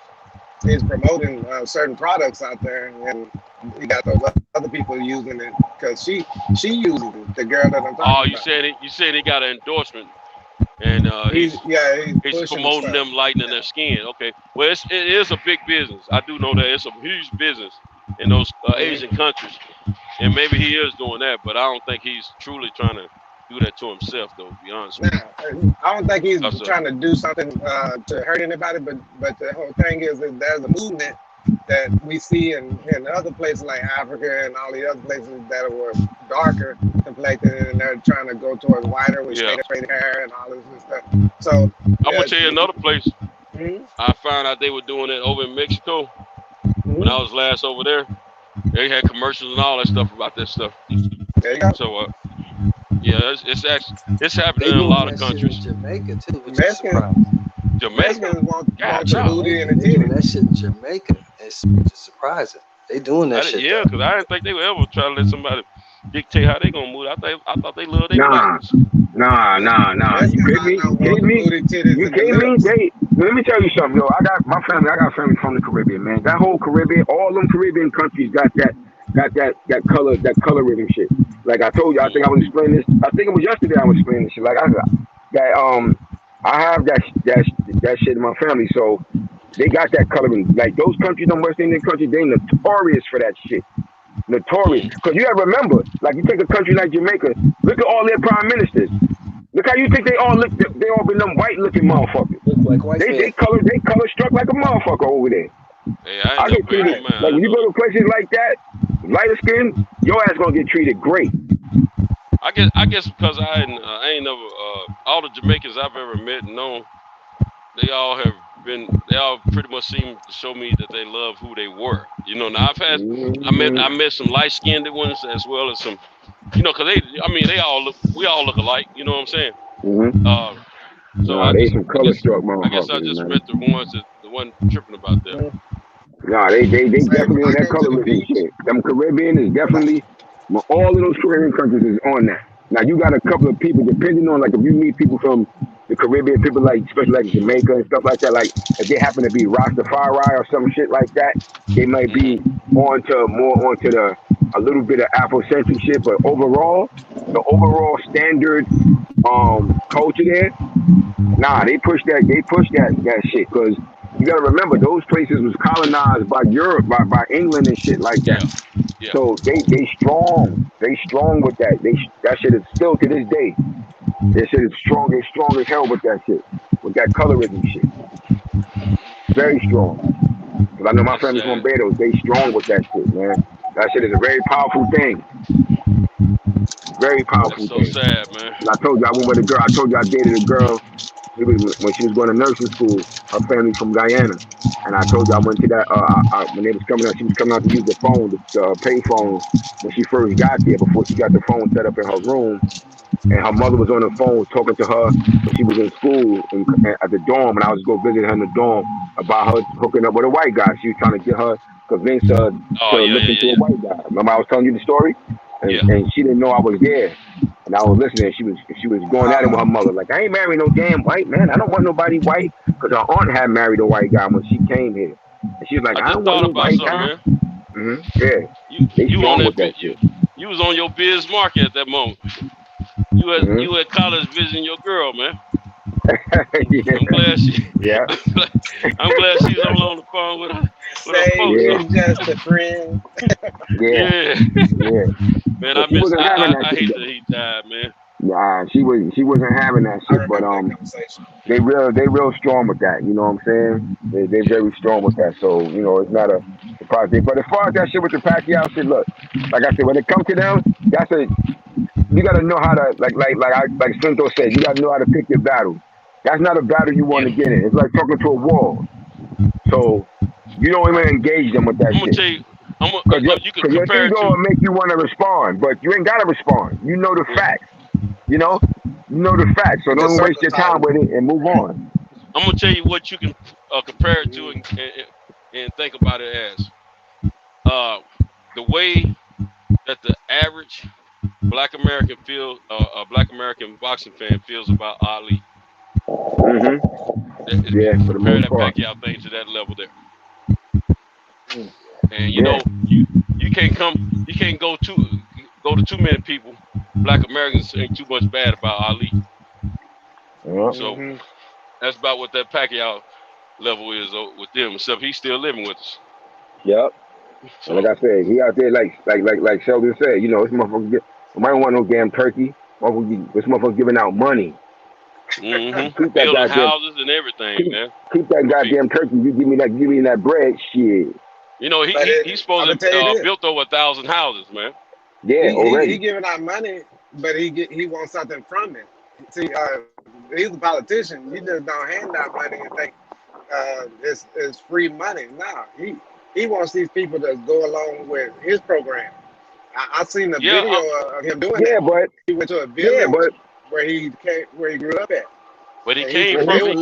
S8: He's promoting certain products out there, and he got those other people using it because she uses it. The girl that I'm talking about.
S6: You said he got an endorsement, and he's promoting them lightening their skin. Okay, well it is a big business. I do know that it's a huge business in those Asian countries, and maybe he is doing that, but I don't think he's truly trying to do that to himself, though. To be honest with you.
S8: I don't think he's trying to do something to hurt anybody, but the whole thing is that there's a movement that we see in other places like Africa and all the other places that were darker complected, and they're trying to go towards whiter with straight hair and all this stuff. So
S6: I'm gonna tell you another place. I found out they were doing it over in Mexico when I was last over there. They had commercials and all that stuff about that stuff.
S8: There you go.
S6: So it's happening in a lot of countries.
S4: Jamaica too.
S6: Jamaica
S8: want your booty and the titty.
S4: That shit in Jamaica. It's just surprising. They doing that shit.
S6: Yeah, because I didn't think they would ever try to let somebody dictate how they gonna move. I thought they loved their blackness.
S5: Nah. You kidding me? Let me tell you something, yo. I got family from the Caribbean, man. That whole Caribbean, all them Caribbean countries got that colorism shit. Like I told you, I think I was explaining this. I think it was yesterday I was explaining this shit. Like I have that shit in my family, so they got that coloring. Like those countries, them West Indian countries, they notorious for that shit. Notorious. Because you gotta remember, like you take a country like Jamaica, look at all their prime ministers. Look how you think they all look. They all been them white looking motherfuckers.
S4: Look like white
S5: They color struck like a motherfucker over there.
S6: Hey, I
S5: get treated like when you go to places like that, lighter skin, your ass gonna get treated great.
S6: I guess because I ain't never all the Jamaicans I've ever met and known, they all pretty much seem to show me that they love who they were. You know, now I met some light skinned ones as well as some, you know, because we all look alike. You know what I'm saying?
S5: Mm-hmm. So they some color struck motherfuckers. I guess
S6: I just met the ones that the one tripping about them.
S5: Nah, they definitely on that colorism shit. Them Caribbean is definitely, all of those Caribbean countries is on that. Now you got a couple of people, depending on like if you meet people from the Caribbean, people like especially like Jamaica and stuff like that. Like if they happen to be Rastafari or some shit like that, they might be more onto a little bit of Afrocentric shit. But overall, the overall standard culture there, nah, they push that shit because. You gotta remember those places was colonized by Europe, by England and shit like that. Yeah. So they strong with that. That shit is still to this day. That shit is strong as hell with that shit, with that colorism shit. Very strong. Cause I know my family's from Barbados. They strong with that shit, man. That shit is a very powerful thing. Very powerful thing.
S6: So sad, man.
S5: And I told you I went with a girl. I told you I dated a girl. When she was going to nursing school, her family's from Guyana, and I told you I went to that when they was coming out. She was coming out to use the phone, the pay phone, when she first got there. Before she got the phone set up in her room, and her mother was on the phone talking to her when she was in school at the dorm, and I was going to visit her in the dorm about her hooking up with a white guy. She was trying to get her, convince her to look into a white guy. Remember I was telling you the story, and she didn't know I was there. And I was listening. She was going at it with her mother. Like, I ain't married no damn white man. I don't want nobody white. Because her aunt had married a white guy when she came here. And she was like, I don't want no white guy. Yeah.
S6: You was on your biz market at that moment. You at college visiting your girl, man. I'm glad she's on the phone with her.
S8: Say just a friend.
S6: Yeah. Man, I hate that he died, man.
S5: Nah, she wasn't having that shit, but they real strong with that. You know what I'm saying? They very strong with that. So you know, it's not a surprise thing. But as far as that shit with the Pacquiao shit, look, like I said, when it comes to them, you gotta know how to like Cinto said, you gotta know how to pick your battles. That's not a battle you want to get in. It's like talking to a wall. So you don't even engage them with that shit.
S6: Tell you, because
S5: your ego will make you want to respond, but you ain't gotta respond. You know the facts. You know the facts. So don't waste your time with it and move on.
S6: I'm gonna tell you what you can compare it to and think about it as the way that the average Black American Black American boxing fan feels about Ali. Compare that Pacquiao thing to that level there. And you know, you can't go to too many people. Black Americans ain't too much bad about Ali. So that's about what that Pacquiao level is with them. Except he's still living with us.
S5: Yep. So, like I said, he out there like Sheldon said. You know, this motherfucker nobody want no damn turkey. This motherfucker giving out money.
S6: Building houses and everything, man.
S5: Keep that goddamn turkey. You give me that bread, shit.
S6: You know, he's supposed to built over 1,000 houses, man.
S5: Yeah, already.
S8: He giving out money, but he wants something from it. See, he's a politician. You just don't hand out money and think it's free money. No, he wants these people to go along with his program. I seen the video of him doing that.
S5: But
S8: he went to a village where he grew up at.
S6: But he came from those
S8: people.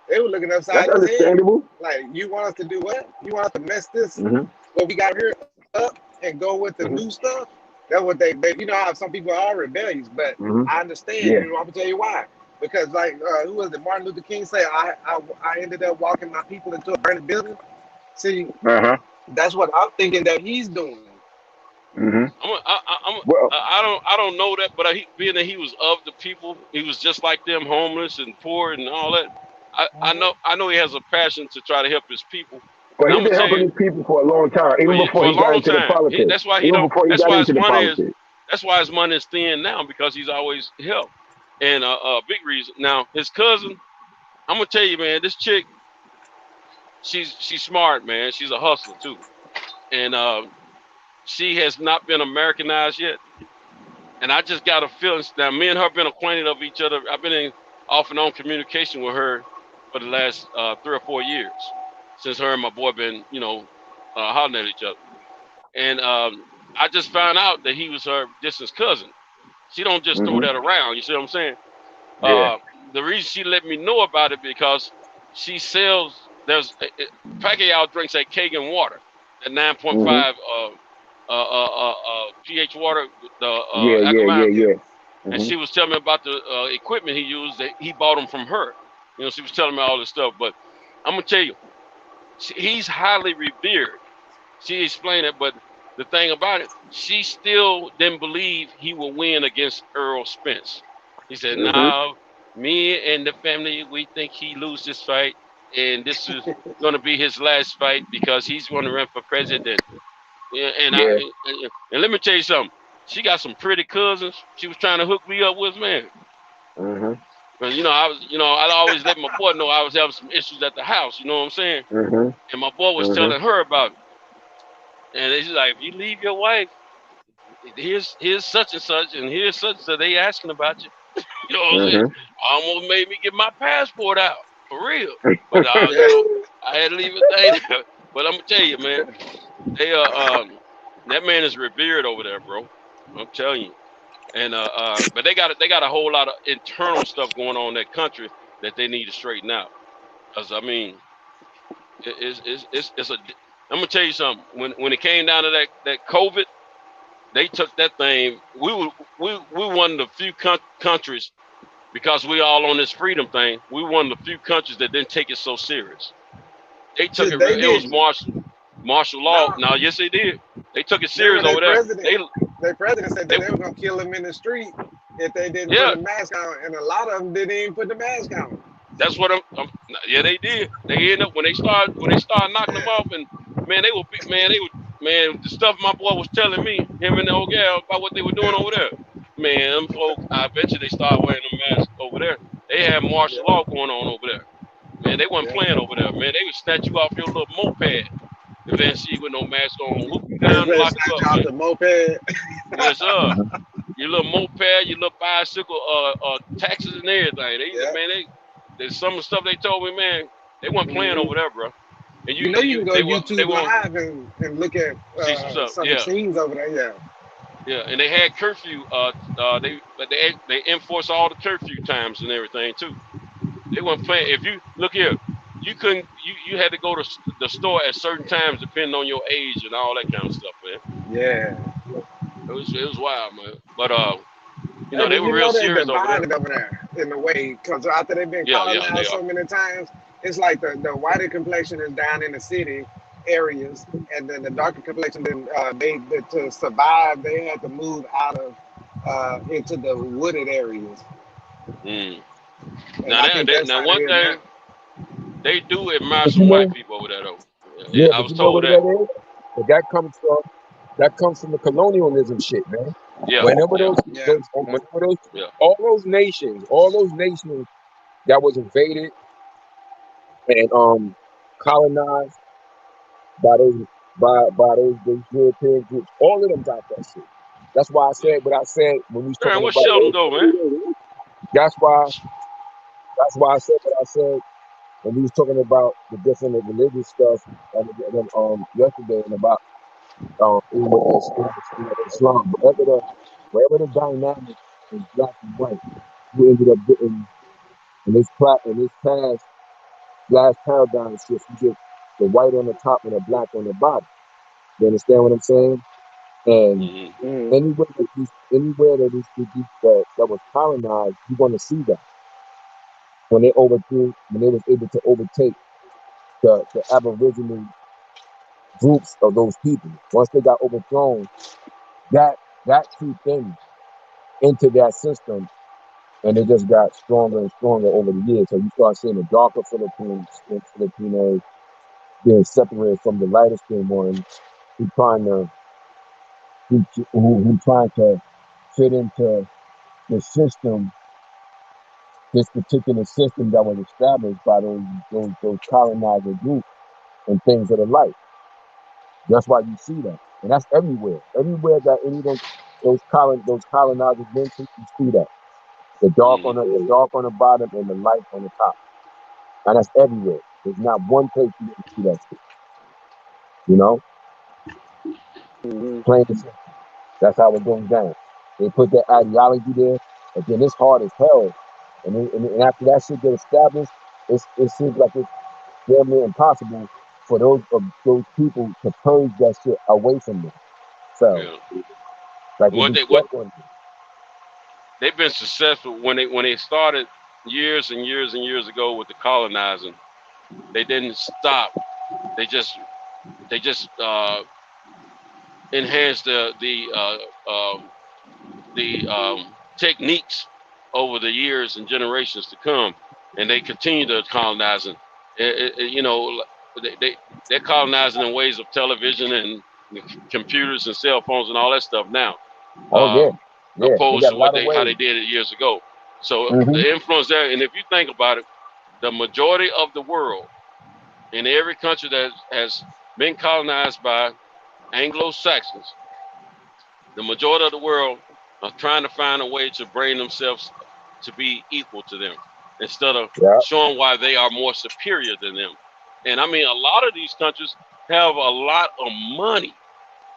S8: They were looking upside
S5: his understandable.
S8: Head. Like, you want us to do what? You want us to mess this what we got here up and go with the new stuff? That's what they you know how some people are rebellious, but I understand. You know, I'm gonna tell you why. Because like who was it? Martin Luther King said, I ended up walking my people into a burning building. See, that's what I'm thinking that he's doing.
S6: I don't know that, but being that he was of the people, he was just like them, homeless and poor and all that. I know he has a passion to try to help his people.
S5: But he's been helping his people for a long time, even before he got into the politics.
S6: That's why he don't. That's why his money is. That's why his money is thin now, because he's always helped. And a big reason. Now his cousin, I'm gonna tell you, man, this chick, she's smart, man. She's a hustler too, and she has not been Americanized yet. And I just got a feeling. Now, me and her been acquainted of each other. I've been in off and on communication with her for the last 3 or 4 years, since her and my boy been, hollering at each other. And I just found out that he was her distant cousin. She don't just throw that around. You see what I'm saying?
S5: Yeah.
S6: The reason she let me know about it, because she sells. Pacquiao drinks that Kagan water, that 9.5 pH water, the alkaline. And she was telling me about the equipment he used. That he bought them from her. She was telling me all this stuff. But I'm gonna tell you, he's highly revered. She explained it, but the thing about it, she still didn't believe he would win against Errol Spence. He said, "No, me and the family, we think he lose this fight, and this is going to be his last fight because he's going to run for president." And let me tell you something. She got some pretty cousins. She was trying to hook me up with, man. But I always let my boy know I was having some issues at the house. You know what I'm saying? And my boy was telling her about it. And she's like, "If you leave your wife, here's such and such, and here's such and such. They asking about you." You know what I'm saying? Almost made me get my passport out, for real. But I had to leave it there. But I'm gonna tell you, man, they that man is revered over there, bro. I'm telling you. And but they got a whole lot of internal stuff going on in that country that they need to straighten out. Cause I mean, it's a. I'm gonna tell you something. When it came down to that COVID, they took that thing. We one of the few countries, because we all on this freedom thing. We one of the few countries that didn't take it so serious. They took it. It was martial law. No, yes, they did. They took it serious over there.
S8: Their president said that they were gonna kill them in the street if they didn't put the mask on, and a lot of them didn't even put the mask on.
S6: That's what they did. They end up when they start knocking them off, and man, the stuff my boy was telling me, him and the old gal, about what they were doing over there. Man, them folk, I bet you they started wearing them masks over there. They had martial law going on over there. Man, they wasn't playing over there. Man, they would snatch you off your little moped if they see you with no mask on, whoop you down, lock you up.
S8: Off the moped.
S6: Yes, sir. Your little moped, your little bicycle, taxes and everything. There's some of the stuff they told me, man, they weren't playing over there, bro. And
S8: you can go YouTube Live and look at some scenes over there,
S6: Yeah, and they had curfew. They enforce all the curfew times and everything too. They weren't playing. If you look here, you couldn't. You had to go to the store at certain times depending on your age and all that kind of stuff, man.
S8: Yeah.
S6: It was wild, man. But they were real serious over
S8: there in a way, because after they've been colonized so many times, it's like the whiter complexion is down in the city areas, and then the darker complexion, then to survive, they had to move out of into the wooded areas.
S6: Now one thing, they do admire some white people over there, though. Yeah, I was told that.
S9: But that comes from the colonialism shit, man.
S6: Yeah.
S9: All those nations that was invaded and colonized by those European groups, all of them got that shit. That's why I said what I said when we was talking about.
S6: Sheldon though, man?
S9: That's why I said what I said when we was talking about the different religious stuff yesterday, and about Islam. Wherever the dynamic is black and white, we ended up getting in this past last paradigm shift. You get the white on the top and the black on the bottom. You understand what I'm saying? And anywhere that was colonized, you're going to see that. When they was able to overtake the Aboriginal groups of those people, once they got overthrown, that creeped into that system, and it just got stronger and stronger over the years. So you start seeing the darker Filipinos being separated from the lighter skinned ones who trying to fit into the system, this particular system that was established by those colonizer groups and things of the like. That's why you see that, and that's everywhere. Everywhere that any of those colonizers went to, you see that. The dark on the bottom and the light on the top, and that's everywhere. There's not one place you didn't see that shit. You know, plain and simple. That's how it goes down. They put that ideology there, and then it's hard as hell. And after that shit get established, it seems like it's damn near impossible for those people to purge that shit away from them. So, like
S6: they've been successful when they started years and years and years ago with the colonizing. They didn't stop. They just enhanced the techniques over the years and generations to come, and they continue to colonizing. You know, they're colonizing in ways of television and computers and cell phones and all that stuff now. Opposed to how they did it years ago. So the influence there, and if you think about it, the majority of the world in every country that has been colonized by Anglo-Saxons, the majority of the world are trying to find a way to bring themselves to be equal to them instead of showing why they are more superior than them. And I mean, a lot of these countries have a lot of money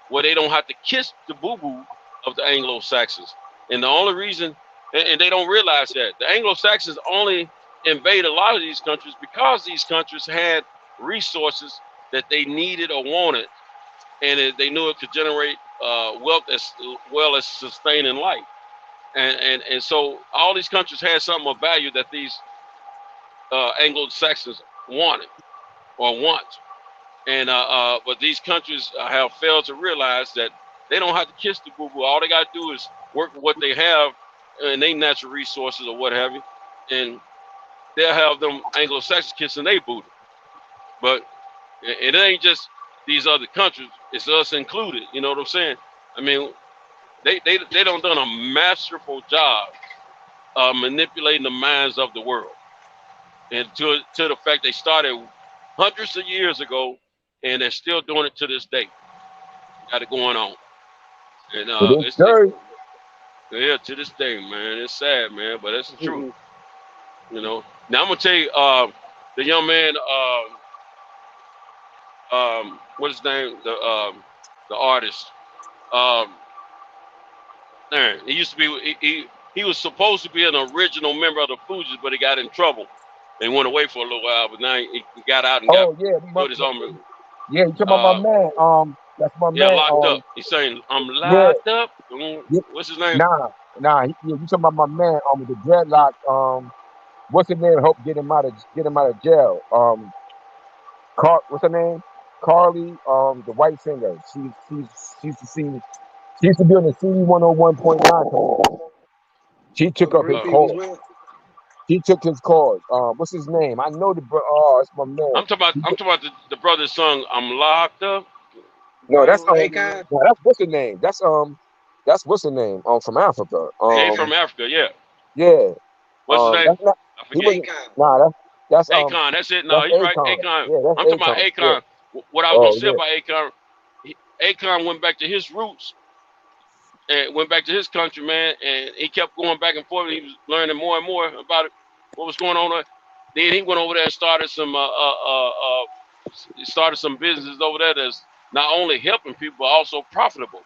S6: where they don't have to kiss the boo-boo of the Anglo-Saxons. And the only reason, and they don't realize that, the Anglo-Saxons only invade a lot of these countries because these countries had resources that they needed or wanted, and they knew it could generate wealth as well as sustaining life. And so all these countries had something of value that these Anglo-Saxons wanted or want. And but these countries have failed to realize that they don't have to kiss the boo-boo. All they got to do is work with what they have and their natural resources or what have you, and they'll have them Anglo-Saxons kissing their booty. But it ain't just these other countries; it's us included. You know what I'm saying? I mean, they done a masterful job of manipulating the minds of the world, and to the fact they started hundreds of years ago, and they're still doing it to this day. Got it going on, and yeah, to this day, man, it's sad, man, but it's the truth. You know. Now I'm gonna tell you, the young man, what's his name? The artist. He used to be. He was supposed to be an original member of the Fugees, but he got in trouble. They went away for a little while, but now he got out and got his own.
S9: Yeah, you talking about my man? That's my man.
S6: Yeah, locked up. He's saying, "I'm locked up." What's his name?
S9: Nah. You talking about my man? With the dreadlock. What's his name? Hope get him out of jail. What's her name? Carly. The white singer. She used to be on the CD 101.9. She took up his cause. He took his cause. What's his name? I know it's my man.
S6: I'm talking about the brother's song. I'm locked up.
S9: No, that's what's the name? That's what's the name? From Africa.
S6: Hey, from Africa, yeah.
S9: Yeah.
S6: What's his name?
S8: I forget.
S9: That's
S6: Akon. That's it. No, he's right. Akon. Yeah, I'm talking about Akon. Yeah. What I was gonna say about Akon, Akon went back to his roots and went back to his country, man, and he kept going back and forth. He was learning more and more about it, what was going on. Then he went over there and started some businesses over there that's not only helping people but also profitable.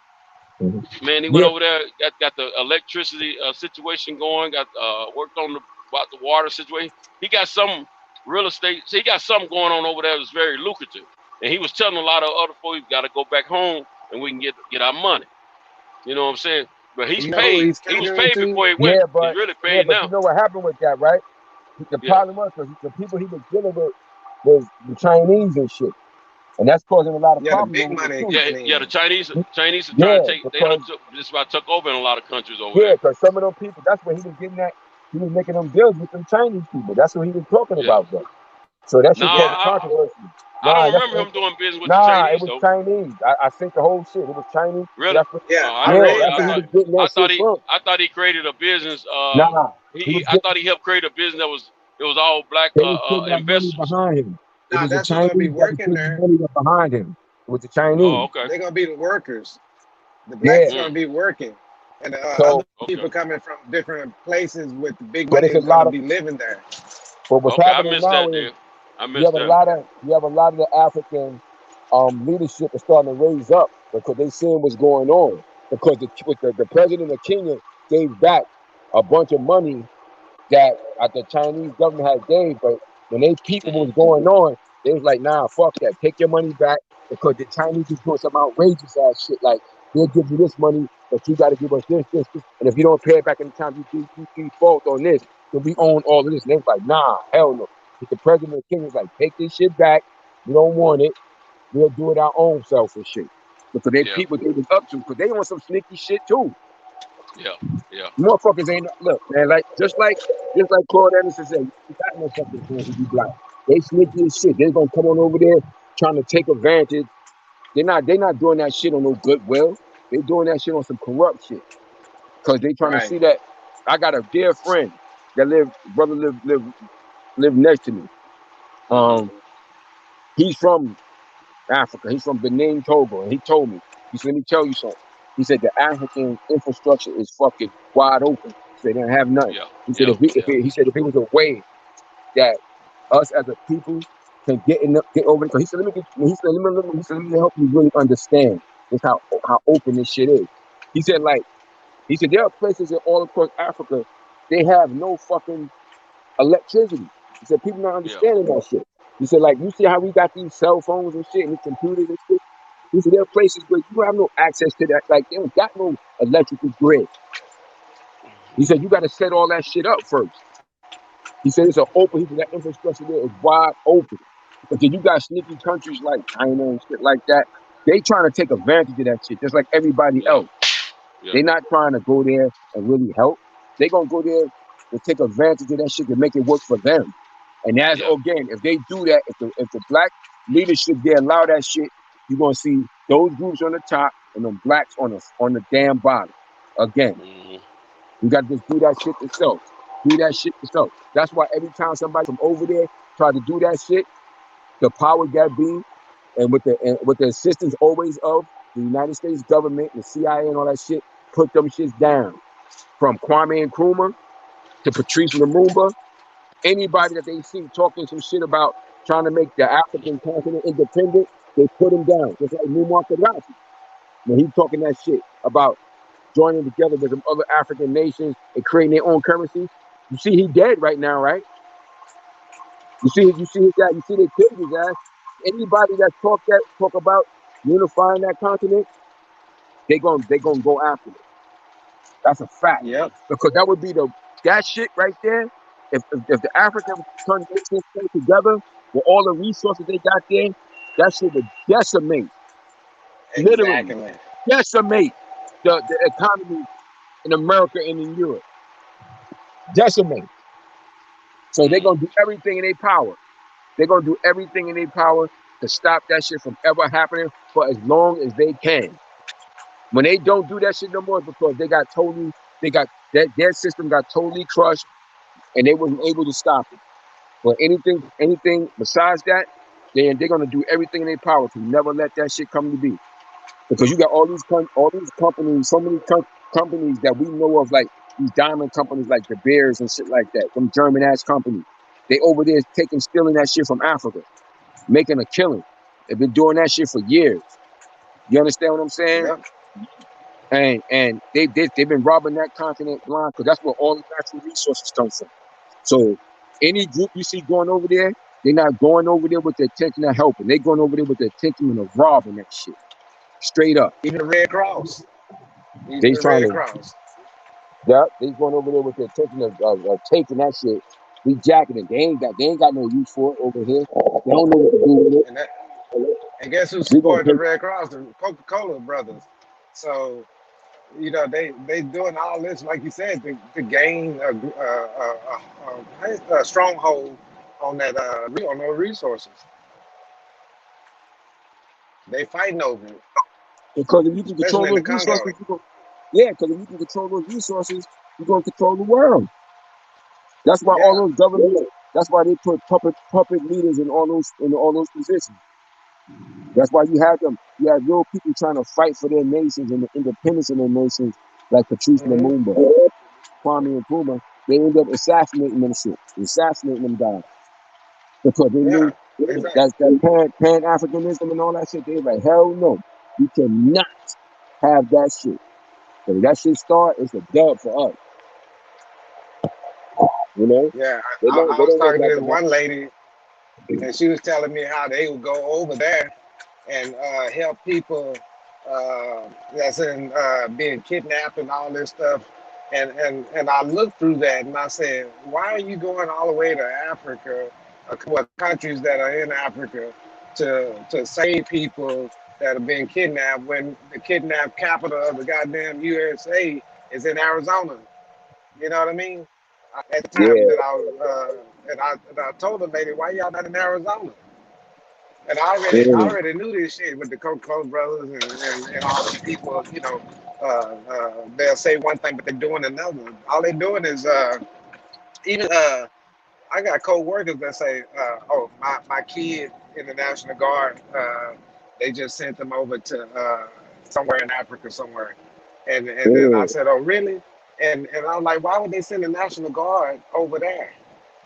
S6: Man, he went over there, got the electricity situation going, worked on about the water situation. He got some real estate. So he got something going on over there that's very lucrative. And he was telling a lot of other folks, got to go back home and we can get our money. You know what I'm saying? But he's paid. He was paid before he went. He's really paid now.
S9: You know what happened with that, right? The problem was the people he was dealing with was the Chinese and shit. And that's causing a lot of problems.
S8: Big money.
S6: The Chinese are trying to take. They just about took over in a lot of countries over there.
S9: Yeah, because some of those people, that's what he was getting at. He was making them deals with them Chinese people. That's what he was talking about, though. So that's just controversy.
S6: I
S9: Nah,
S6: don't
S9: that's
S6: remember him doing business with the
S9: nah. It
S6: Chinese
S9: was
S6: though.
S9: Chinese. I sent the whole shit. It was Chinese.
S6: Really?
S9: That's what,
S8: Yeah,
S6: Oh, I
S8: I
S6: didn't
S9: yeah,
S6: know
S8: read
S6: that.
S9: that's where he
S8: about
S9: was
S8: it.
S9: getting that shit from.
S6: I thought he created a business.
S9: Nah, he was
S6: I
S9: getting.
S6: thought he helped create a business that was all black
S9: They was putting that money
S6: investors.
S9: behind him. It
S8: Now
S9: was the
S8: that's who's gonna be
S9: Chinese that was
S8: working
S9: putting the
S8: there.
S9: money up behind him. It was the
S6: Oh,
S9: Chinese.
S6: okay.
S8: They're gonna be the workers. The blacks
S9: Yeah.
S8: is gonna be working, and
S9: So,
S8: other
S6: Okay.
S8: people coming from different places with big
S9: but
S8: money
S9: it's a
S8: is gonna
S9: lot of.
S8: be living there.
S9: But what's
S6: Okay, I
S9: happening
S6: missed
S9: now
S6: that,
S9: is
S6: dude. I missed that.
S9: you have a lot of the African leadership is starting to raise up because they seeing what's going on. Because the president of Kenya gave back a bunch of money that the Chinese government had gave, but when they people was going on, they was like, nah, fuck that, take your money back because the Chinese is doing some outrageous ass shit. Like they'll give you this money, but you got to give us this, and if you don't pay it back in the time, you default on this, then we own all of this. And they was like, nah, hell no. But the president of Kenya was like, take this shit back. We don't want it. We'll do it our own self and shit. Because they
S6: Yeah.
S9: people they was up to, because they on some sneaky shit too.
S6: Yeah. Yeah.
S9: Motherfuckers ain't look, man. Just like Claude Anderson said, you got no fucking chance to be black. They sneaky as shit. They gonna come on over there trying to take advantage. They not doing that shit on no goodwill. They doing that shit on some corrupt shit. Cause they trying to
S8: Right.
S9: see that. I got a dear friend that live next to me. He's from Africa. He's from Benin, Togo, and he told me. He said, "Let me tell you something." He said the African infrastructure is fucking wide open. He said they don't have nothing.
S6: Yeah.
S9: He said
S6: Yeah.
S9: he said if it was a way that us as a people can get over it. Because he said, let me help you really understand just how open this shit is. He said there are places in all across Africa they have no fucking electricity. He said people not
S6: Yeah.
S9: understanding that shit. He said you see how we got these cell phones and shit and these computers and shit. He said there are places where you have no access to that. Like they don't got no electrical grid. He said you got to set all that shit up first. He said it's an open. He said that infrastructure there is wide open. But then you got sneaky countries like China and shit like that. They trying to take advantage of that shit, just like everybody
S6: Yeah.
S9: else.
S6: Yeah.
S9: They not trying to go there and really help. They gonna go there to take advantage of that shit to make it work for them. And that's
S6: Yeah.
S9: again, if they do that, if the black leadership they allow that shit, you're gonna see those groups on the top and them blacks on the damn bottom. Again, you got to just do that shit yourself. Do that shit yourself. That's why every time somebody from over there try to do that shit, the power that be, and with the assistance always of the United States government, the CIA, and all that shit, put them shits down. From Kwame Nkrumah to Patrice Lumumba, anybody that they see talking some shit about trying to make the African continent independent, they put him down. Just like Muammar Gaddafi. When he talking that shit about joining together with some other African nations and creating their own currency, you see he dead right now, right? You see his dad, you see they killed his ass. Anybody that talk about unifying that continent, they gonna go after it. That's a fact.
S8: Yep.
S9: Because that would be that shit right there. If the African countries stay together with all the resources they got there, that shit would decimate, literally
S8: Exactly.
S9: decimate the economy in America and in Europe. Decimate. So they're gonna do everything in their power. They're gonna do everything in their power to stop that shit from ever happening for as long as they can. When they don't do that shit no more, it's because their system got totally crushed and they wasn't able to stop it. But anything besides that, then they're gonna do everything in their power to never let that shit come to be. Because you got all these companies, so many companies that we know of, like these diamond companies like the Bears and shit like that, them German ass companies. They over there stealing that shit from Africa, making a killing. They've been doing that shit for years. You understand what I'm saying?
S8: Yep.
S9: And they've been robbing that continent blind because that's where all the natural resources come from. So any group you see going over there, they're not going over there with the intention of helping. They're going over there with the intention of robbing that shit. Straight up.
S8: Even the Red Cross. Even
S9: They
S8: the
S9: trying
S8: Red
S9: to,
S8: Cross.
S9: yeah, they going over there with the intention of taking that shit. We jacking it. They ain't got no use for it over here. They don't know what to do with it.
S8: And that, and guess who
S9: We gonna
S8: supported the
S9: take.
S8: Red Cross? The Coca-Cola brothers. So they doing all this, like you said, to gain a stronghold on that on those resources. They fighting over it.
S9: Because if you can control
S8: Especially in the
S9: those
S8: Congo.
S9: resources, yeah, because if you can control those resources, you're gonna control the world. That's why all those governments. That's why they put puppet leaders in all those positions. That's why you had them. You had real people trying to fight for their nations and the independence of their nations, like Patrice Lumumba, Kwame Nkrumah. They ended up assassinating them shit, assassinating them guys because they knew that's that Pan-Africanism and all that shit. They were like, hell no, you cannot have that shit. So that shit start, it's a dub for us. You know?
S8: Yeah,
S9: They
S8: I
S9: don't
S8: was
S9: know
S8: talking to this
S9: nothing about
S8: one lady, and she was telling me how they would go over there and help people that's in being kidnapped and all this stuff. And I looked through that and I said, why are you going all the way to Africa, countries that are in Africa, to save people that are being kidnapped when the kidnapped capital of the goddamn USA is in Arizona? You know what I mean? At the time that I was, and I told the lady, why y'all not in Arizona? And I already knew this shit with the Coca-Cola brothers and all these people, you know, they'll say one thing, but they're doing another. All they're doing is, even, I got co-workers that say, oh, my kid in the National Guard, they just sent them over to somewhere in Africa somewhere. And then I said, oh, really? And I'm like, why would they send the National Guard over there?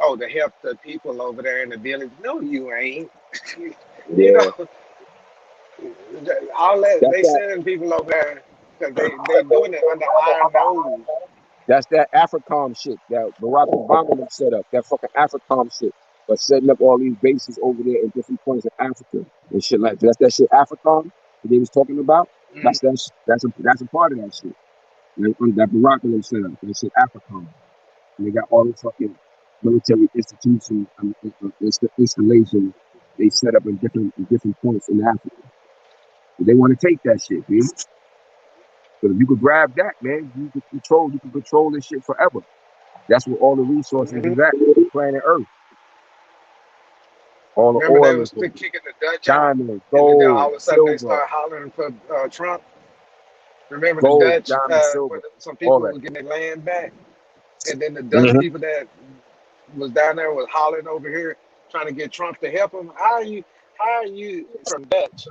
S8: Oh, to help the people over there in the village. No, you ain't. You know, all that they sending people over there because they doing it under our nose.
S9: That's that AFRICOM shit that Barack Obama set up. That fucking AFRICOM shit. But setting up all these bases over there in different points of Africa and shit like that. That's that shit AFRICOM that they was talking about. That's a part of that shit. That Barack set up. That shit AFRICOM. And they got all the fucking military institutions, installations they set up in different points in Africa. But they want to take that shit, man. But if you could grab that, man, you can control this shit forever. That's where all the resources is at, planet Earth. All the
S8: Remember they
S9: oil
S8: was
S9: is
S8: still kicking the Dutch out,
S9: diamonds,
S8: and then all
S9: gold,
S8: of a sudden they
S9: silver,
S8: start hollering for Trump. Remember the
S9: gold,
S8: Dutch,
S9: diamonds, silver,
S8: when some
S9: all
S8: people
S9: that.
S8: were getting their land back, and then the Dutch people that was down there was hollering over here trying to get Trump to help them. How are you from Dutch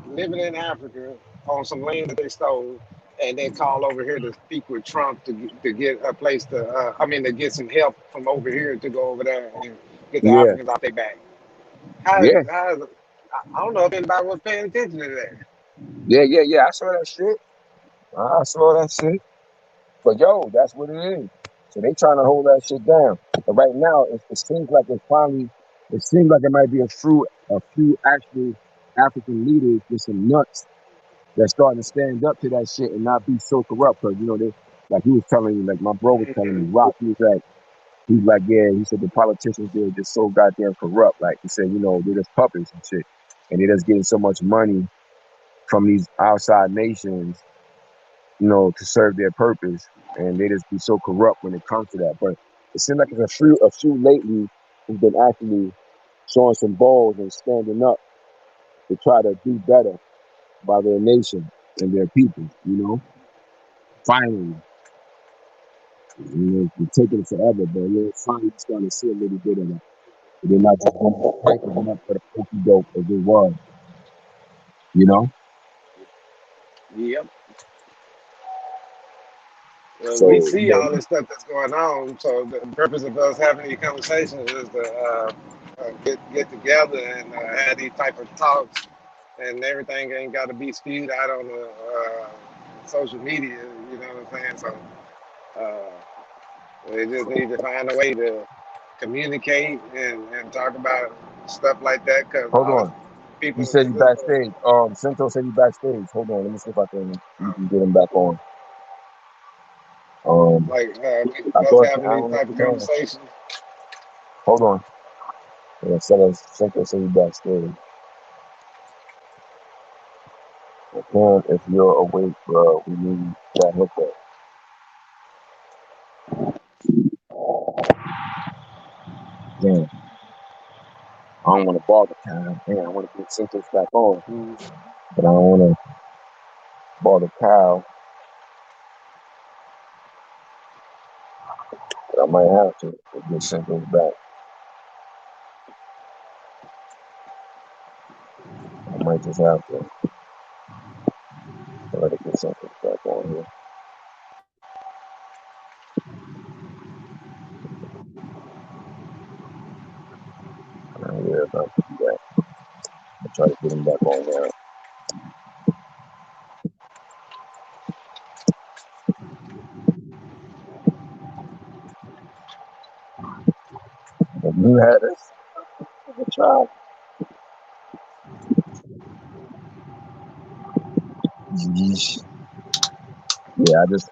S8: living in Africa on some land that they stole, and then call over here to speak with Trump to get a place to, to get some help from over here to go over there and get the
S9: Yeah,
S8: Africans off their back?
S9: yeah,
S8: I don't know if anybody was paying attention to that.
S9: yeah. I saw that shit. I saw that shit. But yo, that's what it is. So they trying to hold that shit down. But right now, it seems like it seems like it might be a few actual African leaders with some nuts that's starting to stand up to that shit and not be so corrupt. Because they, like he was telling me, like my bro was telling me, Rock, he's like, yeah, he said the politicians there are just so goddamn corrupt. Like he said, they're just puppets and shit, and they're just getting so much money from these outside nations, to serve their purpose, and they just be so corrupt when it comes to that. But it seems like there's a few lately who've been actually showing some balls and standing up to try to do better by their nation and their people, finally. It's taking forever, but we're finally starting to see a little bit of that. They're not just going to fight for the okie doke as it was,
S8: Yep. Well, we
S9: So,
S8: see all this stuff that's going on. So the purpose of us having these conversations is to get together and have these type of talks, and everything ain't got to be spewed out on the social media. You know what I'm saying? So we just need to find a way to communicate and talk about stuff like that because
S9: hold on.
S8: people.
S9: He said he backstage. Cinto said he backstage. Hold on, let me see if we can get him back on.
S8: Like
S9: I
S8: us
S9: thought
S8: having
S9: I
S8: these
S9: don't know
S8: type
S9: if
S8: of
S9: you can.
S8: conversations.
S9: Hold on. Yeah, Cinto said he backstage. If you're awake, bro, we need that hookup. Damn. don't want to bother Kyle. Man, I want to get Santos back on, but I don't want to bother Kyle. But I might have to get Santos back. I might just have to let it get Santos back on here. Yeah, about to do that. I'll try to get him back on now. If you had us, I try. Yeah, I just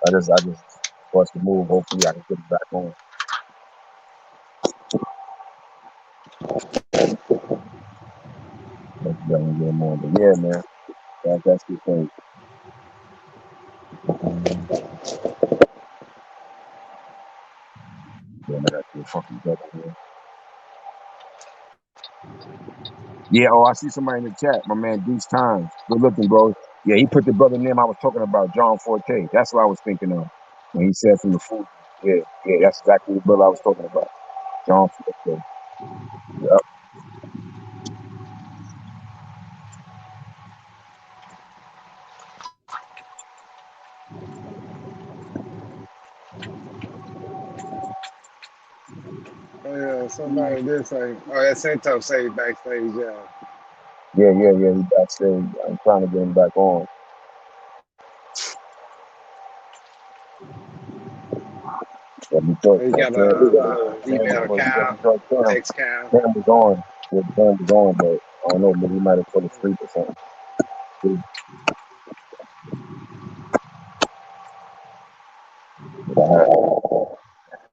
S9: watched the move. Hopefully, I can get it back on. But yeah, man, that's the thing. Yeah, I got to fucking better here. Yeah, oh, I see somebody in the chat. My man, Deuce Times. Good looking, bro. Yeah, he put the brother name I was talking about, John Forte. That's what I was thinking of when he said from the food. Yeah, that's exactly the brother I was talking about. John Forte. Yep.
S8: Yeah, somebody did say, oh, that Santos say backstage, yeah.
S9: Yeah, he backstage. I'm trying to get him back on. Yeah, because
S8: He got a email to Cal, text Cal.
S9: Cam was on. Yeah, Cam was on, but I don't know, maybe he might have fell asleep or something.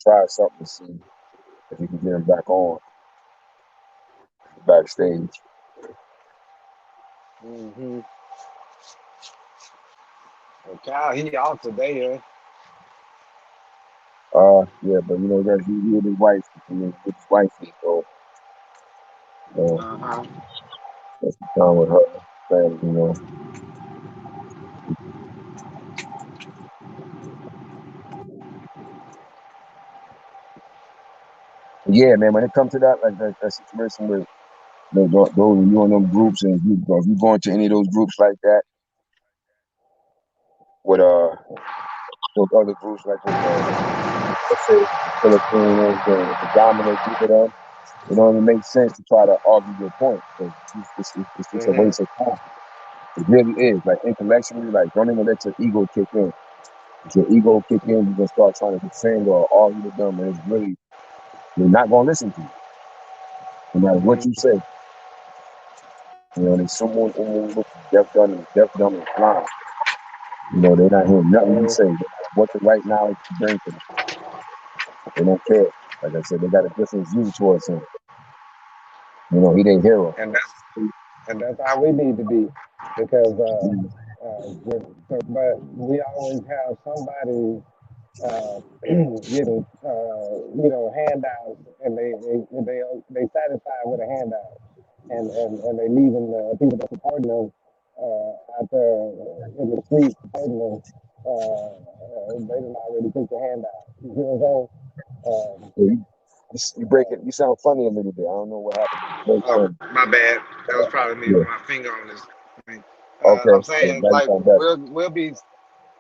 S9: Try something to see if we can get him back on backstage.
S8: Mm-hmm. Well, Cal, he off today, huh?
S9: Yeah, but you know that he with his wife, with his wifey, so that's the time with her family, you know. Yeah, man. When it comes to that, like that situation with those you in them groups, and if you go into any of those groups like that, with those other groups like with let's say the Filipinos, the dominant group of them, it don't even make sense to try to argue your point because it's just a waste of time. It really is. Like intellectually, like don't even let your ego kick in. If your ego kick in, you're gonna start trying to defend or argue with them, and it's really they're not gonna listen to you, no matter what you say. You know, there's someone deaf, dumb, and blind. You know, they're not hearing nothing you say. They know what the right knowledge to bring to them. They don't care. Like I said, they got a different view towards him. You know, he their hero.
S8: And that's how we need to be, because but we always have somebody getting handouts, and they satisfied with a handout, and they leaving the people that supporting them out there in the streets supporting them. They didn't already took the handout. You know what I'm saying?
S9: You break it. You sound funny a little bit. I don't know what happened.
S8: Oh, my bad. That was probably me with my finger on this thing.
S9: Okay.
S8: I'm saying, like, we'll be.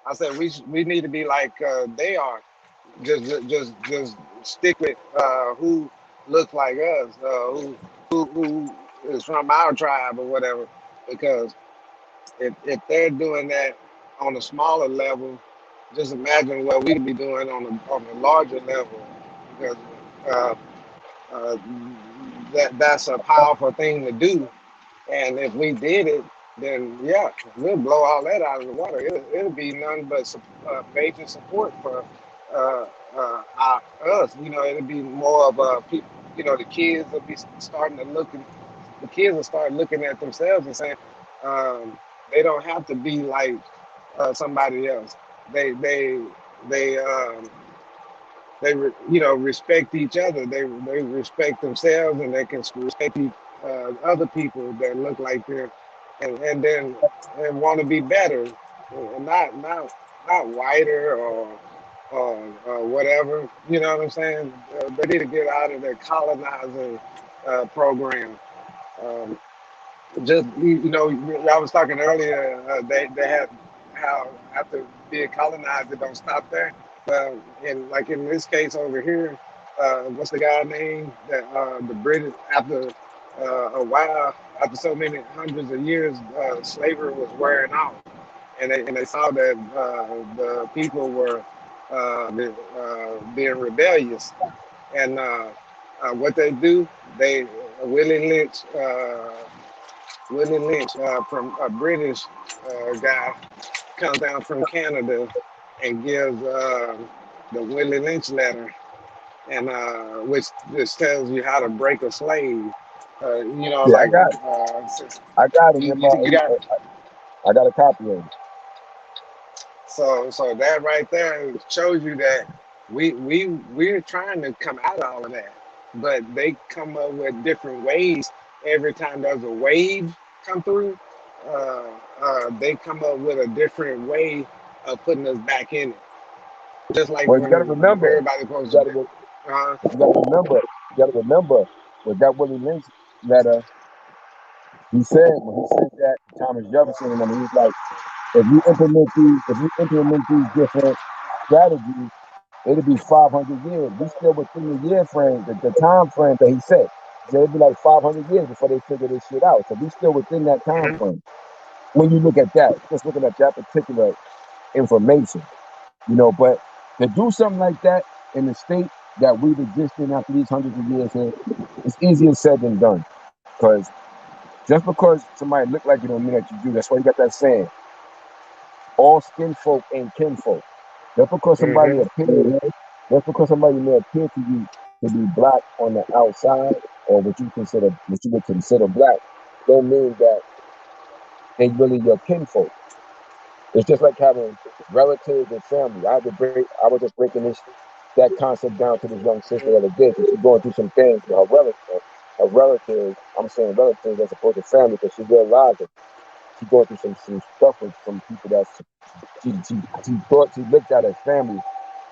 S8: I said we need to be like they are. Just stick with who looks like us, who is from our tribe or whatever. Because if they're doing that on a smaller level, just imagine what we'd be doing on a larger level. Because uh, that's a powerful thing to do. And if we did it, then yeah, we'll blow all that out of the water. It'll be none but major support for us. You know, it'll be more of a people. You know, the kids will be starting to look. The kids will start looking at themselves and saying, they don't have to be like somebody else. They they um, respect each other. They respect themselves, and they can respect other people that look like them, and then and want to be better, not whiter or whatever. You know what I'm saying? They need to get out of their colonizing program. Um, just I was talking earlier. They had how after being colonized, it don't stop there. In this case over here, what's the guy name that the British after a while, after so many hundreds of years, slavery was wearing off, and they saw that the people were being rebellious, and what they do, they Willie Lynch. Willie Lynch from a British guy comes down from Canada and gives the Willie Lynch letter, and which just tells you how to break a slave.
S9: Yeah, I got it. I got it in my.
S8: you got.
S9: I got a copy of it.
S8: So that right there shows you that we're trying to come out of all of that, but they come up with different ways. Every time there's a wave come through, they come up with a different way of putting us back in it. Just like
S9: Well, you got to
S8: when
S9: remember.
S8: everybody goes to
S9: You got to remember. You got to remember with that Willie Lynch letter. He said when he sent that to Thomas Jefferson, and he was like, if you implement these different strategies, it'll be 500 years. We still within the year frame, the time frame that he said. He said it'd be like 500 years before they figure this shit out. So we still within that time frame. When you look at that, just looking at that particular information, but to do something like that in the state that we've existed in after these hundreds of years here, it's easier said than done. Because just because somebody look like you don't mean that you do. That's why you got that saying, all skin folk ain't kinfolk. Just because somebody may appear to you to be black on the outside, or what you would consider black, don't mean that they really your kinfolk. It's just like having relatives and family. I was just breaking that concept down to this young sister the other day, because she's going through some things with her relatives. I'm saying relatives as opposed to family, because she realized that she's going through some stuff with some people that she thought she looked at as family,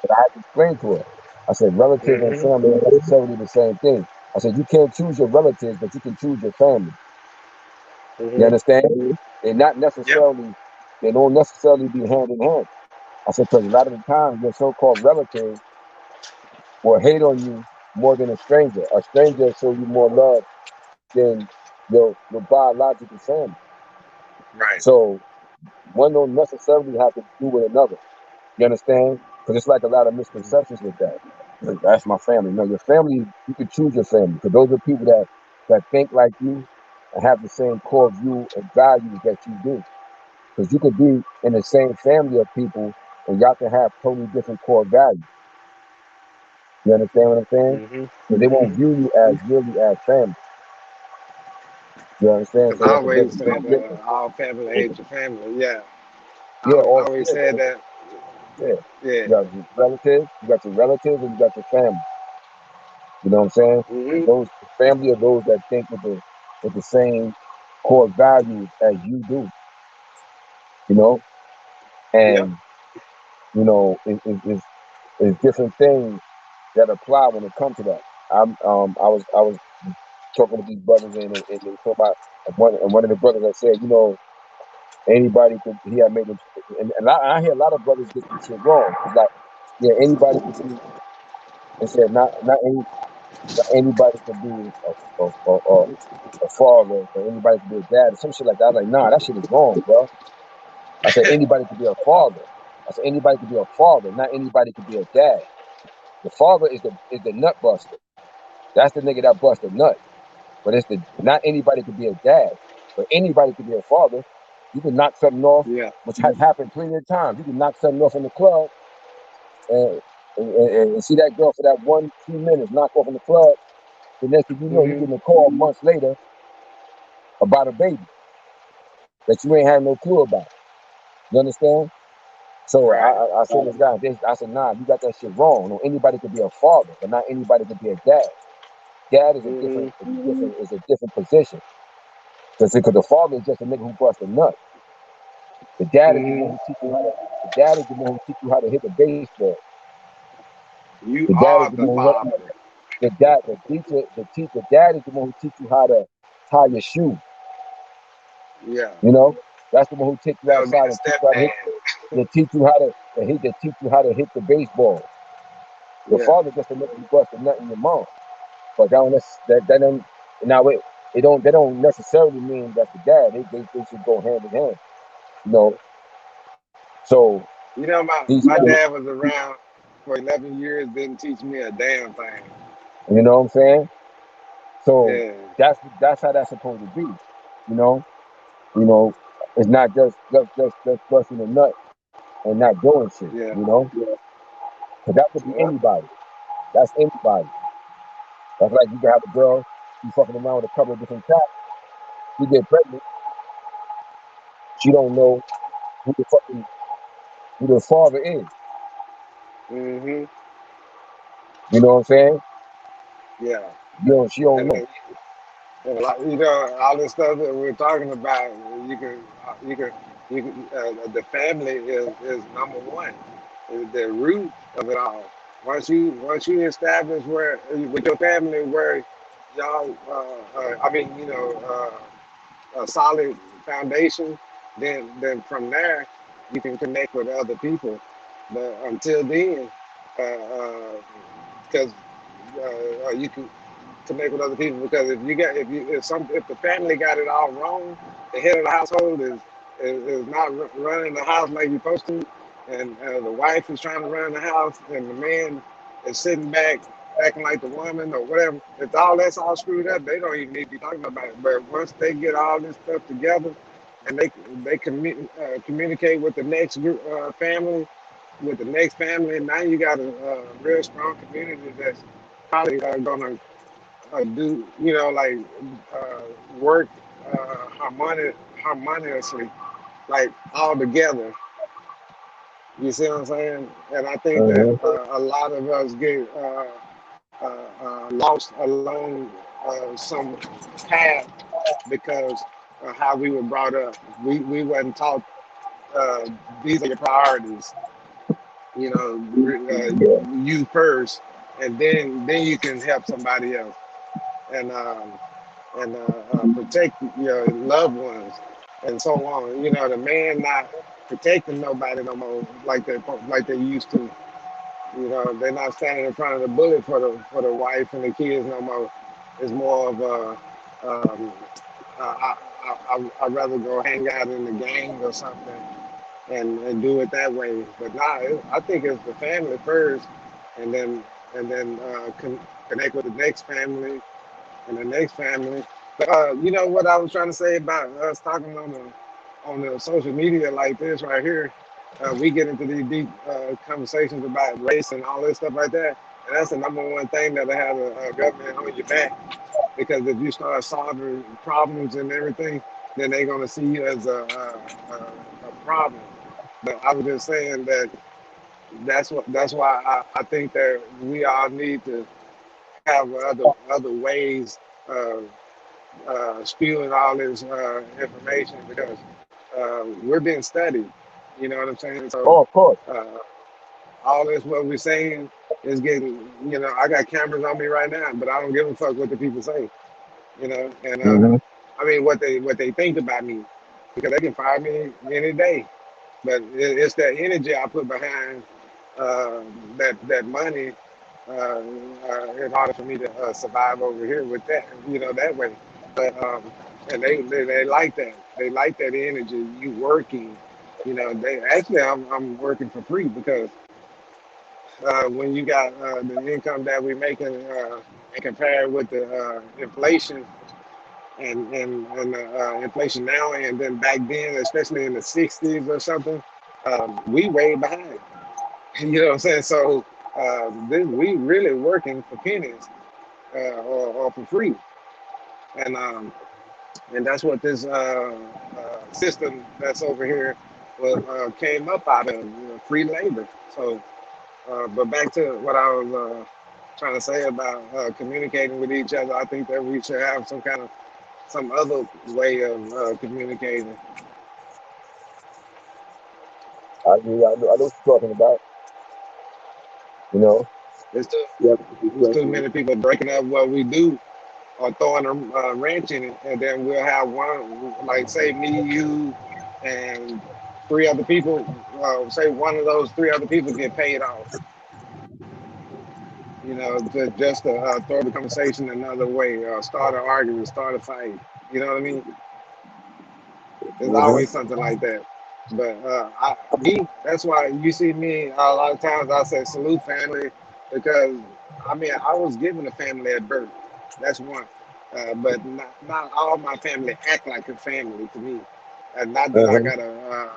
S9: but I had to explain to her. I said relatives and family are necessarily the same thing. I said you can't choose your relatives, but you can choose your family. You understand? They're not necessarily. They don't necessarily be hand in hand. I said, because a lot of the time your so-called relatives will hate on you more than a stranger. A stranger will show you more love than your biological family.
S8: Right.
S9: So one don't necessarily have to do with another. You understand? Because it's like a lot of misconceptions with that. Like, that's my family. No, your family, you can choose your family. Because those are people that think like you and have the same core view and values that you do. Because you could be in the same family of people and y'all can have totally different core values. You understand what I'm saying? So they won't view you as really as family. You understand?
S8: Because
S9: So
S8: I
S9: that's a
S8: always
S9: big
S8: said
S9: difference.
S8: all family ain't your family. Yeah.
S9: Yeah,
S8: I
S9: all
S8: always said that.
S9: yeah.
S8: Yeah.
S9: You got your relatives, and you got your family. You know what I'm saying? And those family are those that think with the same core values as you do. And it's different things that apply when it comes to that. I was talking to these brothers and they talk about one of the brothers that said, anybody could he had made it, and I hear a lot of brothers get this shit wrong. It's like, yeah, anybody could be. They said not anybody could be a father, or anybody could be a dad, or some shit like that. I was like, nah, that shit is wrong, bro. I said anybody could be a father. I said anybody could be a father, not anybody could be a dad. The father is the nut buster. That's the nigga that bust a nut. But not anybody could be a dad, but anybody could be a father. You can knock something off, which has happened plenty of times. You can knock something off in the club and see that girl for that 1-2 minutes, knock off in the club. The next thing you know, you're getting a call months later about a baby that you ain't had no clue about. You understand? So I said this guy, I said, nah, you got that shit wrong. No, anybody could be a father, but not anybody could be a dad. Dad is a different position. Because the father is just a nigga who busts a nut. The dad is the one who teach you how to. The dad is the one who teach you how to hit the baseball.
S8: You
S9: The dad is
S8: are
S9: the
S8: the
S9: one who.
S8: father.
S9: The dad is the one who teach you how to tie your shoe.
S8: Yeah.
S9: You know, that's the one who take you
S8: That would be
S9: outside
S8: the
S9: and teach you how to hit. They teach you how to. They teach you how to hit the baseball. The
S8: Yeah.
S9: father just a nigga who bust a nut in your mom. But that don't now they don't necessarily mean that's the dad. They should go hand in hand. You know. So
S8: You know,
S9: these
S8: my
S9: kids,
S8: dad was around for 11 years, didn't teach me a damn thing.
S9: you know what I'm saying? So
S8: Yeah.
S9: that's how that's supposed to be. You know, it's not just busting a nut and not doing shit.
S8: Yeah.
S9: You know, because that could be
S8: Yep.
S9: anybody. That's anybody. That's like you can have a girl, you fucking around with a couple of different cats, you get pregnant, she don't know who the father is.
S8: Mhm.
S9: You know what I'm saying?
S8: Yeah.
S9: She don't
S8: And
S9: know.
S8: you know, all this stuff that we're talking about, you can, you can, the family is number one, is the root of it all. Once you establish where with your family where y'all, I mean, you know, a solid foundation, then from there you can connect with other people. But until then, because you can connect with other people because if the family got it all wrong, the head of the household is not running the house like you're supposed to, and the wife is trying to run the house, and the man is sitting back acting like the woman or whatever. If that's all screwed up, they don't even need to be talking about it. But once they get all this stuff together, and they communicate with the next group family, with the next family, now you got a real strong community that's probably gonna do, you know, like uh, work harmoniously, like all together. You see what I'm saying? And I think that
S9: Mm-hmm.
S8: a lot of us get lost along some path because of how we were brought up. We wasn't taught uh, these are your priorities. You know, you first, and then you can help somebody else. And protect your loved ones and so on. You know, the man not protecting nobody no more like they used to. You know, they're not standing in front of the bullet for the wife and the kids no more. It's more of I'd rather go hang out in the gang or something and do it that way. But nah, I think it's the family first, and then connect with the next family and the next family. But you know what I was trying to say about us talking on the social media like this right here. We get into these deep conversations about race and all this stuff like that, and that's the number one thing that I have a government on your back. Because if you start solving problems and everything, then they're gonna see you as a problem. But I was just saying that that's why I think that we all need to have other ways of spewing all this information because we're being studied. You know what I'm saying? So
S9: Oh, of course.
S8: uh, all this what we're saying is getting. You know, I got cameras on me right now, but I don't give a fuck what the people say. You know, and
S9: Mm-hmm.
S8: I mean what they think about me because they can fire me any day. But it's that energy I put behind uh, that money in order for me to survive over here with that, you know, that way. But and they like that. They like that energy. You working, you know. They actually I'm working for free because when you got the income that we're making and compared with the inflation and inflation now and then back then, especially in the '60s or something, we way behind. You know what I'm saying? So we really working for pennies or for free, and um, and that's what this system that's over here came up out of free labor. So, but back to what I was trying to say about communicating with each other. I think that we should have some other way of communicating.
S9: I know what you're talking about. You know,
S8: It's too,
S9: yeah,
S8: it's too many people breaking up what we do or throwing a wrench in it, and then we'll have one, like say me, you, and three other people. Say one of those three other people get paid off. You know, just to throw the conversation another way, start an argument, start a fight. You know what I mean? There's always something like that. But that's why you see me a lot of times. I say salute family because I mean I was given a family at birth. That's one. But not all my family act like a family to me. Not that I gotta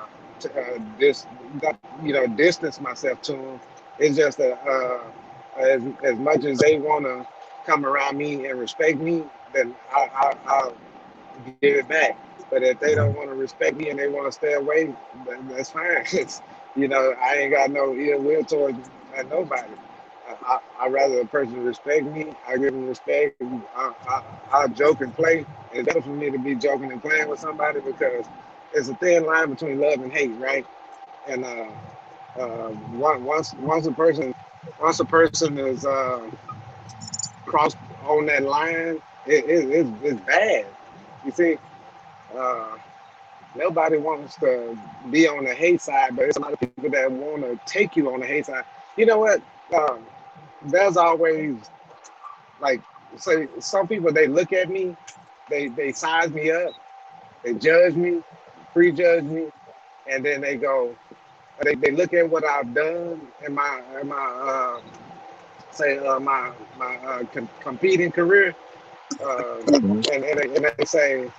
S8: distance myself to them. It's just that as much as they wanna come around me and respect me, then I'll give it back. But if they don't want to respect me and they want to stay away, then that's fine. I ain't got no ill will towards nobody. I rather a person respect me. I give them respect. I joke and play. It's better for me to be joking and playing with somebody because it's a thin line between love and hate, right? And once a person is crossed on that line, it's bad. You see. Uh, Nobody wants to be on the hate side, but there's a lot of people that want to take you on the hate side. You know what? There's always like say some people they look at me, they size me up, they judge me, prejudge me, and then they go, they look at what I've done in my competing career, and they say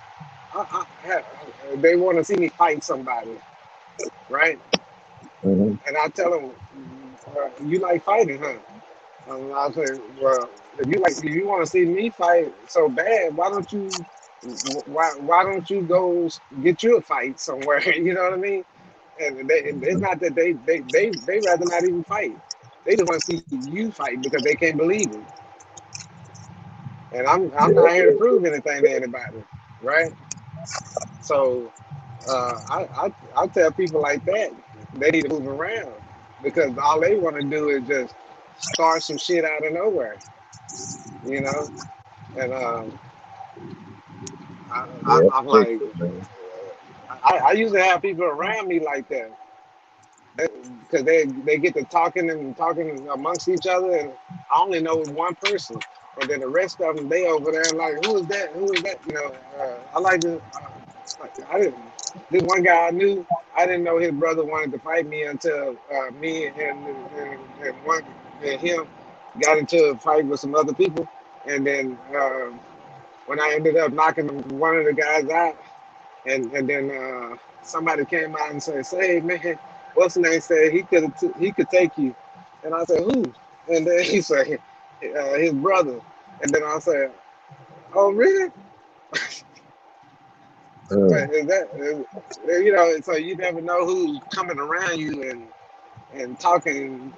S8: they want to see me fight somebody, right? And I tell them, you like fighting, huh? I say, well, if you want to see me fight so bad, why don't you go get you a fight somewhere? You know what I mean? And it's not that they rather not even fight. They just want to see you fight because they can't believe it. And I'm not here to prove anything to anybody, right? So I tell people like that they need to move around because all they want to do is just start some shit out of nowhere, you know. And I'm like, I used to have people around me like that because they get to talking and talking amongst each other, and I only know one person, and then the rest of them they over there like, who is that? Who is that? You know, I like to. I didn't. This one guy I knew, I didn't know his brother wanted to fight me until me and him got into a fight with some other people, and then when I ended up knocking one of the guys out, and then somebody came out and said, "Say, man, what's the name? Said he could take you," and I said, "Who?" And then he said, "His brother," and then I said, "Oh, really?" Is that so you never know who's coming around you and talking,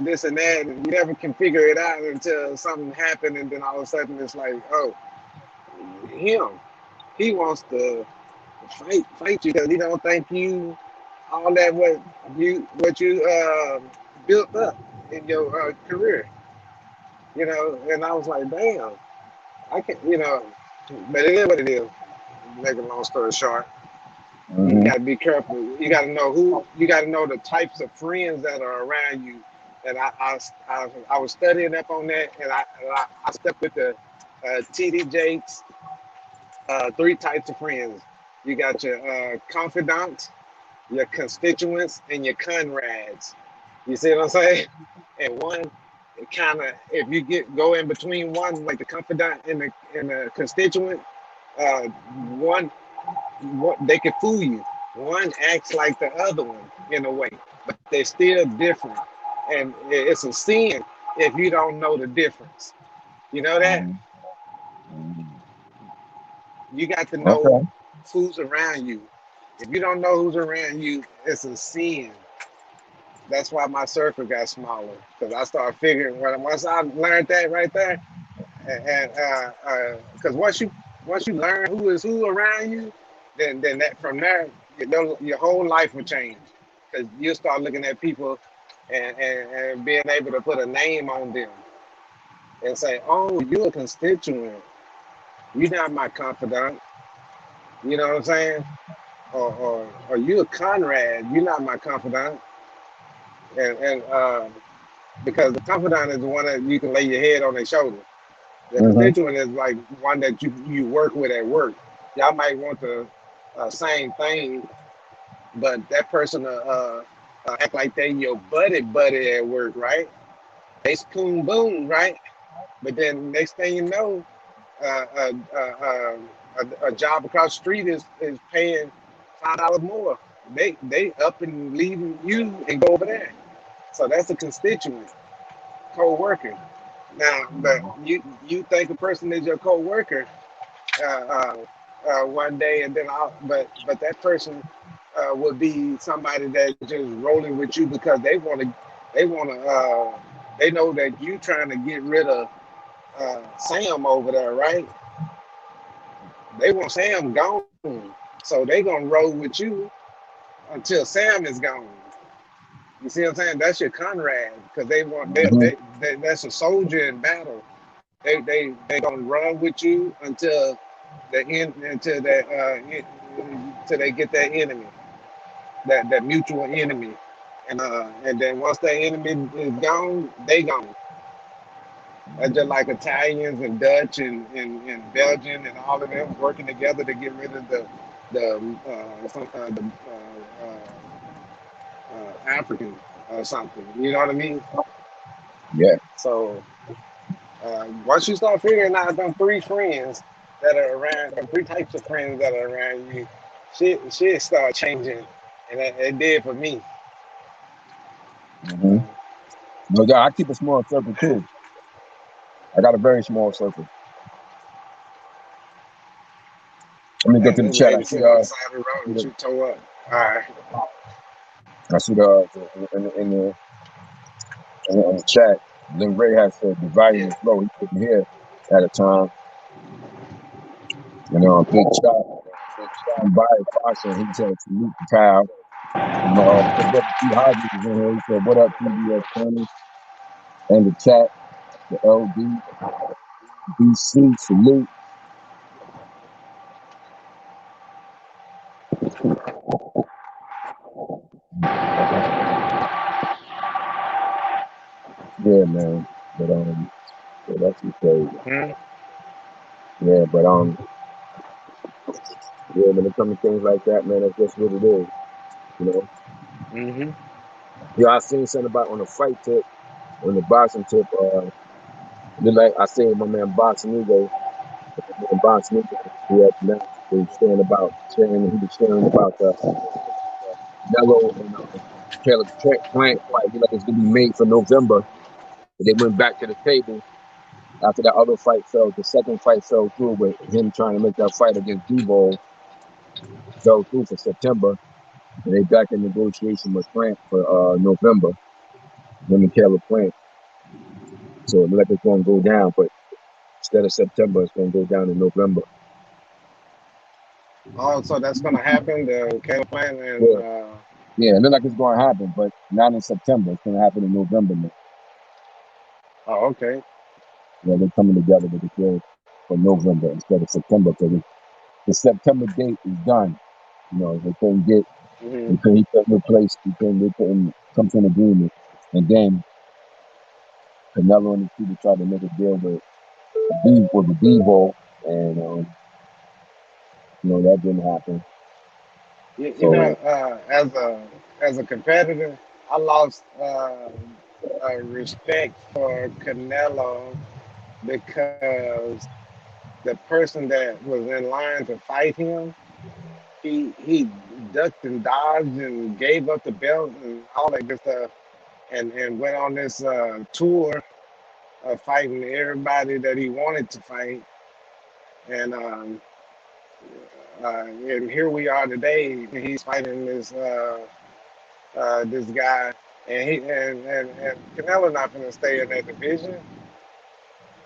S8: this and that, and you never can figure it out until something happened, and then all of a sudden it's like, oh, he wants to fight you because he don't think you all that what you built up in your career, and I was like, damn, I can't, but it is what it is. Make a long story short. You gotta be careful. You gotta know you gotta know the types of friends that are around you. And I was studying up on that, and I stuck with the TD Jakes, three types of friends. You got your confidants, your constituents, and your comrades. You see what I'm saying? And one kind of, if you go in between one, like the confidant and the constituent, one they can fool you. One acts like the other one in a way, but they're still different. And it's a sin if you don't know the difference. You know that? You got to know who's around you. If you don't know who's around you, it's a sin. That's why my circle got smaller, because I started figuring once I learned that right there, and because once you learn who is who around you, then that from there your whole life will change, because you'll start looking at people and being able to put a name on them and say, oh, you're a constituent, you're not my confidant. You know what I'm saying? Or you're Conrad, you're not my confidant. And because the confidant is the one that you can lay your head on their shoulder. The constituent is like one that you work with at work. Y'all might want the same thing, but that person act like they your buddy at work, right? They spoon boom, right? But then next thing you know, uh, uh, uh, uh, a job across the street is paying $5 more. They up and leaving you and go over there. So that's a constituent, co-worker. Now, but you think a person is your co-worker one day, and then but that person would be somebody that just rolling with you because they know that you trying to get rid of Sam over there, right? They want Sam gone, so they gonna roll with you until Sam is gone. You see what I'm saying? That's your Conrad, because that's a soldier in battle. They gonna run with you until the end, until they get that enemy, that mutual enemy, and then once that enemy is gone, they gone. That's just like Italians and Dutch and Belgian and all of them working together to get rid of the African or something. You know what I mean?
S5: Yeah.
S8: So once you start figuring out them three friends that are around, them three types of friends that are around you, shit start changing, and it did for me.
S5: No, yeah, I keep a small circle too. I got a very small circle. Let me get to the
S8: This
S5: chat.
S8: lady sitting on the side of the road and she tore up. All right.
S5: I see in the chat, Lil Ray has said dividing the flow. He couldn't hear at a time. Big shot. By Foster, he said salute to Kyle. T. Hodges is in here. He said, what up, PBS Tony? And the chat, the LD, BC, salute. Yeah, man. But yeah, that's crazy. Yeah, but yeah, when it comes to things like that, man, that's just what it is, you know. Yeah, I seen something about on the fight tip, on the boxing tip. Like I seen my man Boxing Ego, he had now he was sharing about the Mello and Caleb Plant fight. Like it's gonna be made for November. But they went back to the table after that other fight fell. The second fight fell through with him trying to make that fight against Duval. Fell through for September. And they back in negotiation with Plant for November. Him and Caleb Plant. So it looks like it's gonna go down, but instead of September, it's gonna go down in November.
S8: Oh, so that's gonna happen. The Caleb Plant and
S5: yeah, it looks like it's gonna happen, but not in September. It's gonna happen in November now.
S8: Oh, okay.
S5: Yeah, they're coming together with the deal for November instead of September, because the September date is done. They couldn't get, he couldn't replace, they couldn't come to an agreement. And then Canelo and the people tried to make a deal with the Devo, and that didn't happen.
S8: As a competitor, I lost respect for Canelo because the person that was in line to fight him, he ducked and dodged and gave up the belt and all that good stuff, and went on this tour of fighting everybody that he wanted to fight, and here we are today. He's fighting this guy and and Canelo's not gonna stay in that division.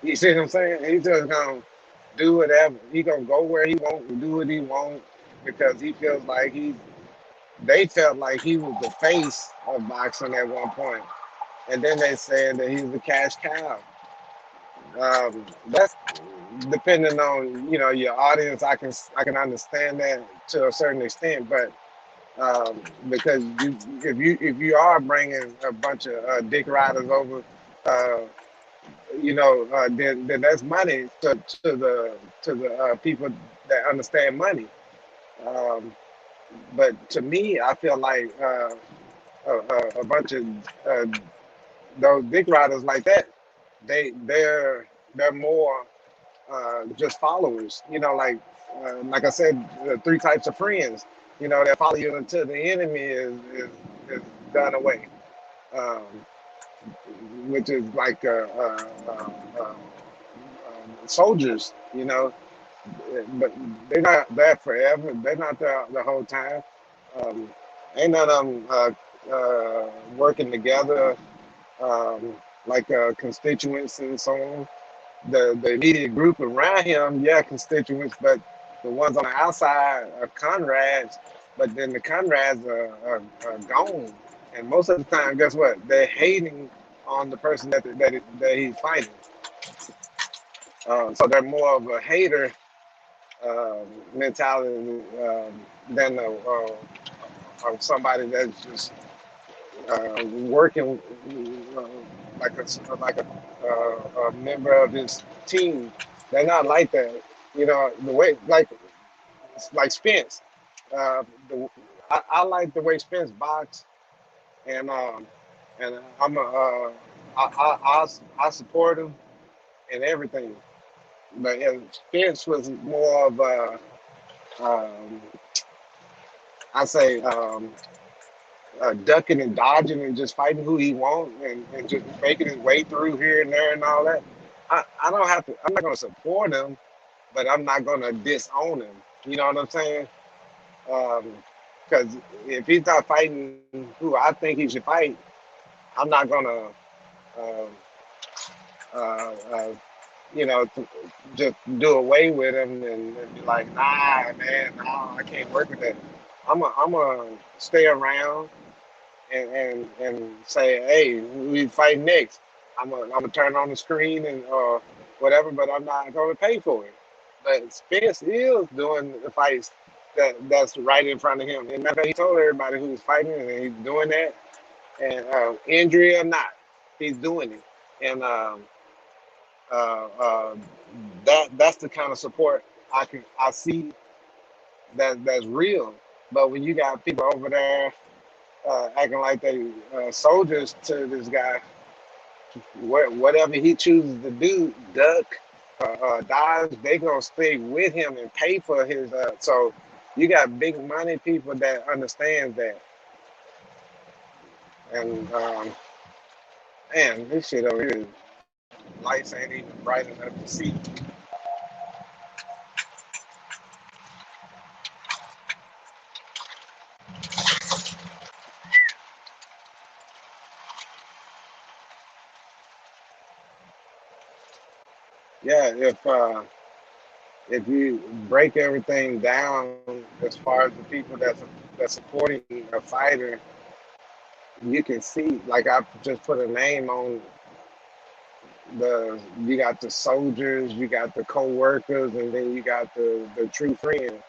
S8: You see what I'm saying? He's just gonna do whatever. He gonna go where he wants, do what he wants, because he feels like he. They felt like he was the face of boxing at one point, and then they said that he was a cash cow. That's depending on your audience. I can understand that to a certain extent, but because if you are bringing a bunch of dick riders over, uh, then that's money to the people that understand money. Um, but to me, I feel like a bunch of uh, those dick riders like that, they're more just followers. Like I said, the three types of friends. That follow you until the enemy is done away, um, which is like soldiers. But they're not there forever. They're not there the whole time. Um, ain't none of them working together like constituents and so on. The immediate group around him, yeah, constituents, but the ones on the outside are Conrads. But then the Conrads are gone, and most of the time, guess what? They're hating on the person that he's fighting. So they're more of a hater mentality than of somebody that's just working uh, like a member of his team. They're not like that. The way like Spence. I like the way Spence box, and I'm a I support him and everything. But Spence was more of a um, I say ducking and dodging and just fighting who he wants, and just making his way through here and there and all that. I don't have to. I'm not gonna support him, but I'm not gonna disown him. You know what I'm saying? Because if he's not fighting who I think he should fight, I'm not gonna, uh, uh, just do away with him and be like, nah, man, nah, I can't work with that. I'm a stay around and say, hey, we fight next. I'm gonna turn on the screen and whatever, but I'm not gonna pay for it. But Spence is doing the fights that's right in front of him. And matter of fact, he told everybody who was fighting, and he's doing that. And injury or not, he's doing it. And uh, uh, that's the kind of support I see that's real. But when you got people over there acting like they soldiers to this guy, whatever he chooses to do, duck, dodge, they gonna stay with him and pay for his. So you got big money people that understand that, and man, this shit over here, lights ain't even bright enough to see. Yeah, if you break everything down as far as the people that's supporting a fighter, you can see. Like I just put a name on you got the soldiers, you got the co-workers, and then you got the true friends.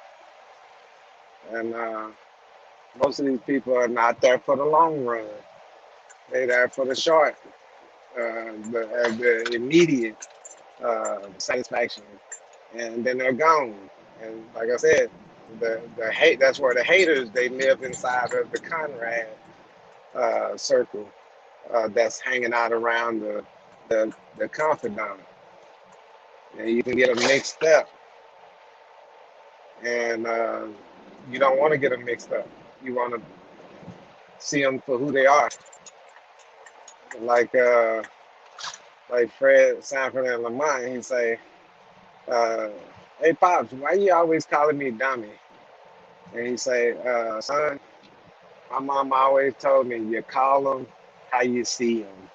S8: And most of these people are not there for the long run. They're there for the short, the immediate satisfaction, and then they're gone. And like I said, the hate. That's where the haters they live inside of the Conrad circle that's hanging out around the confidant, and you can get them mixed up, and you don't want to get them mixed up. You want to see them for who they are, like Fred Sanford and Lamont. He say, uh, "Hey pops, why you always calling me dummy?" And he say, "Son, My mom always told me, you call them how you see them,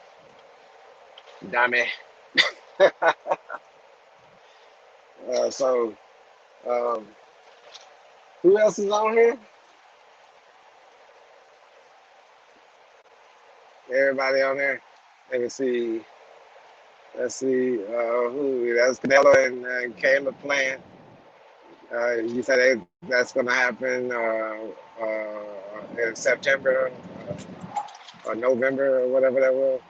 S8: dummy. So, um, who else is on here? Everybody on there? Let me see. Let's see. Who? That's Canelo and Caleb playing. You said that's going to happen in September or November or whatever that was.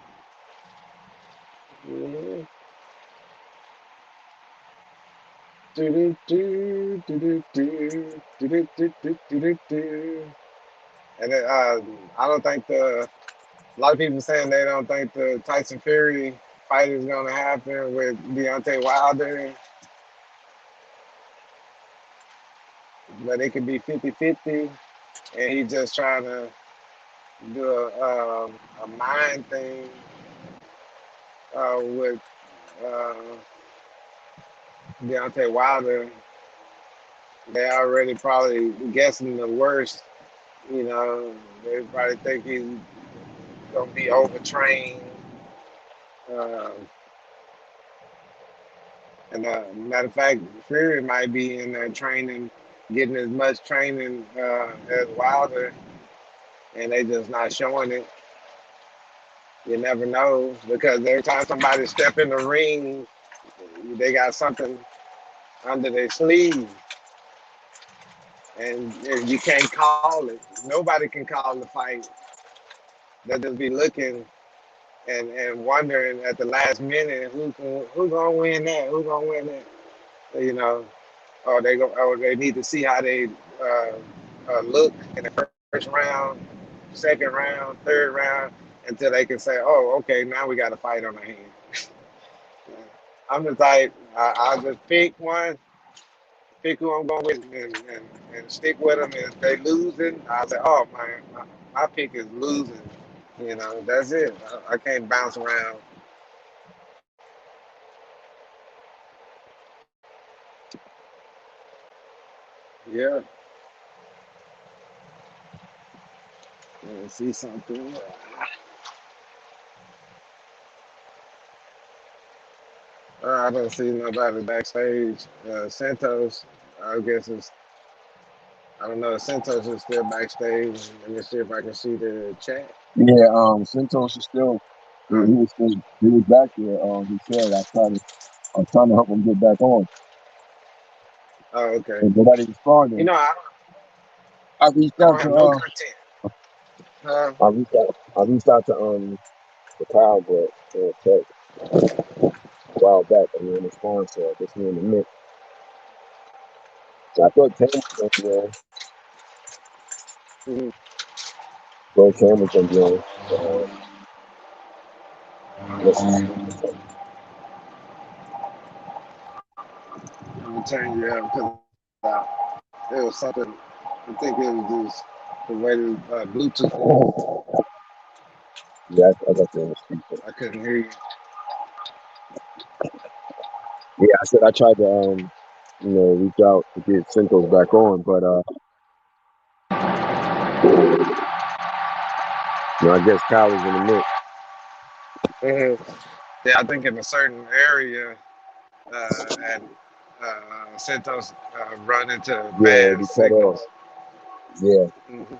S8: Mhm. Do-do-do, do-do-do, do-do-do, do-do-do. And then, I don't think a lot of people saying they don't think the Tyson Fury fight is going to happen with Deontay Wilder, but it could be 50-50, and he's just trying to do a mind thing with uh, Deontay Wilder. They already probably guessing the worst. You know, they probably think he's gonna be overtrained. Uh, and matter of fact, Fury might be in there training, getting as much training as Wilder, and they just not showing it. You never know, because every time somebody step in the ring, they got something under their sleeve, and you can't call it. Nobody can call the fight. They'll just be looking and wondering at the last minute who gonna win that? Who gonna win that? You know, or they need to see how they look in the first round, second round, third round, until they can say, oh, okay, now we got a fight on our hands. I'm the type, I'll just pick one, pick who I'm going with, and stick with them. If they losing, I'll say, oh, my pick is losing. You know, that's it. I can't bounce around. Yeah. Let me see something. I don't see nobody backstage. Santos, I guess I don't know if Santos is still backstage. Let me see if I can see the chat.
S9: Yeah, Santos is still he was back there. He said I'm trying to help him get back on.
S8: Oh, okay.
S9: And nobody responded.
S8: You know,
S9: I reached out to
S8: no content.
S9: I reached out to the crowd, but a while back and he didn't respond, so I guess he in the mix. So I thought Cam was gonna be on.
S8: Mm-hmm.
S9: Thought Cam was gonna be on.
S8: I'm telling you, because it was something. I think it was just the way the Bluetooth.
S9: Yeah, I got you on the speaker.
S8: I couldn't hear you.
S9: Yeah, I said I tried to reach out to get Santos back on, but I guess Kyle is in the mix.
S8: Mm-hmm. Yeah, I think in a certain area, and Santos run into bad signals.
S9: Yeah.
S8: Mm-hmm.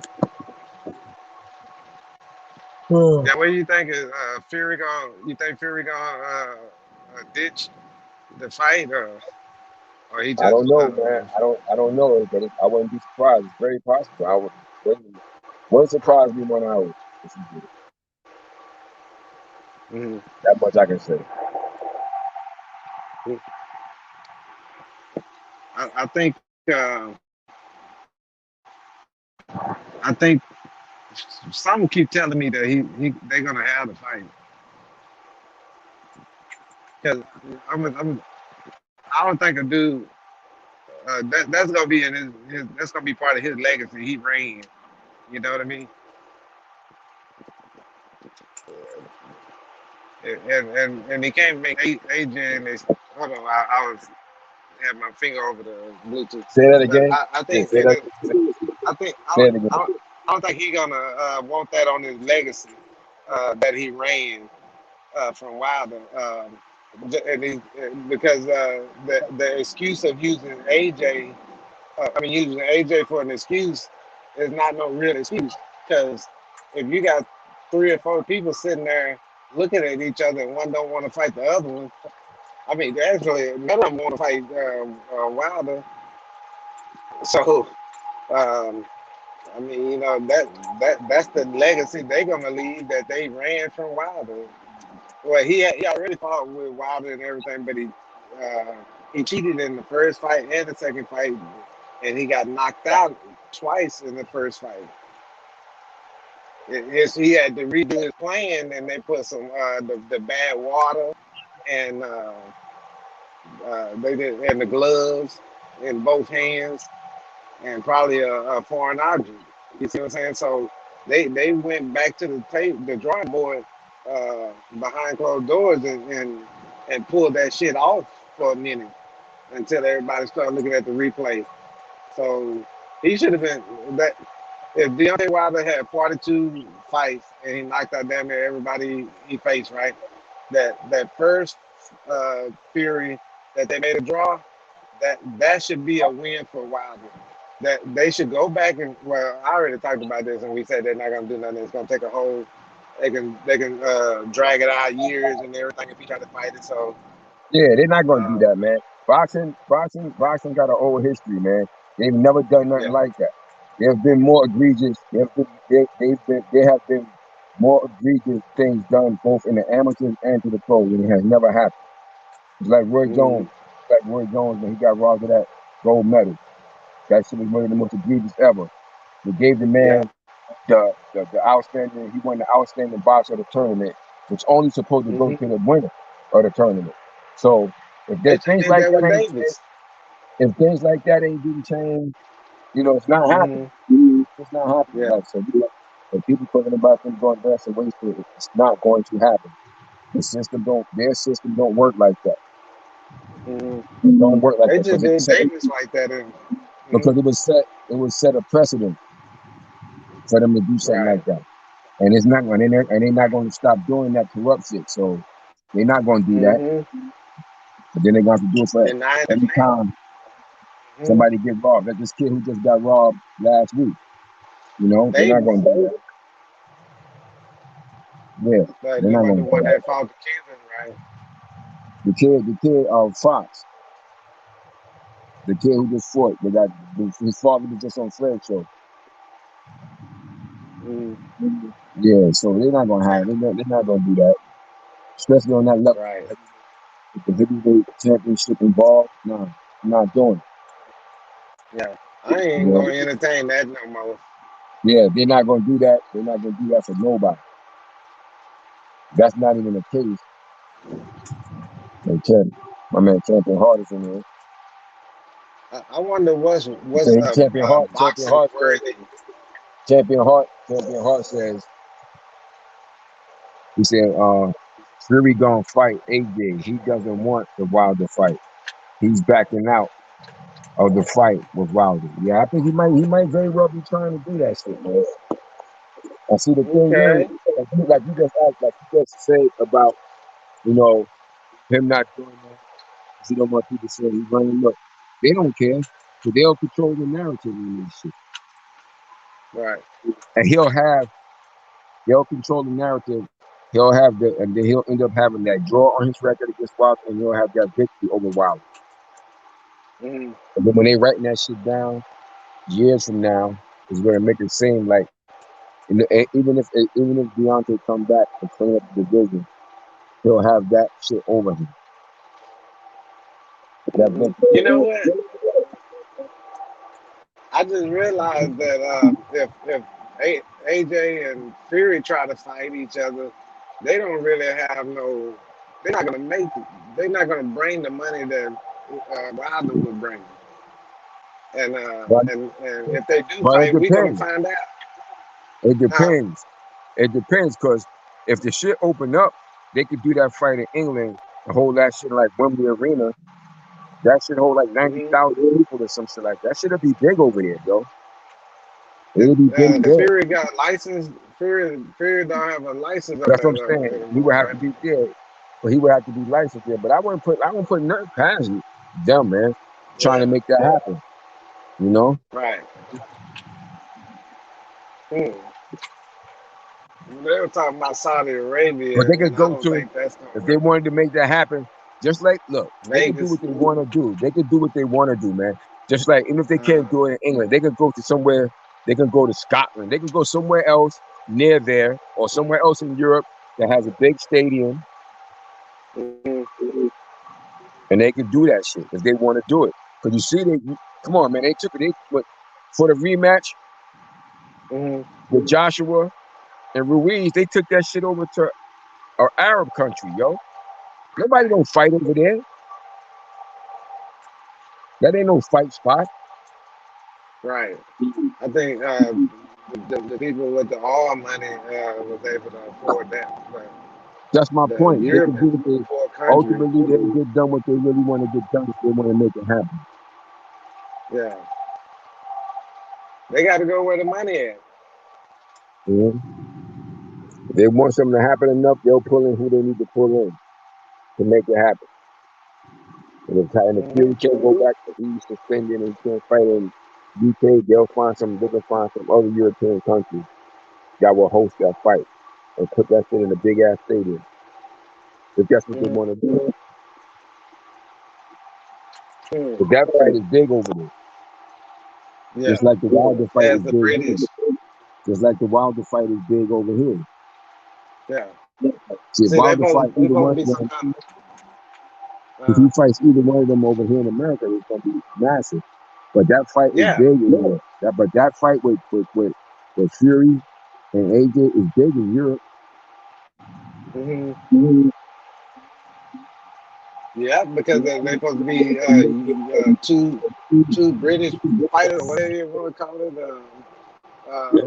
S8: Yeah, what do you think is Fury gonna? You think Fury gonna ditch the fight, or he just?
S9: I don't know, man. I don't know, but I wouldn't be surprised. It's very possible. Wouldn't surprise me 1 hour.
S8: Mm-hmm.
S9: That much I can say.
S8: I think I think some keep telling me that they're gonna have the fight, because I don't think a dude that's gonna be in his that's gonna be part of his legacy. He ran, you know what I mean? And he can't make AJ and they. Hold on, I was had my finger over the Bluetooth.
S9: Say that
S8: But
S9: again.
S8: I think
S9: Say that.
S8: I think
S9: Say it again.
S8: don't think he gonna want that on his legacy that he ran from Wilder. Because the excuse of using AJ, using AJ for an excuse is not no real excuse. Because if you got 3 or 4 people sitting there looking at each other and one don't want to fight the other one, actually none of them want to fight Wilder. So, um, that's the legacy they're gonna leave, that they ran from Wilder. Well, he already fought with Wilder and everything, but he cheated in the first fight and the second fight, and he got knocked out twice in the first fight. He had to redo his plan, and they put some the bad water, and they did, and the gloves in both hands, and probably a foreign object. You see what I'm saying? So they went back to the drawing board behind closed doors and pulled that shit off for a minute until everybody started looking at the replay. So he should have been that. If Deontay Wilder had 42 fights and he knocked out damn near everybody he faced, right? That first Fury that they made a draw, that should be a win for Wilder. That they should go back and, well, I already talked about this and we said they're not gonna do nothing. It's gonna take a whole, they can drag it out years and everything if he try to fight it. So
S5: yeah, they're not gonna do that, man. Boxing got an old history, man. They've never done nothing like that. There have been more egregious. There have been more egregious things done both in the amateurs and to the pros, and it has never happened. It's like Roy Jones. When he got robbed of that gold medal. That shit was one of the most egregious ever. They gave the man the outstanding. He won the outstanding boxer of the tournament, which only supposed to go to the winner of the tournament. So if there's things like that, if things like that ain't getting changed, it's not happening. It's not happening. Like, so if people talking about them going best and waste it, it's not going to happen. Their system don't work like that. It don't work like that.
S8: They just did Davis like that.
S5: Because it was set a precedent for them to do something like that. And it's not going and they're not going to stop doing that corrupt shit. So they're not going to do that. But then they're going to have to do it for every time somebody get robbed. Like this kid who just got robbed last week. They're not going to do that. Yeah,
S8: but they're not going to do that. Fought the Cuban, right?
S5: The kid Fox. The kid who just fought. His father was just on Fred's show. Yeah, so they're not gonna have. They're not gonna do that, especially on that level.
S8: Right.
S5: With the heavyweight championship involved, no, I'm not doing it.
S8: Yeah, I ain't gonna entertain that no more.
S5: Yeah, they're not gonna do that. They're not gonna do that for nobody. That's not even the case. My man Champion Hart is in there.
S8: I wonder what's
S5: Champion Hart
S8: worthy.
S5: Champion Hart says, he said, Fury gonna fight AJ. He doesn't want the Wilder fight. He's backing out of the fight with Wilder. Yeah, I think he might very well be trying to do that shit, man. I see the thing is, like you just said about, him not doing that. You don't want people saying he's running. Look, they don't care. So they'll control the narrative in this shit.
S8: Right.
S5: And they'll control the narrative. And then he'll end up having that draw on his record against Wilder, and he'll have that victory over Wilder. And then when they writing that shit down, years from now, it's gonna make it seem like, even if Deontay come back and clean up the division, he'll have that shit over him.
S8: You know what? I just realized that if AJ and Fury try to fight each other, they don't really have no. They're not gonna They're not gonna bring the money that Wilder would bring. And if they do fight, we're gonna find out.
S5: It depends. It depends, because if the shit open up, they could do that fight in England and hold that shit like Wembley Arena. That should hold like 90,000 people or some shit like that. That shit'll be big over there, yo.
S9: It'll be big there.
S8: Fury got a license. Fury don't have a license up
S9: That's what I'm
S8: there
S9: saying. He would
S8: anymore,
S9: have to
S8: right?
S9: be there, but he would have to be licensed there. But I wouldn't put nothing past them, man. Trying to
S8: Yeah,
S9: make that happen, you know.
S8: right. Hmm. They were talking about Saudi
S9: But
S8: Arabia,
S9: they could
S8: and I
S9: go
S8: don't
S9: to
S8: think that's gonna
S9: if they
S8: work.
S9: wanted to make that happen. Just like look, they could do
S8: Vegas.
S9: what they want to do. They could do what they want to do, man. Just like even if they
S8: Uh,
S9: can't do it in England, they could go to somewhere. They can go to Scotland. They can go somewhere else near there, or somewhere else in Europe that has a big stadium,
S8: mhm,
S9: and they could do that shit if they want to do it. Because you see, come on, man. They took it. They went for the rematch
S8: mhm.
S9: with Joshua and Ruiz. They took that shit over to an Arab country, yo. Nobody don't fight over there. That ain't no fight spot.
S8: Right. I think the people with the oil money was able to afford that. But
S9: That's my
S8: the
S9: point. They
S8: Europe
S9: can
S8: is
S9: do what
S8: a
S9: they
S8: poor country.
S9: ultimately they'll get done what they really want to get done if they want to make it happen.
S8: Yeah, they got to go where the money at.
S9: You know? If they want something to happen enough, they'll pull in who they need to pull in to make it happen. And if
S8: Hmm.
S9: Fury can't go back to he's suspended and he can't fight in UK, they can find some other European countries that will host that fight and put that shit in a big ass stadium. If that's what they
S8: Hmm.
S9: want to do.
S8: Hmm.
S9: But that fight is big over there.
S8: Yeah,
S9: Just like the Wilder fight
S8: as
S9: is
S8: the
S9: big here.
S8: British.
S9: Just like the Wilder fight is big over here.
S8: Yeah.
S9: See, if
S8: See,
S9: Wilder fight
S8: they
S9: either
S8: supposed
S9: one
S8: to be
S9: of
S8: some
S9: them,
S8: kind
S9: if
S8: of
S9: he fights either one of them over here in America, it's gonna be massive. But that fight is
S8: yeah.
S9: big in Europe. But that fight with Fury and AJ is big in Europe.
S8: Hmm.
S9: Mhm.
S8: Yeah, because they supposed to be two British fighters, what we call it.
S9: Yeah,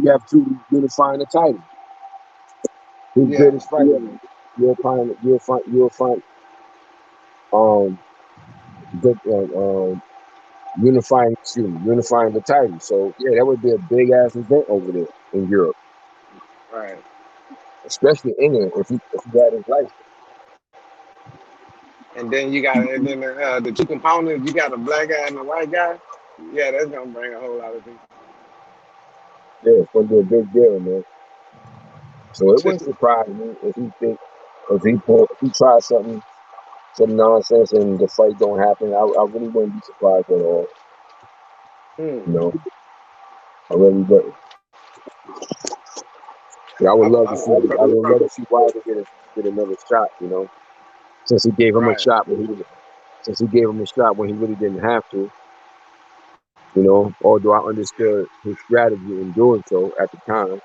S9: you have two unifying the title. Two
S8: Yeah.
S9: British fighters. You'll find um good, unifying the title. So yeah, that would be a big ass event over there in Europe,
S8: Right.
S9: especially England if he got his license.
S8: And then the two components, you got a black guy and a white guy. Yeah, that's gonna bring a whole lot of
S9: Yeah, it's gonna be a big deal, man. So it wouldn't
S8: people.
S9: surprise me if he tries some nonsense and the fight don't happen. I really wouldn't be surprised at all.
S8: Hmm.
S9: You know, I really wouldn't. Yeah, I would love to see Wilder get another shot. You know, since he gave him a
S8: Right.
S9: shot when he really didn't have to. You know, although I understood his strategy in doing so at the time.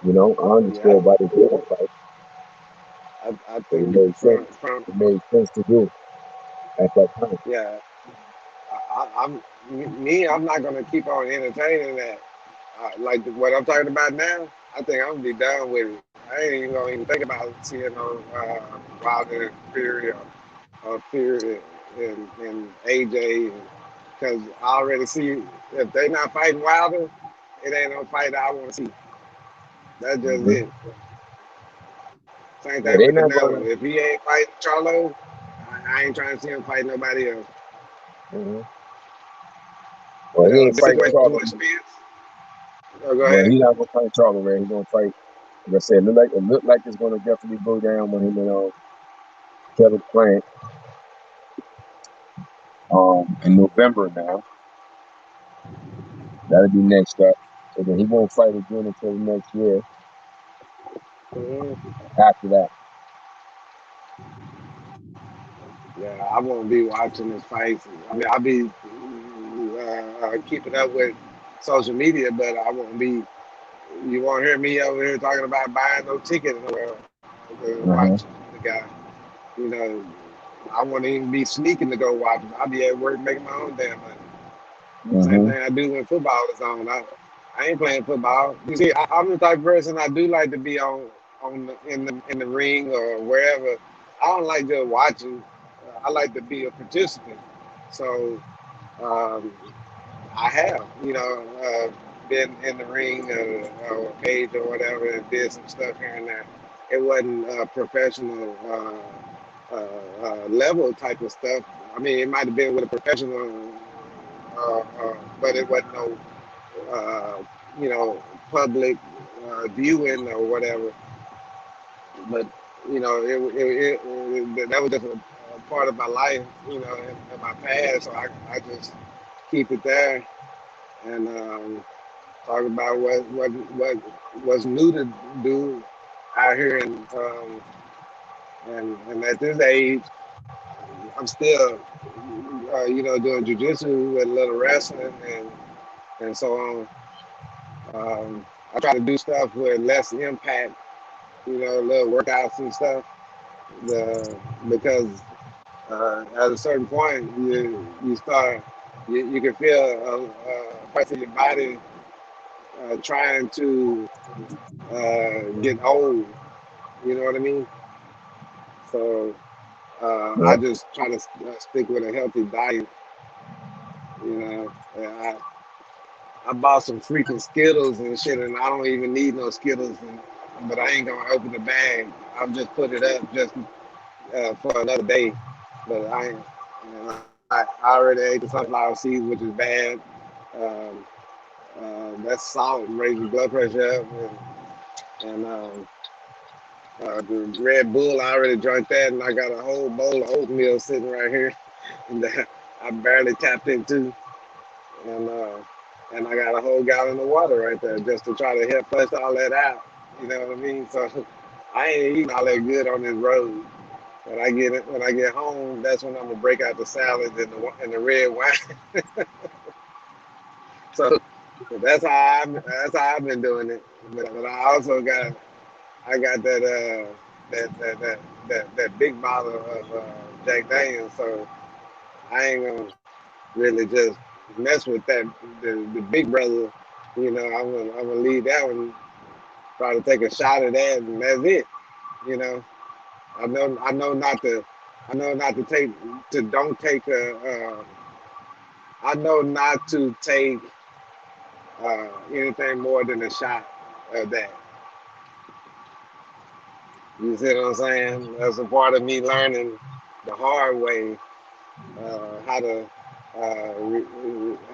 S9: You know, I
S8: Yeah.
S9: understood why they did it. Like,
S8: I
S9: it
S8: think
S9: made sense.
S8: from
S9: It made sense to do at that time.
S8: yeah. I'm not gonna keep on entertaining that. Like what I'm talking about now. I think I'm gonna be done with it. I ain't even gonna even think about seeing no Wilder Fury or Fury and AJ because I already see if they not fighting Wilder, it ain't no fight I want to see. That's just
S9: Mm-hmm.
S8: it. Same
S9: Yeah,
S8: thing
S9: they
S8: with
S9: not
S8: Canelo.
S9: gonna.
S8: If he ain't fighting Charlo, I ain't trying to see him fight nobody else.
S9: Mm-hmm. Well, he ain't
S8: The
S9: fighting
S8: situation
S9: Charlo.
S8: with Spence. Oh, go
S9: Yeah,
S8: ahead.
S9: he's not gonna fight Charlo, man. He's gonna fight. Like I said, it look like it's gonna definitely go down when him and Kevin Plant in November now. That'll be next up. So then he won't fight again until next year.
S8: Hmm.
S9: After that,
S8: Yeah, I won't be watching his fights. I mean, I'll be keeping up with social media, but I won't be. You won't hear me over here talking about buying no ticket in the world to
S9: uh-huh.
S8: watch the guy. You know, I won't even be sneaking to go watch him. I'll be at work making my own damn money. Same
S9: Mm-hmm.
S8: thing I do when football is on. I ain't playing football. You see, I'm the type of person I do like to be in the ring or wherever. I don't like just watching. I like to be a participant. So um, I have, been in the ring or cage or whatever and did some stuff here and there. It wasn't professional level type of stuff. I mean, it might have been with a professional, but it wasn't no, public viewing or whatever. But that was just a part of my life, in my past. So I just keep it there and talk about what's new to do out here, and at this age, I'm still doing jujitsu with a little wrestling and so on. I try to do stuff with less impact, little workouts and stuff. Because at a certain point, you start you can feel parts of your body trying to get old. You know what I mean? So I just try to stick with a healthy diet. I bought some freaking Skittles and shit, and I don't even need no Skittles, but I ain't gonna open the bag. I'll just put it up just for another day. But I already ate the sunflower seeds, which is bad. Um, that's salt raising blood pressure up, and the Red Bull, I already drank that, and I got a whole bowl of oatmeal sitting right here, and that I barely tapped into, and I got a whole gallon of water right there just to try to help flush all that out. You know what I mean? So I ain't eating all that good on this road. When I get home, that's when I'm gonna break out the salad and the red wine. So that's how I've been doing it. But I also got that big bottle of Jack Daniels, so I ain't gonna really just mess with the big brother. I'm gonna leave that one. Try to take a shot of that, and that's it. You know, I know not to. I know not to take to don't take a. I know not to take anything more than a shot of that. You see what I'm saying? That's a part of me learning the hard way how to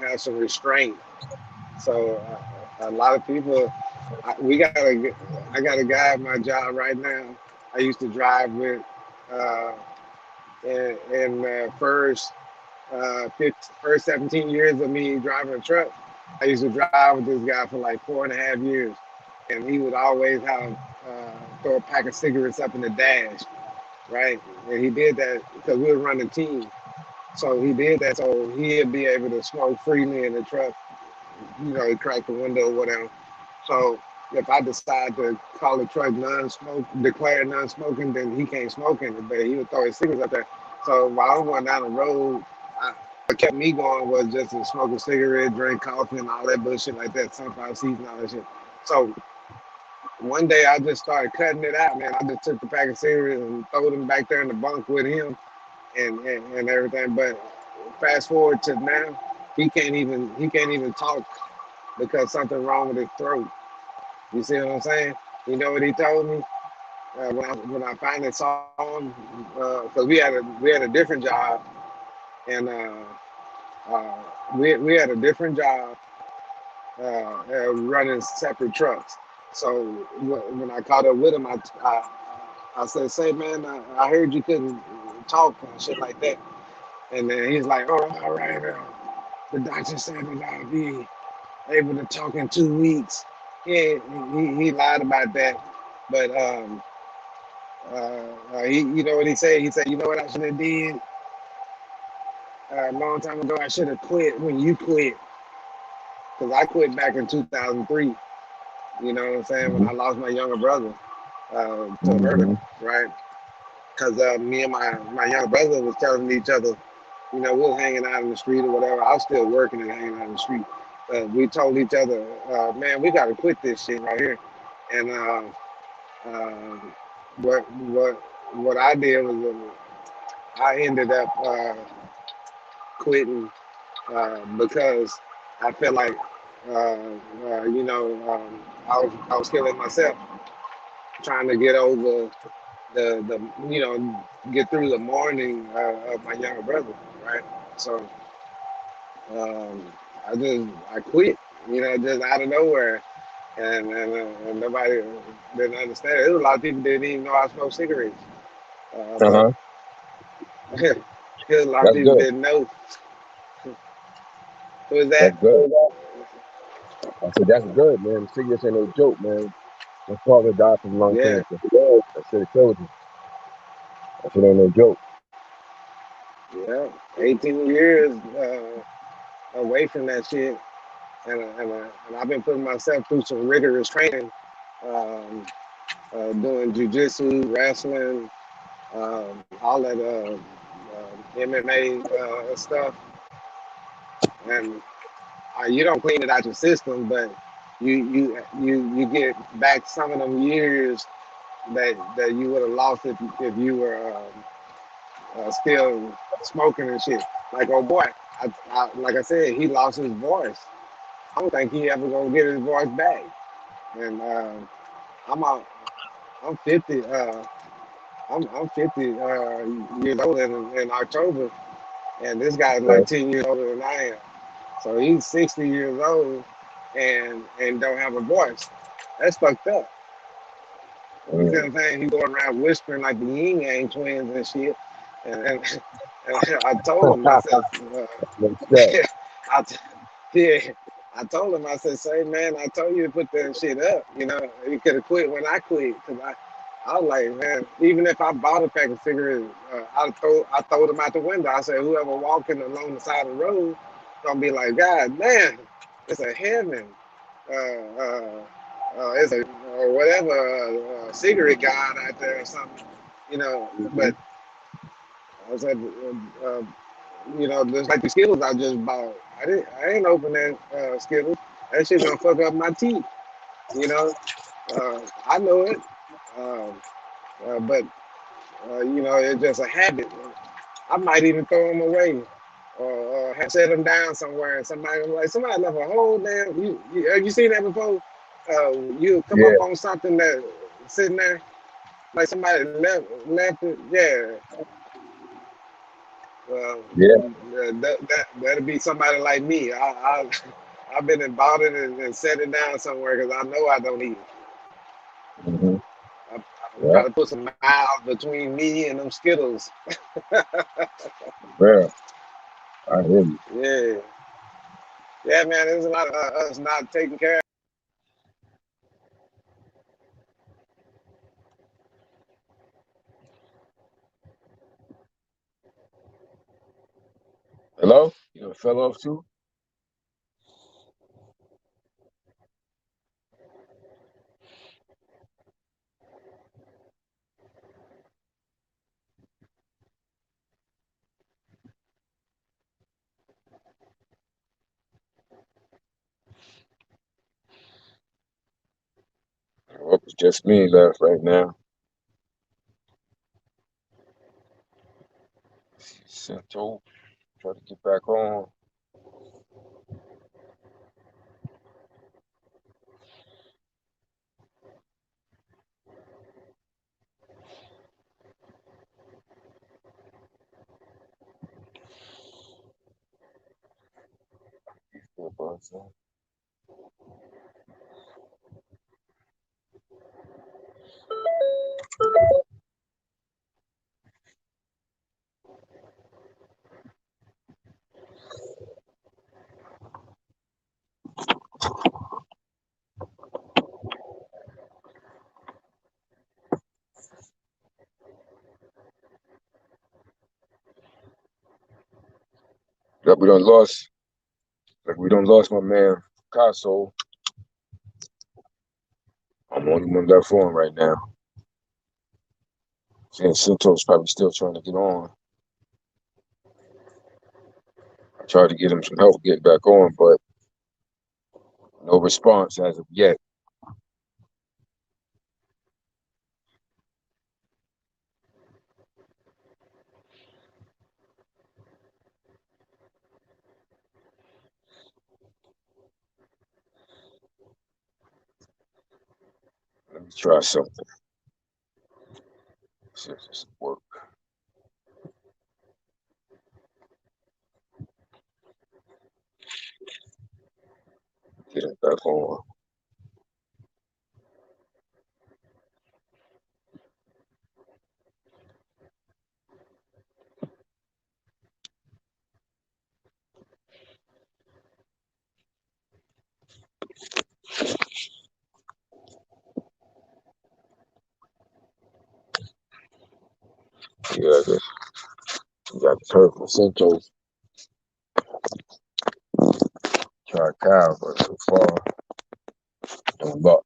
S8: have some restraint. So a lot of people, I got a guy at my job right now. I used to drive with uh, in first 17 years of me driving a truck. I used to drive with this guy for like 4.5 years, and he would always have throw a pack of cigarettes up in the dash, right? And he did that because we were running teams. So he did that so he'd be able to smoke freely in the truck, crack the window or whatever. So if I decide to call the truck non-smoke, declare non-smoking, then he can't smoke in it, but he would throw his cigarettes up there. So while I'm going down the road, what kept me going was just to smoke a cigarette, drink coffee, and all that bullshit like that, sunflower seeds and all that shit. So one day I just started cutting it out, man. I just took the pack of cigarettes and threw them back there in the bunk with him and everything. But fast forward to now, he can't even talk because something wrong with his throat. You see what I'm saying? You know what he told me when I finally saw him, because we had a different job, and we had a different job running separate trucks. So when I caught up with him, I said, "Say, man, I heard you couldn't talk and shit like that." And then he's like, "Oh, all right. The doctor said that I'll be able to talk in 2 weeks." He lied about that, but you know what he said? He said, "You know what I should have did a long time ago? I should have quit when you quit, because I quit back in 2003. You know what I'm saying? When I lost my younger brother to murder, right? Because me and my younger brother was telling each other, we were hanging out in the street or whatever. I was still working and hanging out in the street. We told each other, man, we got to quit this shit right here. And what I did was I ended up quitting because I feel like, I was killing myself trying to get over get through the mourning of my younger brother, right? So I quit, just out of nowhere, and nobody didn't understand. There was a lot of people didn't even know I smoked cigarettes, but
S9: Uh-huh.
S8: a lot of
S9: That's
S8: people
S9: good.
S8: didn't know. Who is that?
S9: That's good. I said, that's good, man. Cigarettes ain't no joke, man. My father died from lung
S8: Yeah,
S9: cancer. I should have told you. That shit ain't no joke.
S8: yeah. 18 years away from that shit, and I've been putting myself through some rigorous training, um, doing jujitsu, wrestling, all that MMA stuff, and you don't clean it out your system, but you get back some of them years that you would have lost if you were still smoking and shit. Like oh boy, like I said, he lost his voice. I don't think he ever gonna get his voice back. And I'm a, I'm 50. I'm 50 years old in October, and this guy's like
S9: Right?
S8: 10 years older than I am. So he's 60 years old and don't have a voice. That's fucked up. You see what I'm saying? He's going around whispering like the Yin Yang twins and shit. And I told him, I said,
S9: That's that.
S8: I, yeah, I told him, I said, say, man, I told you to put that shit up. You could have quit when I quit. Cause I was like, man, even if I bought a pack of cigarettes, I throw them out the window. I said, whoever walking along the side of the road, gonna be like, God damn, it's a heaven. It's a or whatever cigarette god out there or something,
S9: Mm-hmm.
S8: But I said, just like the Skittles I just bought. I ain't open that Skittles. That shit gonna fuck up my teeth. You know, I know it, um, but it's just a habit. I might even throw them away or set them down somewhere. And somebody left a whole damn. Have you seen that before? You come
S9: Yeah,
S8: up on something that sitting there like somebody left it. Yeah.
S9: yeah.
S8: That'll be somebody like me. I've been and bought it and set it down somewhere because I know I don't eat it.
S9: Mm-hmm.
S8: I
S9: Yeah,
S8: try to put some miles between me and them Skittles.
S9: yeah. I hear you.
S8: Yeah, yeah, man. There's a lot of us not taking care.
S9: Hello? You fell off too? Well, it's just me left right now. Central, try to get back on. Like we done lost my man Picasso. I'm the only one left on right now. And Cinto's probably still trying to get on. I tried to get him some help getting back on, but no response as of yet. Try something. See if this work. Get it back on. Yeah, I guess you got the turf from Santos. Try cow, but so far, no luck.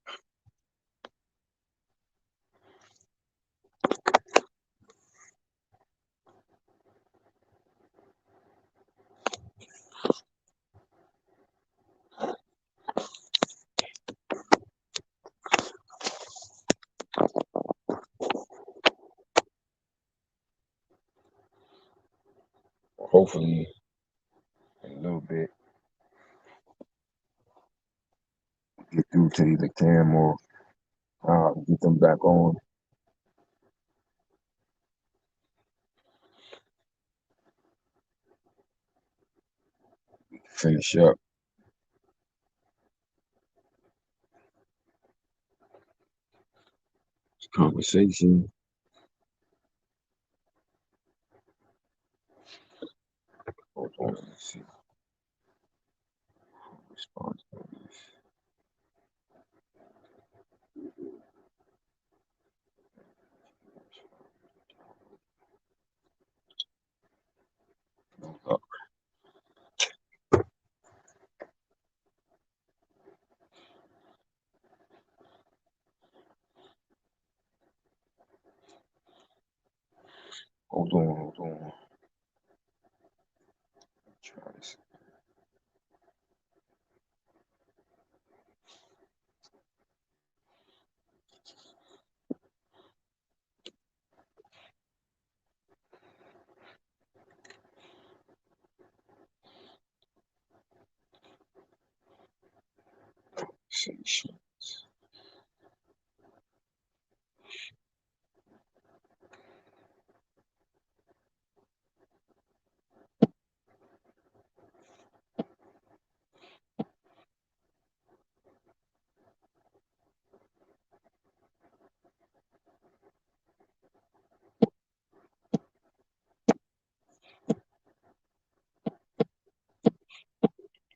S9: Hopefully, in a little bit, get through to either Cam or get them back on. Finish up. Conversation. Hold on, let's see. Response. Hold on. Try this. Conversation.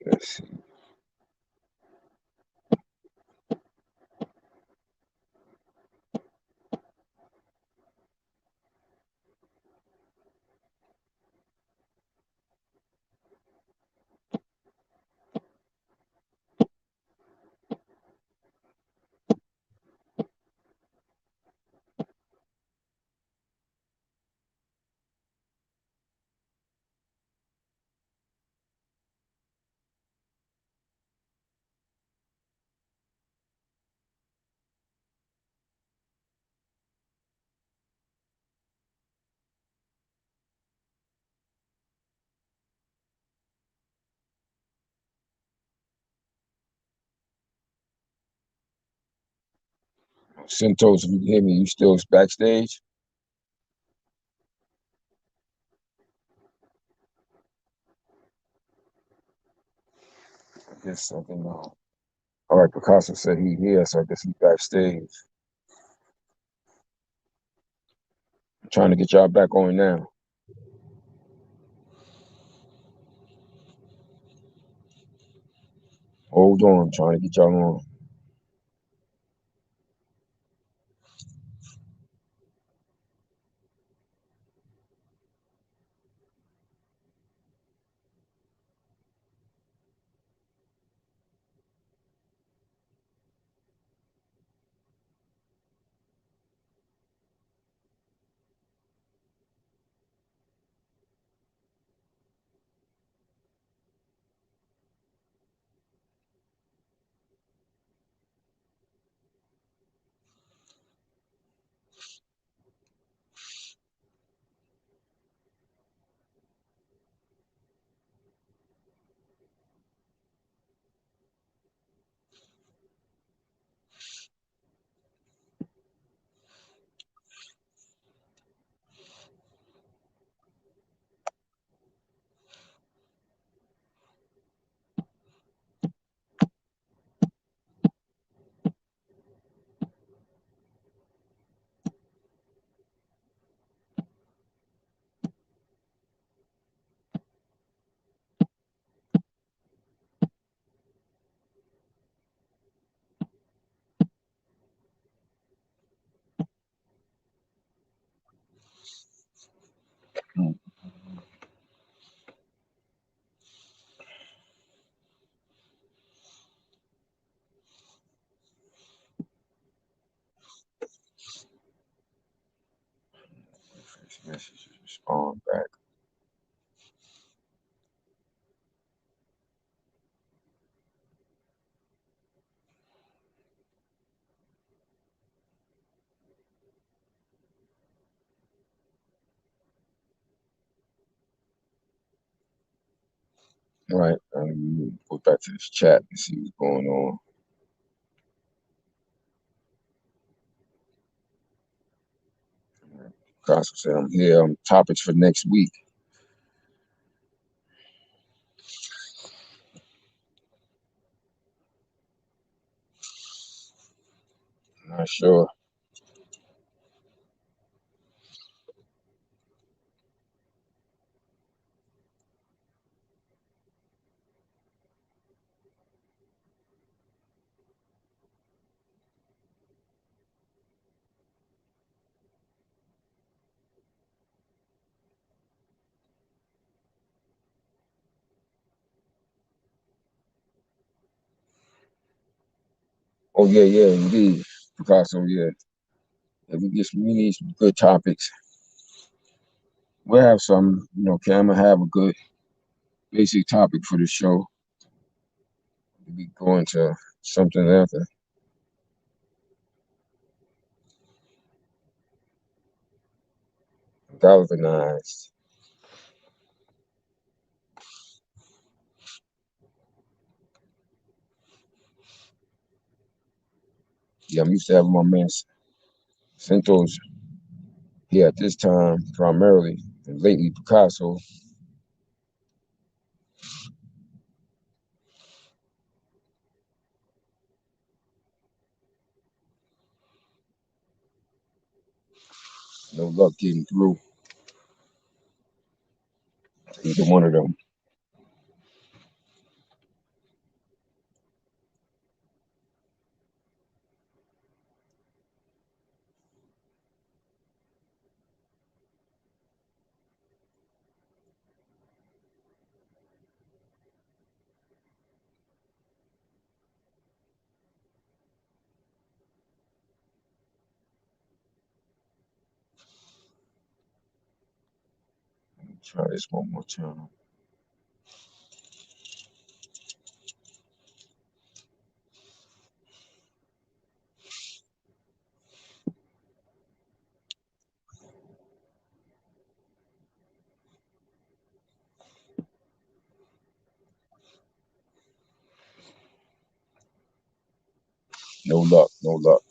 S9: Let's see. Santos, if you can hear me, you still backstage? I guess I don't know. All right, Picasso said he here, so I guess he's backstage. I'm trying to get y'all back on now. Hold on, I'm trying to get y'all on. Messages respond back. All right, go back to this chat and see what's going on. Picasso said, I'm here. Topics for next week. Not sure. Oh yeah, indeed, Picasso. Yeah, if we need some good topics. We'll have some. Cam will have a good basic topic for the show. We go into something after. Galvanized. Yeah, I'm used to having my man Santos here at this time primarily, and lately Picasso. No luck getting through either one of them. Let me try this one more time. No luck, no luck.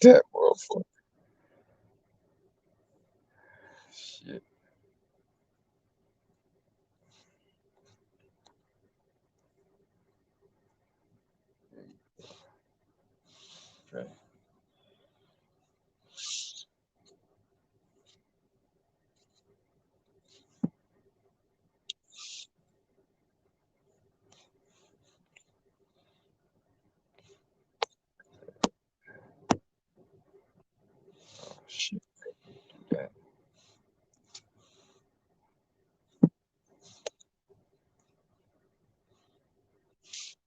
S9: That motherfucker. Shit. Okay. Oh, shit. Do that.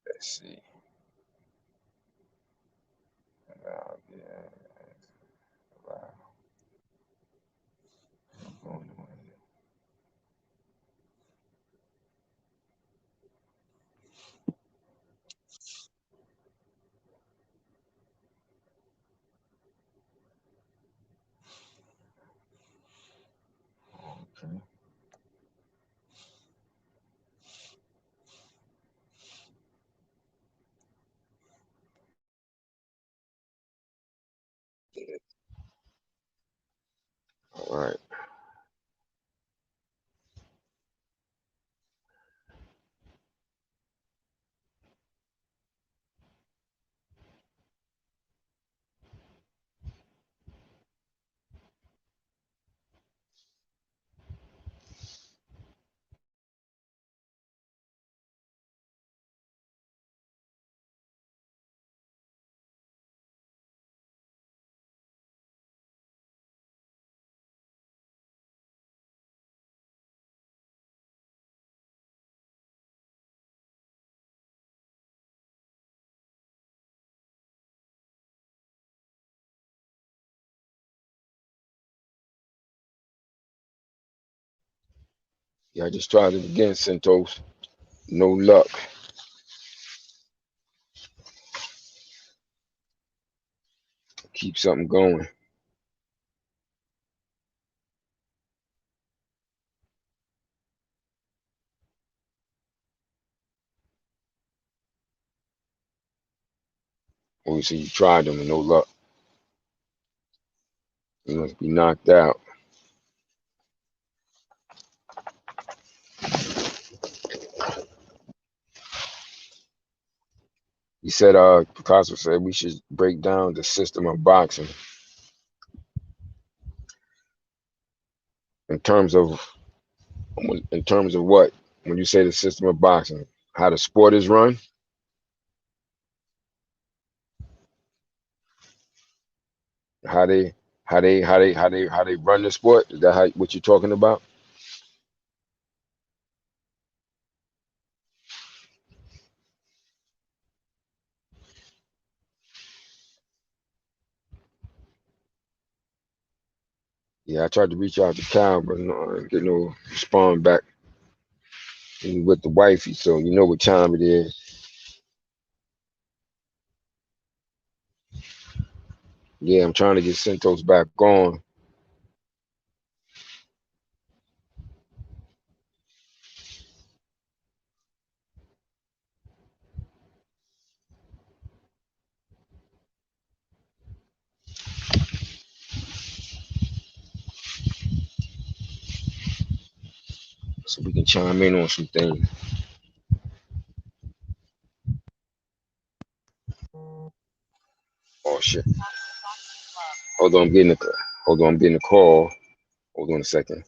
S9: Let's see. Yeah. Wow. Going on. Okay.
S5: Yeah, I just tried it again, Santos. No luck. Keep something going. Oh, so you tried them and no luck. You must be knocked out. He said, Picasso said we should break down the system of boxing in terms of what? When you say the system of boxing, how the sport is run? How they run the sport? Is that what you're talking about? Yeah, I tried to reach out to Cal, but no, I didn't get no response back. He's with the wifey, so you know what time it is. Yeah, I'm trying to get Santos back on. So we can chime in on some things. Oh shit. Hold on, I'm getting a call. Hold on a second.